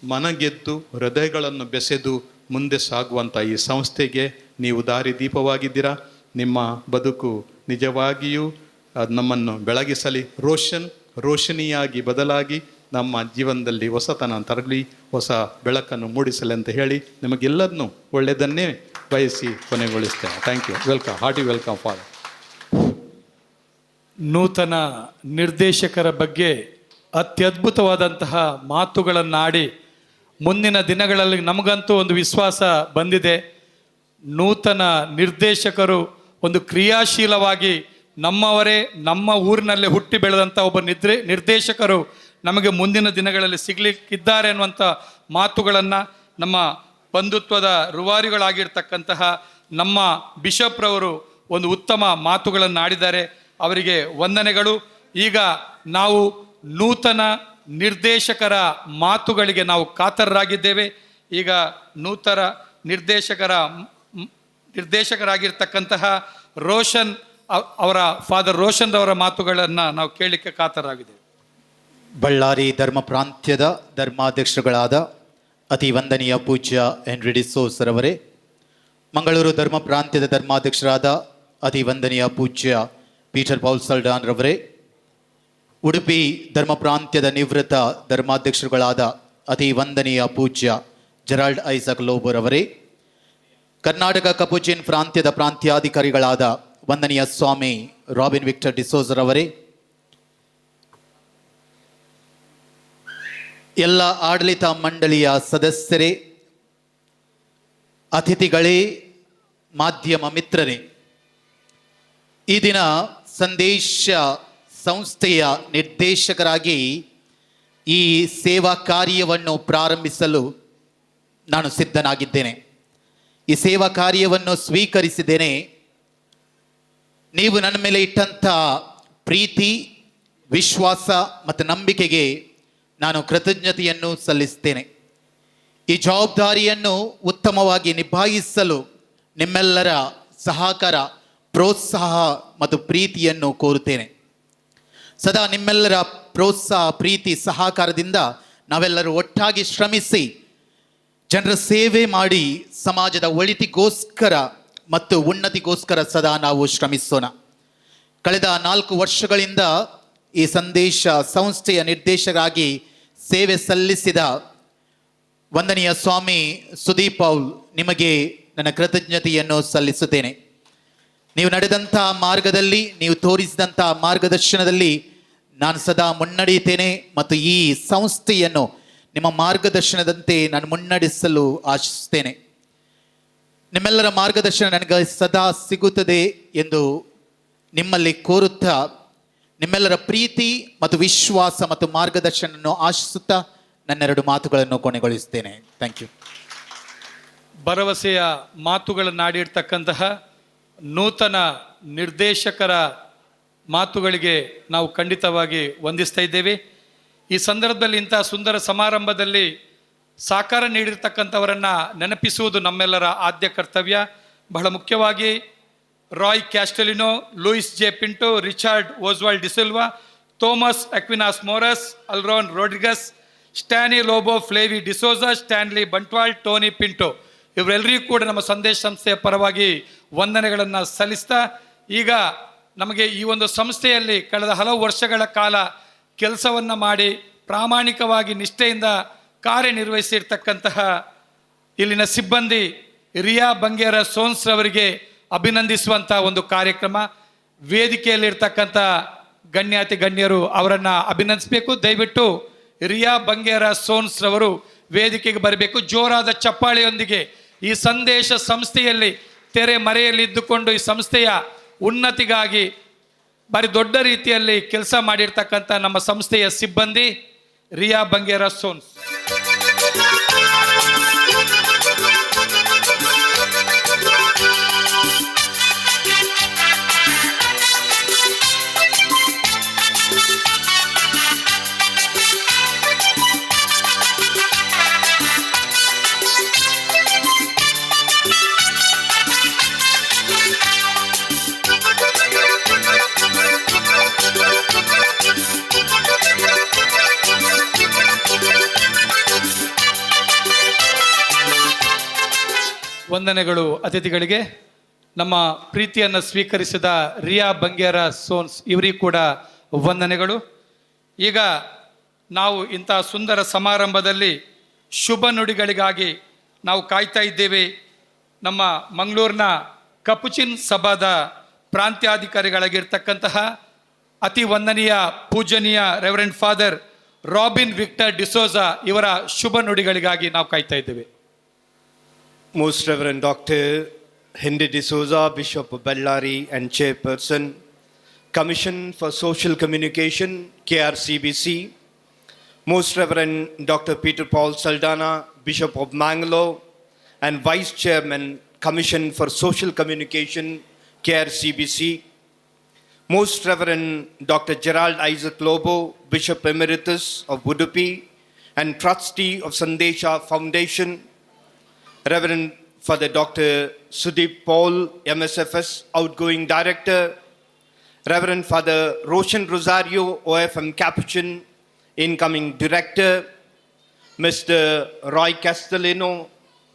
[SPEAKER 11] ಮನಗೆದ್ದು ಹೃದಯಗಳನ್ನು ಬೆಸೆದು ಮುಂದೆ ಸಾಗುವಂಥ ಈ ಸಂಸ್ಥೆಗೆ ನೀವು ದಾರಿ ದೀಪವಾಗಿದ್ದೀರಾ. ನಿಮ್ಮ ಬದುಕು ನಿಜವಾಗಿಯೂ ನಮ್ಮನ್ನು ಬೆಳಗಿಸಲಿ, ರೋಷನಿಯಾಗಿ ಬದಲಾಗಿ ನಮ್ಮ ಜೀವನದಲ್ಲಿ ಹೊಸತನ ತರಲಿ, ಹೊಸ ಬೆಳಕನ್ನು ಮೂಡಿಸಲಿ ಅಂತ ಹೇಳಿ ನಿಮಗೆಲ್ಲದನ್ನು ಒಳ್ಳೆಯದನ್ನೇ ಬಯಸಿ ಕೊನೆಗೊಳಿಸ್ತೇನೆ. Thank you. Welcome, hearty welcome father.
[SPEAKER 1] ನೂತನ ನಿರ್ದೇಶಕರ ಬಗ್ಗೆ ಅತ್ಯದ್ಭುತವಾದಂತಹ ಮಾತುಗಳನ್ನಾಡಿ ಮುಂದಿನ ದಿನಗಳಲ್ಲಿ ನಮಗಂತೂ ಒಂದು ವಿಶ್ವಾಸ ಬಂದಿದೆ. ನೂತನ ನಿರ್ದೇಶಕರು ಒಂದು ಕ್ರಿಯಾಶೀಲವಾಗಿ ನಮ್ಮವರೇ, ನಮ್ಮ ಊರಿನಲ್ಲೇ ಹುಟ್ಟಿ ಬೆಳೆದಂಥ ಒಬ್ಬ ನಿರ್ದೇಶಕರು ನಮಗೆ ಮುಂದಿನ ದಿನಗಳಲ್ಲಿ ಸಿಗಲಿಕ್ಕಿದ್ದಾರೆ ಅನ್ನುವಂಥ ಮಾತುಗಳನ್ನು ನಮ್ಮ ಬಂಧುತ್ವದ ರೂವಾರಿಗಳಾಗಿರ್ತಕ್ಕಂತಹ ನಮ್ಮ ಬಿಷಪ್ರವರು ಒಂದು ಉತ್ತಮ ಮಾತುಗಳನ್ನು ಆಡಿದ್ದಾರೆ. ಅವರಿಗೆ ವಂದನೆಗಳು. ಈಗ ನಾವು ನೂತನ ನಿರ್ದೇಶಕರ ಮಾತುಗಳಿಗೆ ನಾವು ಕಾತರರಾಗಿದ್ದೇವೆ. ಈಗ ನೂತನ ನಿರ್ದೇಶಕರಾಗಿರ್ತಕ್ಕಂತಹ ರೋಷನ್ ಅವರ ಫಾದರ್ ರೋಷನ್ ಅವರ ಮಾತುಗಳನ್ನು ನಾವು ಕೇಳಲಿಕ್ಕೆ ಕಾತರರಾಗಿದ್ದೇವೆ.
[SPEAKER 7] ಬಳ್ಳಾರಿ ಧರ್ಮ ಪ್ರಾಂತ್ಯದ ಧರ್ಮಾಧ್ಯಕ್ಷರುಗಳಾದ ಅತಿ ವಂದನೀಯ ಪೂಜ್ಯ ಹೆನ್ರಿ ಡಿಸೋಜರ್ ಅವರೇ, ಮಂಗಳೂರು ಧರ್ಮ ಪ್ರಾಂತ್ಯದ ಧರ್ಮಾಧ್ಯಕ್ಷರಾದ ಅತಿ ವಂದನೀಯ ಪೂಜ್ಯ ಪೀಟರ್ ಪೌಲ್ ಸಲ್ಡಾನ್ ರವರೇ, ಉಡುಪಿ ಧರ್ಮ ಪ್ರಾಂತ್ಯದ ನಿವೃತ್ತ ಧರ್ಮಾಧ್ಯಕ್ಷರುಗಳಾದ ಅತಿ ವಂದನೀಯ ಪೂಜ್ಯ ಜೆರಾಲ್ಡ್ ಐಸಕ್ ಲೋಬೋರ್ ಅವರೇ, ಕರ್ನಾಟಕ ಕಪುಚಿನ್ ಪ್ರಾಂತ್ಯದ ಪ್ರಾಂತ್ಯಾಧಿಕಾರಿಗಳಾದ ವಂದನೀಯ ಸ್ವಾಮಿ ರಾಬಿನ್ ವಿಕ್ಟರ್ ಡಿಸೋಜರ್ ಅವರೇ, ಎಲ್ಲ ಆಡಳಿತ ಮಂಡಳಿಯ ಸದಸ್ಯರೇ, ಅತಿಥಿಗಳೇ, ಮಾಧ್ಯಮ ಮಿತ್ರರೇ, ಈ ದಿನ ಸಂದೇಶ ಸಂಸ್ಥೆಯ ನಿರ್ದೇಶಕರಾಗಿ ಈ ಸೇವಾ ಕಾರ್ಯವನ್ನು ಪ್ರಾರಂಭಿಸಲು ನಾನು ಸಿದ್ಧನಾಗಿದ್ದೇನೆ. ಈ ಸೇವಾ ಕಾರ್ಯವನ್ನು ಸ್ವೀಕರಿಸಿದ್ದೇನೆ. ನೀವು ನನ್ನ ಮೇಲೆ ಇಟ್ಟಂಥ ಪ್ರೀತಿ, ವಿಶ್ವಾಸ ಮತ್ತು ನಂಬಿಕೆಗೆ ನಾನು ಕೃತಜ್ಞತೆಯನ್ನು ಸಲ್ಲಿಸ್ತೇನೆ. ಈ ಜವಾಬ್ದಾರಿಯನ್ನು ಉತ್ತಮವಾಗಿ ನಿಭಾಯಿಸಲು ನಿಮ್ಮೆಲ್ಲರ ಸಹಕಾರ, ಪ್ರೋತ್ಸಾಹ ಮತ್ತು ಪ್ರೀತಿಯನ್ನು ಕೋರುತ್ತೇನೆ. ಸದಾ ನಿಮ್ಮೆಲ್ಲರ ಪ್ರೋತ್ಸಾಹ, ಪ್ರೀತಿ, ಸಹಕಾರದಿಂದ ನಾವೆಲ್ಲರೂ ಒಟ್ಟಾಗಿ ಶ್ರಮಿಸಿ ಜನರ ಸೇವೆ ಮಾಡಿ ಸಮಾಜದ ಒಳಿತಿಗೋಸ್ಕರ ಮತ್ತು ಉನ್ನತಿಗೋಸ್ಕರ ಸದಾ ನಾವು ಶ್ರಮಿಸೋಣ. ಕಳೆದ 4 ವರ್ಷಗಳಿಂದ ಈ ಸಂದೇಶ ಸಂಸ್ಥೆಯ ನಿರ್ದೇಶಕರಾಗಿ ಸೇವೆ ಸಲ್ಲಿಸಿದ ವಂದನೀಯ ಸ್ವಾಮಿ ಸುದೀಪ್ ಪೌಲ್ ನಿಮಗೆ ನನ್ನ ಕೃತಜ್ಞತೆಯನ್ನು ಸಲ್ಲಿಸುತ್ತೇನೆ. ನೀವು ನಡೆದಂಥ ಮಾರ್ಗದಲ್ಲಿ, ನೀವು ತೋರಿಸಿದಂಥ ಮಾರ್ಗದರ್ಶನದಲ್ಲಿ ನಾನು ಸದಾ ಮುನ್ನಡೆಯುತ್ತೇನೆ ಮತ್ತು ಈ ಸಂಸ್ಥೆಯನ್ನು ನಿಮ್ಮ ಮಾರ್ಗದರ್ಶನದಂತೆ ನಾನು ಮುನ್ನಡೆಸಲು ಆಶಿಸುತ್ತೇನೆ. ನಿಮ್ಮೆಲ್ಲರ ಮಾರ್ಗದರ್ಶನ ನನಗೆ ಸದಾ ಸಿಗುತ್ತದೆ ಎಂದು ನಿಮ್ಮಲ್ಲಿ ಕೋರುತ್ತಾ, ನಿಮ್ಮೆಲ್ಲರ ಪ್ರೀತಿ ಮತ್ತು ವಿಶ್ವಾಸ ಮತ್ತು ಮಾರ್ಗದರ್ಶನವನ್ನು ಆಶಿಸುತ್ತಾ ನನ್ನೆರಡು ಮಾತುಗಳನ್ನು ಕೊನೆಗೊಳಿಸುತ್ತೇನೆ. Thank you.
[SPEAKER 1] ಭರವಸೆಯ ಮಾತುಗಳನ್ನಾಡಿರ್ತಕ್ಕಂತಹ ನೂತನ ನಿರ್ದೇಶಕರ ಮಾತುಗಳಿಗೆ ನಾವು ಖಂಡಿತವಾಗಿ ವಂದಿಸ್ತಾ ಇದ್ದೇವೆ. ಈ ಸಂದರ್ಭದಲ್ಲಿ ಇಂಥ ಸುಂದರ ಸಮಾರಂಭದಲ್ಲಿ ಸಹಕಾರ ನೀಡಿರ್ತಕ್ಕಂಥವರನ್ನು ನೆನಪಿಸುವುದು ನಮ್ಮೆಲ್ಲರ ಆದ್ಯ ಕರ್ತವ್ಯ. ಬಹಳ ಮುಖ್ಯವಾಗಿ Roy Castelino, Louis J Pinto, Richard Oswald D'Silva, Thomas Aquinas Moras, Alron Rodrigues, Stany Lobo, Flavy D'Souza, Stanley Bantwal, Tony Pinto ಇವರೆಲ್ಲರಿಗೂ ಕೂಡ ನಮ್ಮ ಸಂದೇಶ ಸಂಸ್ಥೆಯ ಪರವಾಗಿ ವಂದನೆಗಳನ್ನು ಸಲ್ಲಿಸ್ತಾ, ಈಗ ನಮಗೆ ಈ ಒಂದು ಸಂಸ್ಥೆಯಲ್ಲಿ ಕಳೆದ ಹಲವು ವರ್ಷಗಳ ಕಾಲ ಕೆಲಸವನ್ನು ಮಾಡಿ ಪ್ರಾಮಾಣಿಕವಾಗಿ ನಿಷ್ಠೆಯಿಂದ ಕಾರ್ಯನಿರ್ವಹಿಸಿರ್ತಕ್ಕಂತಹ ಇಲ್ಲಿನ ಸಿಬ್ಬಂದಿ ರಿಯಾ ಬಂಗೇರ ಸೋನ್ಸ್ ರವರಿಗೆ ಅಭಿನಂದಿಸುವಂಥ ಒಂದು ಕಾರ್ಯಕ್ರಮ. ವೇದಿಕೆಯಲ್ಲಿರ್ತಕ್ಕಂಥ ಗಣ್ಯಾತಿ ಗಣ್ಯರು ಅವರನ್ನು ಅಭಿನಂದಿಸಬೇಕು. ದಯವಿಟ್ಟು ರಿಯಾ ಬಂಗೇರ ಸೋನ್ಸ್ ರವರು ವೇದಿಕೆಗೆ ಬರಬೇಕು. ಜೋರಾದ ಚಪ್ಪಾಳೆಯೊಂದಿಗೆ ಈ ಸಂದೇಶ ಸಂಸ್ಥೆಯಲ್ಲಿ ತೆರೆ ಮರೆಯಲ್ಲಿ ಇದ್ದುಕೊಂಡು ಈ ಸಂಸ್ಥೆಯ ಉನ್ನತಿಗಾಗಿ ಭಾರಿ ದೊಡ್ಡ ರೀತಿಯಲ್ಲಿ ಕೆಲಸ ಮಾಡಿರ್ತಕ್ಕಂಥ ನಮ್ಮ ಸಂಸ್ಥೆಯ ಸಿಬ್ಬಂದಿ ರಿಯಾ ಬಂಗೇರ ಸೋನ್ಸ್. ವಂದನೆಗಳು ಅತಿಥಿಗಳಿಗೆ. ನಮ್ಮ ಪ್ರೀತಿಯನ್ನು ಸ್ವೀಕರಿಸಿದ ರಿಯಾ ಬಂಗೇರ ಸೋನ್ಸ್ ಇವರಿಗೂ ಕೂಡ ವಂದನೆಗಳು. ಈಗ ನಾವು ಇಂಥ ಸುಂದರ ಸಮಾರಂಭದಲ್ಲಿ ಶುಭ ನುಡಿಗಳಿಗಾಗಿ ನಾವು ಕಾಯ್ತಾ ಇದ್ದೇವೆ. ನಮ್ಮ ಮಂಗಳೂರಿನ ಕಪುಚಿನ್ ಸಭಾದ ಪ್ರಾಂತ್ಯಾಧಿಕಾರಿಗಳಾಗಿರ್ತಕ್ಕಂತಹ ಅತಿ ವಂದನೀಯ ಪೂಜನೀಯ reverend father Robin Victor D'Souza ಇವರ ಶುಭ ನುಡಿಗಳಿಗಾಗಿ ನಾವು ಕಾಯ್ತಾ ಇದ್ದೇವೆ.
[SPEAKER 12] Most Reverend Dr. Henry D'Souza, Bishop of Bellary and Chairperson, Commission for Social Communication, KRCBC, Most Reverend Dr. Peter Paul Saldana, Bishop of Mangalore and Vice Chairman, Commission for Social Communication, KRCBC, Most Reverend Dr. Gerald Isaac Lobo, Bishop Emeritus of Udupi and Trustee of Sandesha Foundation, Reverend Father Dr. Sudeep Paul, MSFS Outgoing Director, Reverend Father Roshan Rosario, OFM Capuchin, Incoming Director, Mr. Roy Castellino,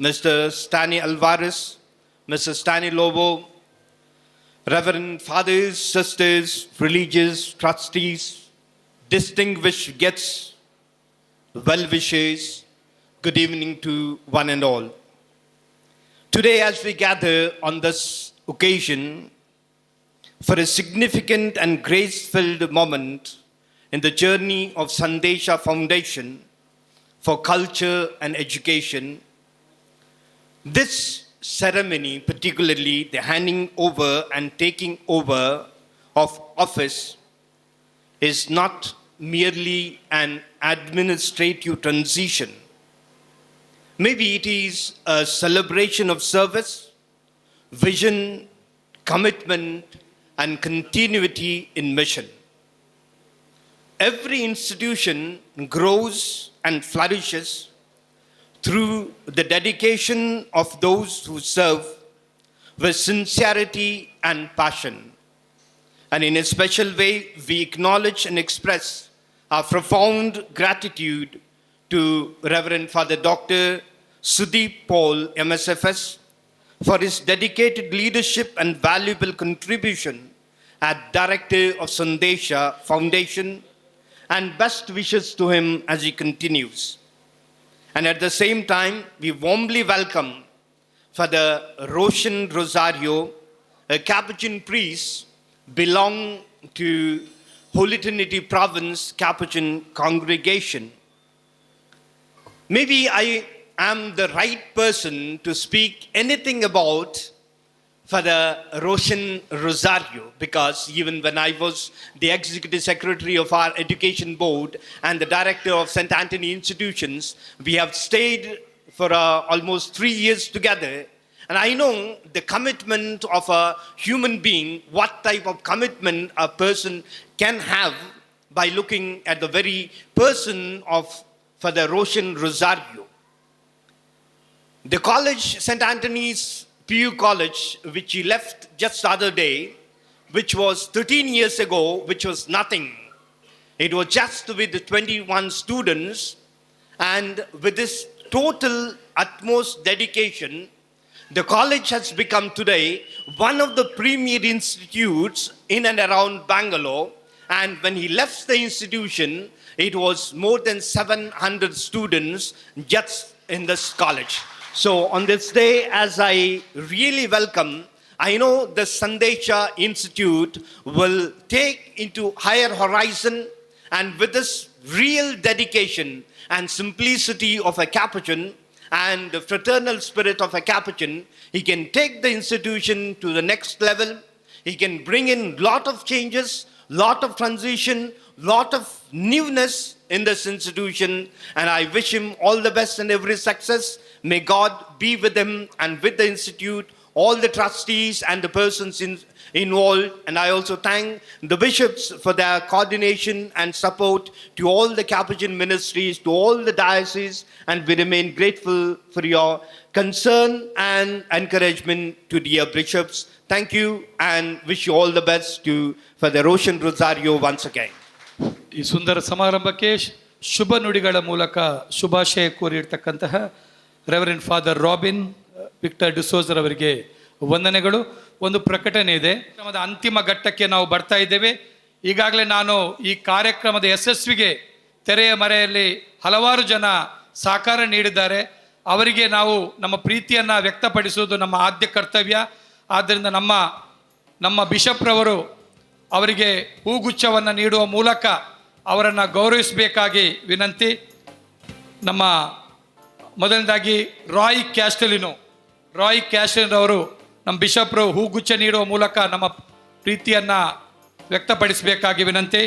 [SPEAKER 12] Mr. Stani Alvarez, Mr. Stani Lobo, Reverend Fathers, Sisters, Religious Trustees, distinguished guests, well-wishers, good evening to one and all. Today, as we gather on this occasion for a significant and grace-filled moment in the journey of Sandesha Foundation for Culture and Education, this ceremony, particularly the handing over and taking over of office, is not merely an administrative transition. Maybe it is a celebration of service, vision, commitment, and continuity in mission. Every institution grows and flourishes through the dedication of those who serve with sincerity and passion. And in a special way, we acknowledge and express our profound gratitude to Reverend Father Dr. Sudeep Paul, MSFS, for his dedicated leadership and valuable contribution as Director of Sandesha Foundation, and best wishes to him as he continues. And at the same time, we warmly welcome Father Roshan Rosario, a Capuchin priest belong to Holy Trinity Province Capuchin congregation. Maybe I am the right person to speak anything about Father Roshan Rosario, because even when I was the Executive Secretary of our Education Board and the Director of St. Anthony Institutions, we have stayed for almost 3 years together. And I know the commitment of a human being, what type of commitment a person can have by looking at the very person of Father Roshan Rosario. The college, St. Anthony's PU College, which he left just the other day, which was 13 years ago, which was nothing. It was just with 21 students, and with this total utmost dedication, the college has become today one of the premier institutes in and around Bangalore. And when he left the institution, it was more than 700 students just in this college. So on this day, as I really welcome, I know the Sandesha Institute will take into higher horizon, and with this real dedication and simplicity of a Capuchin and the fraternal spirit of a Capuchin, he can take the institution to the next level. He can bring in lot of changes, lot of transition, lot of newness in this institution, and I wish him all the best and every success. May God be with him and with the institute, all the trustees and the persons involved. And I also thank the bishops for their coordination and support to all the Capuchin ministries, to all the dioceses, and we remain grateful for your concern and encouragement to dear bishops. Thank you and wish you all the best to Father Roshan Rosario once again.
[SPEAKER 1] ಈ ಸುಂದರ ಸಮಾರಂಭಕ್ಕೆ ಶುಭ ನುಡಿಗಳ ಮೂಲಕ ಶುಭಾಶಯ ಕೋರಿರ್ತಕ್ಕಂತಹ ರೆವರೆಂಡ್ ಫಾದರ್ ರಾಬಿನ್ ವಿಕ್ಟರ್ ಡಿಸೋಜರ್ ಅವರಿಗೆ ವಂದನೆಗಳು. ಒಂದು ಪ್ರಕಟಣೆ ಇದೆ. ಕಾರ್ಯಕ್ರಮದ ಅಂತಿಮ ಘಟ್ಟಕ್ಕೆ ನಾವು ಬರ್ತಾ ಇದ್ದೇವೆ. ಈಗಾಗಲೇ ನಾನು ಈ ಕಾರ್ಯಕ್ರಮದ ಯಶಸ್ವಿಗೆ ತೆರೆಯ ಮರೆಯಲ್ಲಿ ಹಲವಾರು ಜನ ಸಹಕಾರ ನೀಡಿದ್ದಾರೆ. ಅವರಿಗೆ ನಾವು ನಮ್ಮ ಪ್ರೀತಿಯನ್ನು ವ್ಯಕ್ತಪಡಿಸುವುದು ನಮ್ಮ ಆದ್ಯ ಕರ್ತವ್ಯ. ಆದ್ದರಿಂದ ನಮ್ಮ ಬಿಷಪ್ರವರು ಅವರಿಗೆ ಹೂಗುಚ್ಛವನ್ನು ನೀಡುವ ಮೂಲಕ ಅವರನ್ನು ಗೌರವಿಸಬೇಕಾಗಿ ವಿನಂತಿ. ನಮ್ಮ ಮೊದಲನೇದಾಗಿ ರಾಯ್ ಕ್ಯಾಸ್ಟಲಿನ್ ಅವರು ನಮ್ಮ ಬಿಷಪ್ರು ಹೂಗುಚ್ಛ ನೀಡುವ ಮೂಲಕ ನಮ್ಮ ಪ್ರೀತಿಯನ್ನು ವ್ಯಕ್ತಪಡಿಸಬೇಕಾಗಿ ವಿನಂತಿ.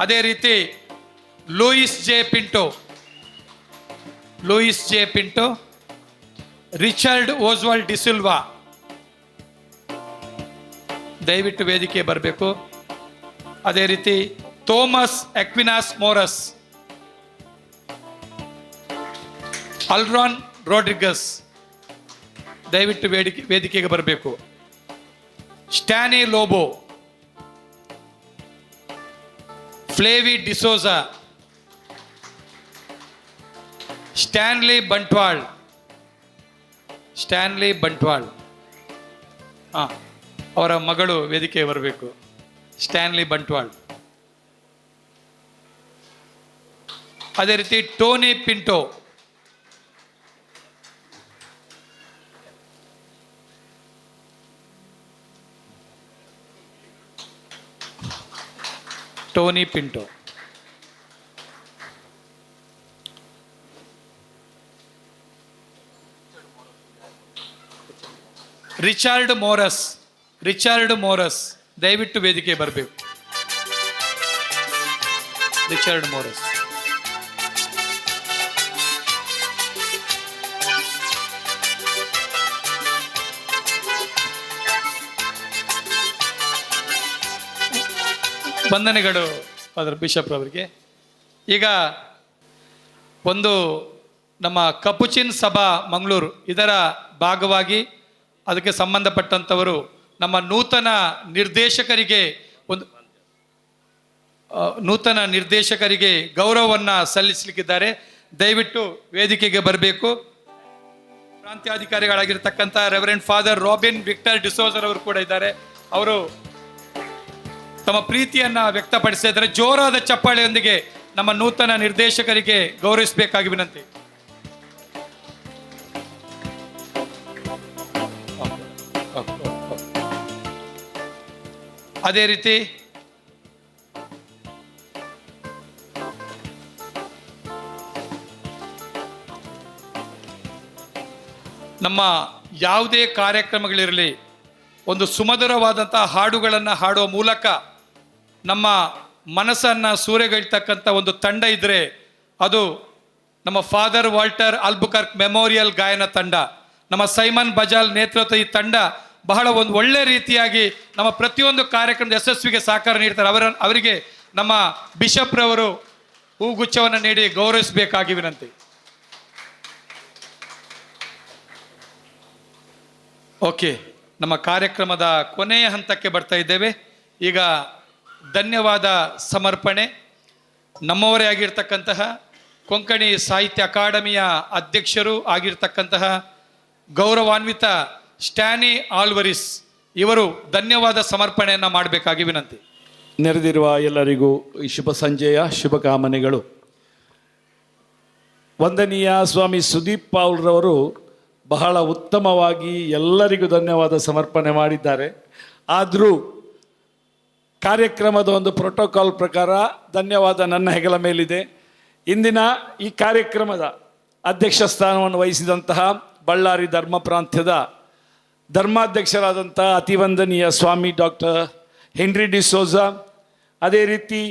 [SPEAKER 1] ಅದೇ ರೀತಿ Louis J Pinto, Richard Oswald D'Silva ದಯವಿಟ್ಟು ವೇದಿಕೆ ಬರಬೇಕು. ಅದೇ ರೀತಿ ಥೋಮಸ್ ಎಕ್ವಿನಾಸ್ ಮೋರಸ್, ಅಲ್ರಾನ್ ರೋಡ್ರಿಗಸ್ ದಯವಿಟ್ಟು ವೇದಿಕೆಗೆ ಬರಬೇಕು. Stany Lobo, Flavy D'Souza, Stanley Bantwal ಅವರ ಮಗಳು ವೇದಿಕೆಗೆ ಬರಬೇಕು. ಸ್ಟ್ಯಾನ್ಲಿ ಬಂಟ್ವಾಳ್. ಅದೇ ರೀತಿ ಟೋನಿ ಪಿಂಟೋ, ರಿಚರ್ಡ್ ಮೋರಸ್ ದಯವಿಟ್ಟು ವೇದಿಕೆ ಬರಬೇಕು. ರಿಚರ್ಡ್ ಮೋರಸ್. ವಂದನೆಗಳು ಫಾದರ್ ಬಿಷಪ್ ಅವರಿಗೆ. ಈಗ ಒಂದು ನಮ್ಮ ಕಪುಚಿನ್ ಸಭಾ ಮಂಗಳೂರು ಇದರ ಭಾಗವಾಗಿ ಅದಕ್ಕೆ ಸಂಬಂಧಪಟ್ಟಂಥವರು ನಮ್ಮ ನೂತನ ನಿರ್ದೇಶಕರಿಗೆ ಗೌರವವನ್ನು ಸಲ್ಲಿಸಲಿಕ್ಕಿದ್ದಾರೆ. ದಯವಿಟ್ಟು ವೇದಿಕೆಗೆ ಬರಬೇಕು. ಪ್ರಾಂತ್ಯಾಧಿಕಾರಿಗಳಾಗಿರ್ತಕ್ಕಂಥ ರೆವರೆಂಡ್ ಫಾದರ್ ರಾಬಿನ್ ವಿಕ್ಟರ್ ಡಿಸೋಜರ್ ಅವರು ಕೂಡ ಇದ್ದಾರೆ. ಅವರು ತಮ್ಮ ಪ್ರೀತಿಯನ್ನ ವ್ಯಕ್ತಪಡಿಸ್ತಾ ಇದ್ದಾರೆ. ಜೋರಾದ ಚಪ್ಪಾಳೆಯೊಂದಿಗೆ ನಮ್ಮ ನೂತನ ನಿರ್ದೇಶಕರಿಗೆ ಗೌರವಿಸಬೇಕಾಗಿ ವಿನಂತಿ. ಅದೇ ರೀತಿ ನಮ್ಮ ಯಾವುದೇ ಕಾರ್ಯಕ್ರಮಗಳಿರಲಿ, ಒಂದು ಸುಮಧುರವಾದಂತಹ ಹಾಡುಗಳನ್ನು ಹಾಡುವ ಮೂಲಕ ನಮ್ಮ ಮನಸ್ಸನ್ನು ಸೂರೆಗೈಳ್ತಕ್ಕಂಥ ಒಂದು ತಂಡ ಇದ್ದರೆ ಅದು ನಮ್ಮ ಫಾದರ್ ವಾಲ್ಟರ್ ಆಲ್ಬುಕರ್ಕ್ ಮೆಮೋರಿಯಲ್ ಗಾಯನ ತಂಡ. ನಮ್ಮ ಸೈಮನ್ ಬಜಾಲ್ ನೇತೃತ್ವದ ಈ ತಂಡ ಬಹಳ ಒಂದು ಒಳ್ಳೆ ರೀತಿಯಾಗಿ ನಮ್ಮ ಪ್ರತಿಯೊಂದು ಕಾರ್ಯಕ್ರಮದ ಯಶಸ್ವಿಗೆ ಸಹಕಾರ ನೀಡ್ತಾರೆ. ಅವರಿಗೆ ನಮ್ಮ ಬಿಷಪ್ ರವರು ಹೂಗುಚ್ಛವನ್ನು ನೀಡಿ ಗೌರವಿಸಬೇಕಾಗಿ ವಿನಂತಿ. ಓಕೆ, ನಮ್ಮ ಕಾರ್ಯಕ್ರಮದ ಕೊನೆಯ ಹಂತಕ್ಕೆ ಬರ್ತಾ ಇದ್ದೇವೆ. ಈಗ ಧನ್ಯವಾದ ಸಮರ್ಪಣೆ. ನಮ್ಮವರೇ ಆಗಿರ್ತಕ್ಕಂತಹ ಕೊಂಕಣಿ ಸಾಹಿತ್ಯ ಅಕಾಡೆಮಿಯ ಅಧ್ಯಕ್ಷರು ಆಗಿರ್ತಕ್ಕಂತಹ ಗೌರವಾನ್ವಿತ ಸ್ಟ್ಯಾನಿ ಆಲ್ವರಿಸ್ ಇವರು ಧನ್ಯವಾದ ಸಮರ್ಪಣೆಯನ್ನು ಮಾಡಬೇಕಾಗಿ ವಿನಂತಿ.
[SPEAKER 13] ನೆರೆದಿರುವ ಎಲ್ಲರಿಗೂ ಈ ಶುಭ ಸಂಜೆಯ ಶುಭಕಾಮನೆಗಳು. ವಂದನೀಯ ಸ್ವಾಮಿ ಸುದೀಪ್ ಪೌಲ್ರವರು ಬಹಳ ಉತ್ತಮವಾಗಿ ಎಲ್ಲರಿಗೂ ಧನ್ಯವಾದ ಸಮರ್ಪಣೆ ಮಾಡಿದ್ದಾರೆ. ಆದರೂ ಕಾರ್ಯಕ್ರಮದ ಒಂದು ಪ್ರೋಟೋಕಾಲ್ ಪ್ರಕಾರ ಧನ್ಯವಾದ ನನ್ನ ಹೆಗಲ ಮೇಲಿದೆ. ಇಂದಿನ ಈ ಕಾರ್ಯಕ್ರಮದ ಅಧ್ಯಕ್ಷ ಸ್ಥಾನವನ್ನು ವಹಿಸಿದಂತಹ ಬಳ್ಳಾರಿ ಧರ್ಮ ಪ್ರಾಂತ್ಯದ ಧರ್ಮಾಧ್ಯಕ್ಷರಾದಂಥ ಅತಿವಂದನೀಯ ಸ್ವಾಮಿ ಡಾಕ್ಟರ್ ಹೆನ್ರಿ ಡಿಸೋಜಾ, ಅದೇ ರೀತಿ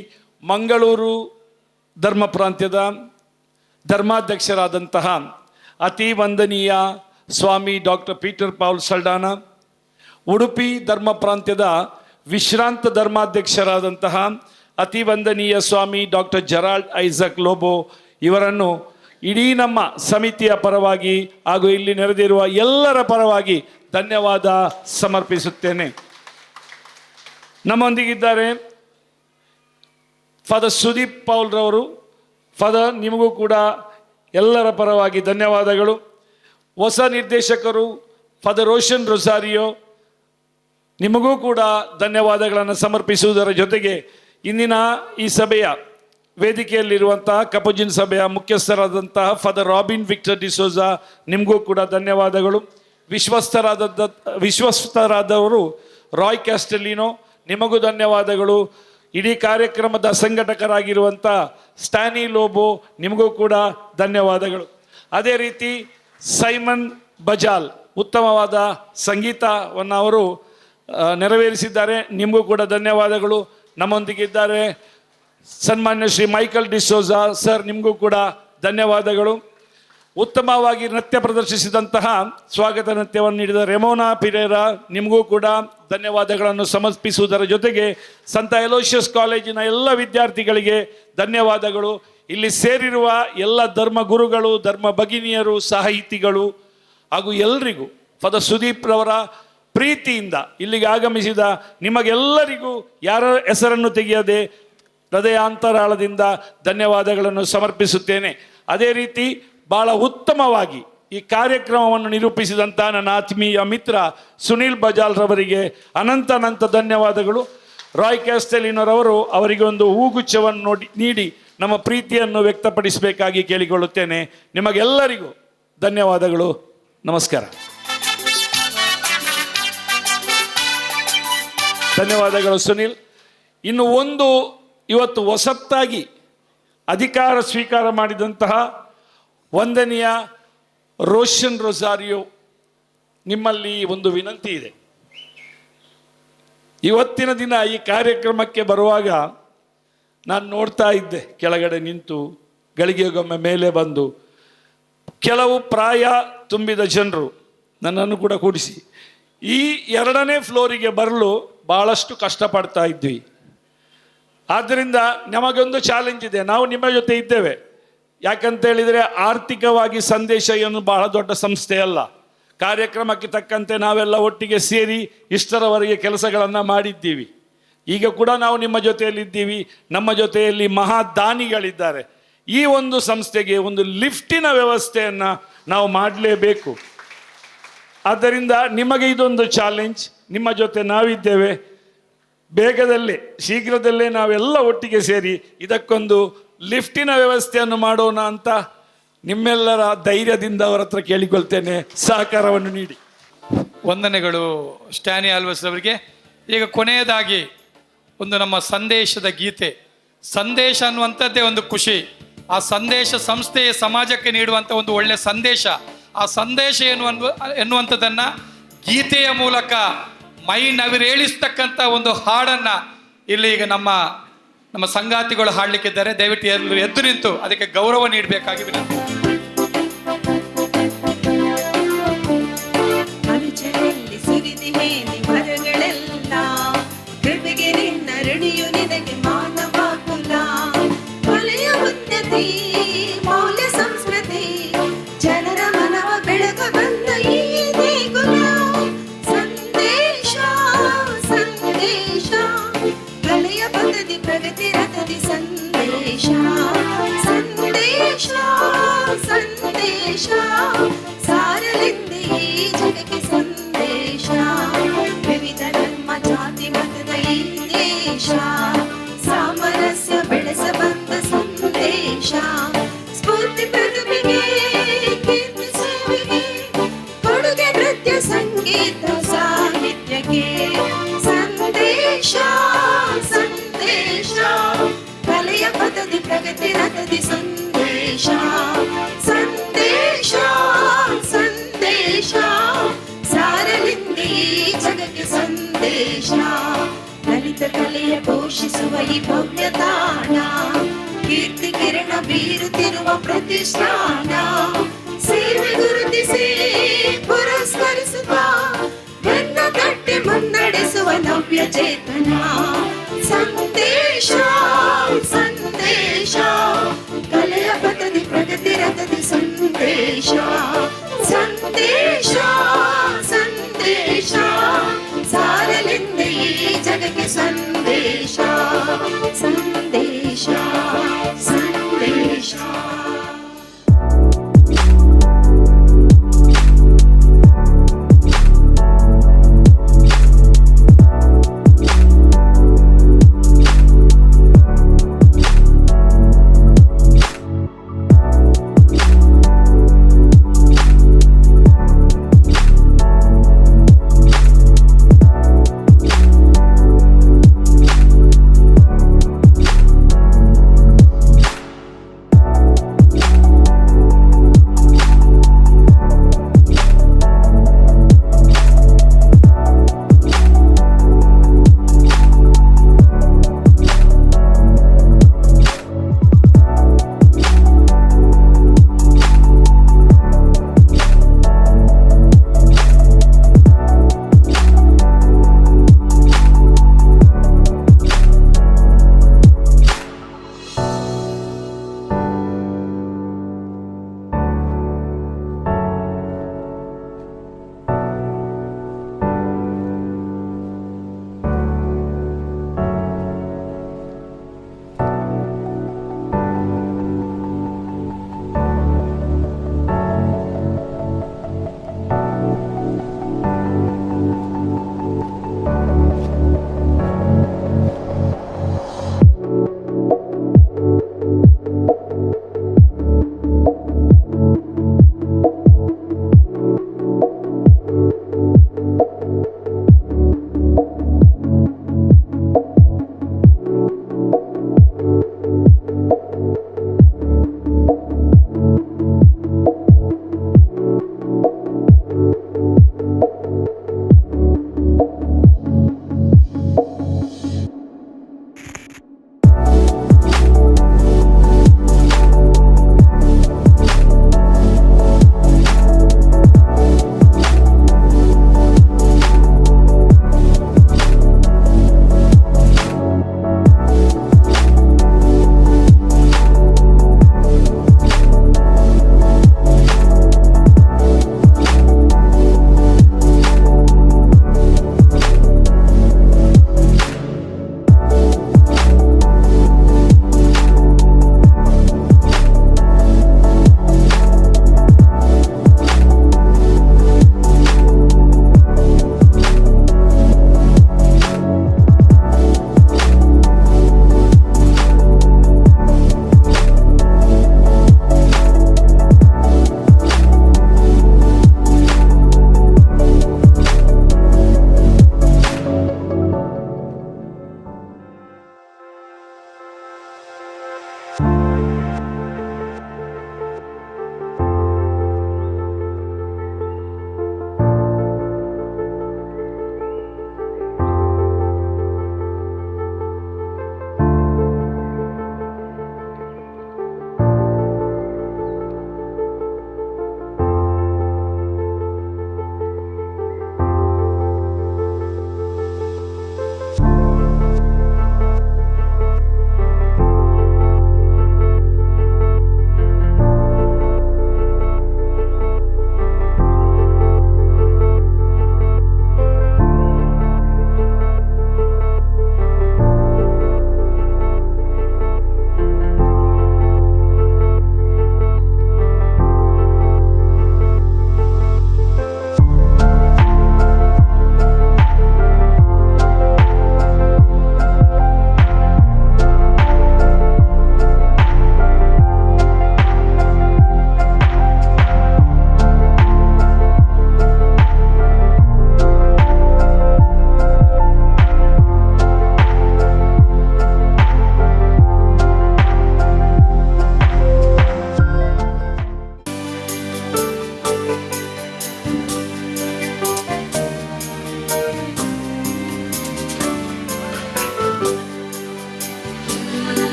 [SPEAKER 13] ಮಂಗಳೂರು ಧರ್ಮ ಪ್ರಾಂತ್ಯದ ಧರ್ಮಾಧ್ಯಕ್ಷರಾದಂತಹ ಅತಿ ವಂದನೀಯ ಸ್ವಾಮಿ doctor Peter Paul Saldanha, Udupi ಧರ್ಮ ಪ್ರಾಂತ್ಯದ ವಿಶ್ರಾಂತ ಧರ್ಮಾಧ್ಯಕ್ಷರಾದಂತಹ ಅತಿ ವಂದನೀಯ ಸ್ವಾಮಿ ಡಾಕ್ಟರ್ ಜೆರಾಲ್ಡ್ ಐಸಕ್ ಲೋಬೋ ಇವರನ್ನು ಇಡೀ ನಮ್ಮ ಸಮಿತಿಯ ಪರವಾಗಿ ಹಾಗೂ ಇಲ್ಲಿ ನೆರೆದಿರುವ ಎಲ್ಲರ ಪರವಾಗಿ ಧನ್ಯವಾದ ಸಮರ್ಪಿಸುತ್ತೇನೆ. ನಮ್ಮೊಂದಿಗಿದ್ದಾರೆ ಫಾದರ್ ಸುದೀಪ್ ಪೌಲ್ರವರು. ಫಾದರ್, ನಿಮಗೂ ಕೂಡ ಎಲ್ಲರ ಪರವಾಗಿ ಧನ್ಯವಾದಗಳು. ಹೊಸ ನಿರ್ದೇಶಕರು ಫಾದರ್ ರೋಷನ್ ರೊಸಾರಿಯೋ, ನಿಮಗೂ ಕೂಡ ಧನ್ಯವಾದಗಳನ್ನು ಸಮರ್ಪಿಸುವುದರ ಜೊತೆಗೆ ಇಂದಿನ ಈ ಸಭೆಯ ವೇದಿಕೆಯಲ್ಲಿರುವಂತಹ ಕಪುಜಿನ್ ಸಭೆಯ ಮುಖ್ಯಸ್ಥರಾದಂತಹ ಫಾದರ್ ರಾಬಿನ್ ವಿಕ್ಟರ್ ಡಿಸೋಜಾ, ನಿಮಗೂ ಕೂಡ ಧನ್ಯವಾದಗಳು. ವಿಶ್ವಸ್ತರಾದವರು ರಾಯ್ ಕ್ಯಾಸ್ಟೆಲಿನೋ, ನಿಮಗೂ ಧನ್ಯವಾದಗಳು. ಇಡೀ ಕಾರ್ಯಕ್ರಮದ ಸಂಘಟಕರಾಗಿರುವಂಥ ಸ್ಟ್ಯಾನಿ ಲೋಬೋ, ನಿಮಗೂ ಕೂಡ ಧನ್ಯವಾದಗಳು. ಅದೇ ರೀತಿ ಸೈಮನ್ ಬಜಾಲ್ ಉತ್ತಮವಾದ ಸಂಗೀತವನ್ನು ಅವರು ನೆರವೇರಿಸಿದ್ದಾರೆ, ನಿಮಗೂ ಕೂಡ ಧನ್ಯವಾದಗಳು. ನಮ್ಮೊಂದಿಗಿದ್ದಾರೆ ಸನ್ಮಾನ್ಯ ಶ್ರೀ ಮೈಕಲ್ ಡಿಸೋಜಾ ಸರ್, ನಿಮಗೂ ಕೂಡ ಧನ್ಯವಾದಗಳು. ಉತ್ತಮವಾಗಿ ನೃತ್ಯ ಪ್ರದರ್ಶಿಸಿದಂತಹ ಸ್ವಾಗತ ನೃತ್ಯವನ್ನು ನೀಡಿದ ರೆಮೋನಾ ಪಿರೇರಾ, ನಿಮಗೂ ಕೂಡ ಧನ್ಯವಾದಗಳನ್ನು ಸಮರ್ಪಿಸುವುದರ ಜೊತೆಗೆ ಸಂತ ಎಲೋಷಿಯಸ್ ಕಾಲೇಜಿನ ಎಲ್ಲ ವಿದ್ಯಾರ್ಥಿಗಳಿಗೆ ಧನ್ಯವಾದಗಳು. ಇಲ್ಲಿ ಸೇರಿರುವ ಎಲ್ಲ ಧರ್ಮ ಗುರುಗಳು, ಧರ್ಮ ಭಗಿನಿಯರು, ಸಾಹಿತಿಗಳು ಹಾಗೂ ಎಲ್ಲರಿಗೂ ಫಾದರ್ ಸುದೀಪ್ ರವರ ಪ್ರೀತಿಯಿಂದ ಇಲ್ಲಿಗೆ ಆಗಮಿಸಿದ ನಿಮಗೆಲ್ಲರಿಗೂ ಯಾರ ಹೆಸರನ್ನು ತೆಗೆಯದೆ ಹೃದಯಾಂತರಾಳದಿಂದ ಧನ್ಯವಾದಗಳನ್ನು ಸಮರ್ಪಿಸುತ್ತೇನೆ. ಅದೇ ರೀತಿ ಭಾಳ ಉತ್ತಮವಾಗಿ ಈ ಕಾರ್ಯಕ್ರಮವನ್ನು ನಿರೂಪಿಸಿದಂಥ ನನ್ನ ಆತ್ಮೀಯ ಮಿತ್ರ ಸುನೀಲ್ ಬಜಾಲ್ ರವರಿಗೆ ಅನಂತ ಧನ್ಯವಾದಗಳು. ರಾಯ್ ಕ್ಯಾಸ್ಟೆಲಿನೋರವರು ಅವರಿಗೆ ಒಂದು ಹೂಗುಚ್ಛವನ್ನು ನೀಡಿ ನಮ್ಮ ಪ್ರೀತಿಯನ್ನು ವ್ಯಕ್ತಪಡಿಸಬೇಕಾಗಿ ಕೇಳಿಕೊಳ್ಳುತ್ತೇನೆ. ನಿಮಗೆಲ್ಲರಿಗೂ ಧನ್ಯವಾದಗಳು. ನಮಸ್ಕಾರ. ಧನ್ಯವಾದಗಳು ಸುನೀಲ್. ಇನ್ನು ಒಂದು, ಇವತ್ತು ಹೊಸತ್ತಾಗಿ ಅಧಿಕಾರ ಸ್ವೀಕಾರ ಮಾಡಿದಂತಹ ವಂದನೀಯ ರೋಷನ್ ರೊಸಾರಿಯೋ, ನಿಮ್ಮಲ್ಲಿ ಒಂದು ವಿನಂತಿ ಇದೆ. ಇವತ್ತಿನ ದಿನ ಈ ಕಾರ್ಯಕ್ರಮಕ್ಕೆ ಬರುವಾಗ ನಾನು ನೋಡ್ತಾ ಇದ್ದೆ, ಕೆಳಗಡೆ ನಿಂತು ಗಳಿಗೆಗೊಮ್ಮೆ ಮೇಲೆ ಬಂದು ಕೆಲವು ಪ್ರಾಯ ತುಂಬಿದ ಜನರು ನನ್ನನ್ನು ಕೂಡ ಕೂಡಿಸಿ ಈ 2ನೇ ಫ್ಲೋರಿಗೆ ಬರಲು ಭಾಳಷ್ಟು ಕಷ್ಟಪಡ್ತಾ ಇದ್ವಿ. ಆದ್ದರಿಂದ ನಮಗೊಂದು ಚಾಲೆಂಜ್ ಇದೆ, ನಾವು ನಿಮ್ಮ ಜೊತೆ ಇದ್ದೇವೆ. ಯಾಕಂತ ಹೇಳಿದರೆ ಆರ್ಥಿಕವಾಗಿ ಸಂದೇಶ ಏನು ಬಹಳ ದೊಡ್ಡ ಸಂಸ್ಥೆ ಅಲ್ಲ. ಕಾರ್ಯಕ್ರಮಕ್ಕೆ ತಕ್ಕಂತೆ ನಾವೆಲ್ಲ ಒಟ್ಟಿಗೆ ಸೇರಿ ಇಷ್ಟರವರೆಗೆ ಕೆಲಸಗಳನ್ನು ಮಾಡಿದ್ದೀವಿ. ಈಗ ಕೂಡ ನಾವು ನಿಮ್ಮ ಜೊತೆಯಲ್ಲಿದ್ದೀವಿ. ನಮ್ಮ ಜೊತೆಯಲ್ಲಿ ಮಹಾದಾನಿಗಳಿದ್ದಾರೆ. ಈ ಒಂದು ಸಂಸ್ಥೆಗೆ ಒಂದು ಲಿಫ್ಟಿನ ವ್ಯವಸ್ಥೆಯನ್ನು ನಾವು ಮಾಡಲೇಬೇಕು. ಆದ್ದರಿಂದ ನಿಮಗೆ ಇದೊಂದು ಚಾಲೆಂಜ್. ನಿಮ್ಮ ಜೊತೆ ನಾವಿದ್ದೇವೆ. ಬೇಗದಲ್ಲೇ ಶೀಘ್ರದಲ್ಲೇ ನಾವೆಲ್ಲ ಒಟ್ಟಿಗೆ ಸೇರಿ ಇದಕ್ಕೊಂದು ಲಿಫ್ಟಿನ ವ್ಯವಸ್ಥೆಯನ್ನು ಮಾಡೋಣ ಅಂತ ನಿಮ್ಮೆಲ್ಲರ ಧೈರ್ಯದಿಂದ ಅವರ ಹತ್ರ ಕೇಳಿಕೊಳ್ತೇನೆ, ಸಹಕಾರವನ್ನು ನೀಡಿ.
[SPEAKER 1] ವಂದನೆಗಳು ಸ್ಟ್ಯಾನಿ ಆಲ್ವಸ್ ಅವರಿಗೆ. ಈಗ ಕೊನೆಯದಾಗಿ ಒಂದು ನಮ್ಮ ಸಂದೇಶದ ಗೀತೆ. ಸಂದೇಶ ಅನ್ನುವಂಥದ್ದೇ ಒಂದು ಖುಷಿ. ಆ ಸಂದೇಶ ಸಂಸ್ಥೆಯ ಸಮಾಜಕ್ಕೆ ನೀಡುವಂಥ ಒಂದು ಒಳ್ಳೆಯ ಸಂದೇಶ. ಆ ಸಂದೇಶ ಎನ್ನುವಂಥದ್ದನ್ನು ಗೀತೆಯ ಮೂಲಕ ಮೈ ನವಿರೇಳಿಸ್ತಕ್ಕಂಥ ಒಂದು ಹಾಡನ್ನು ಇಲ್ಲಿ ಈಗ ನಮ್ಮ ಸಂಗಾತಿಗಳು ಹಾಡಲಿಕ್ಕಿದ್ದಾರೆ. ದಯವಿಟ್ಟು ಎಲ್ಲರೂ ಎದ್ದು ನಿಂತು ಅದಕ್ಕೆ ಗೌರವ ನೀಡಬೇಕಾಗಿ ವಿನಂತಿ.
[SPEAKER 2] ಮನುಜರಲ್ಲಿ ಸುರಿದಿವೆ ಮರಗಳೆಲ್ಲ, ಕೃಪೆಗೆ ನಿನ್ನ ಋಣಿಯು ನಿನಗೆ ಮಾನವ ಕುಲ. ಕೊಲೆಯ ಉನ್ನತಿ ಮೌಲ್ಯ ಸಂಸ್ಕೃತಿ, ಜನರ ಮನವ ಬೆಳಕ ಬಂದ ಈ ದೇಗುಲ. ಸಂದೇಶ ಸಂದೇಶ, ಕಲೆಯ ಪದ್ಧತಿ ಪ್ರಗತಿ ರಥದಿ ಸಂದೇಶ. ಸಂದೇಶ ಸಂದೇಶ, ಸಾರಲೆಂದೇ ಈ ಜಗಕ್ಕೆ ಸಂದೇಶ. ವಿವಿಧ ಧರ್ಮ ಜಾತಿ ಮತದ ಈ ದೇಶ, ಸಾಮರಸ್ಯ ಬೆಳೆಸ ಬಂದ ಸಂದೇಶ. ಸ್ಫೂರ್ತಿ ಪ್ರತಿಭೆಗೆ ಕೀರ್ತಿ ಸೇವೆಗೆ, ಕೊಡುಗೆ ನೃತ್ಯ ಸಂಗೀತ ಸಾಹಿತ್ಯಕ್ಕೆ. ಸಂದೇಶ ಸಂದೇಶ, ಕಲೆಯ ಪದ್ಧತಿ ಪ್ರಗತಿ ರಥದಿ ಸಂದೇಶ. ಸಂದೇಶ ಸಂದೇಶ, ಸಾರಲಿಂದಿ ಜಗಕ್ಕೆ ಸಂದೇಶ. ಲಲಿತ ಕಲೆಯ ಪೋಷಿಸುವ ಈ ಭವ್ಯ ತಾಣ, ಕೀರ್ತಿ ಕಿರಣ ಬೀರುತ್ತಿರುವ ಪ್ರತಿಷ್ಠಾನ. ಸೇವೆ ಗುರುತಿಸಿ ಪುರಸ್ಕರಿಸುತ್ತಾ ಬೆನ್ನ ತಟ್ಟಿ ಮುನ್ನಡೆಸುವ ನವ್ಯ ಚೇತನ. ಸಂದೇಶ ಸಂದೇಶ, ಕಲೆಯ ಪದ್ಧತಿ ಪ್ರಗತಿ ರಥದಿ ಸಂದೇಶ. ಸಂದೇಶ ಸಂದೇಶ, ಸಾರಲೆಂದೇ ಈ ಜಗಕ್ಕೆ ಸಂದೇಶ. ಸಂದೇಶ ಸಂದೇಶ.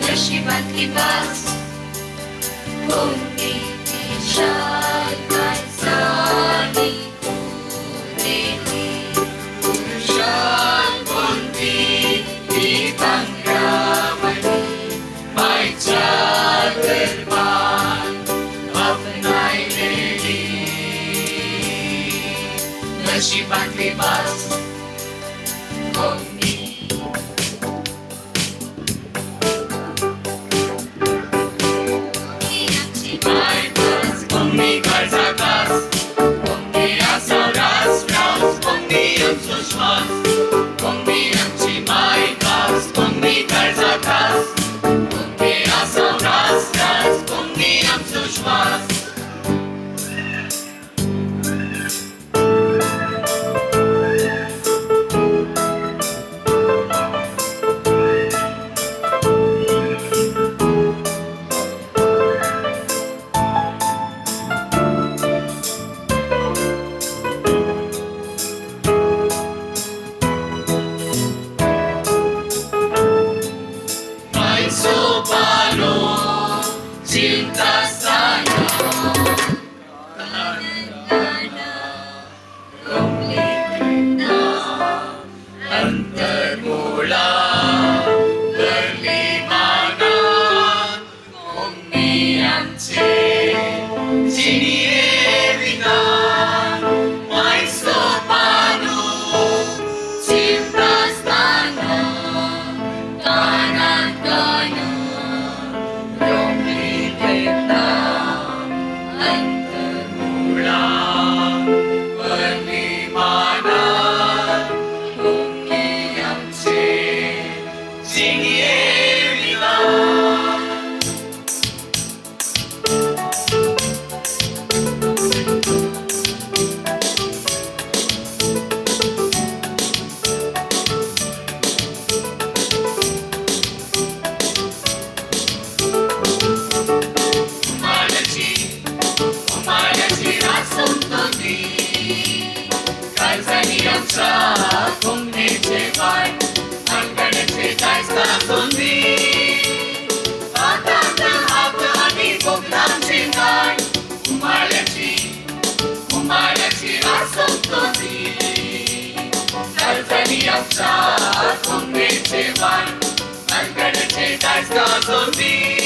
[SPEAKER 2] नशिबात लिबास कोणती शाल काळजानी उरेली शाल कोणती ती पांघरावली मायच्या दरबार अपनायलेली नशिबात लिबास कोणती Conmi kazakas, conmi asaras, raus, conmi amso schwarz, conmi amchi maikas, conmi kazakas, conmi asaras, raus, conmi amso schwarz. Cinta sana, kanan-kanan, kumlikna, antarmula, berlimanan, kumiyamce, sinierinan, may sopano, cinta sana, kanan-kanan. I'm gonna take that stars on me.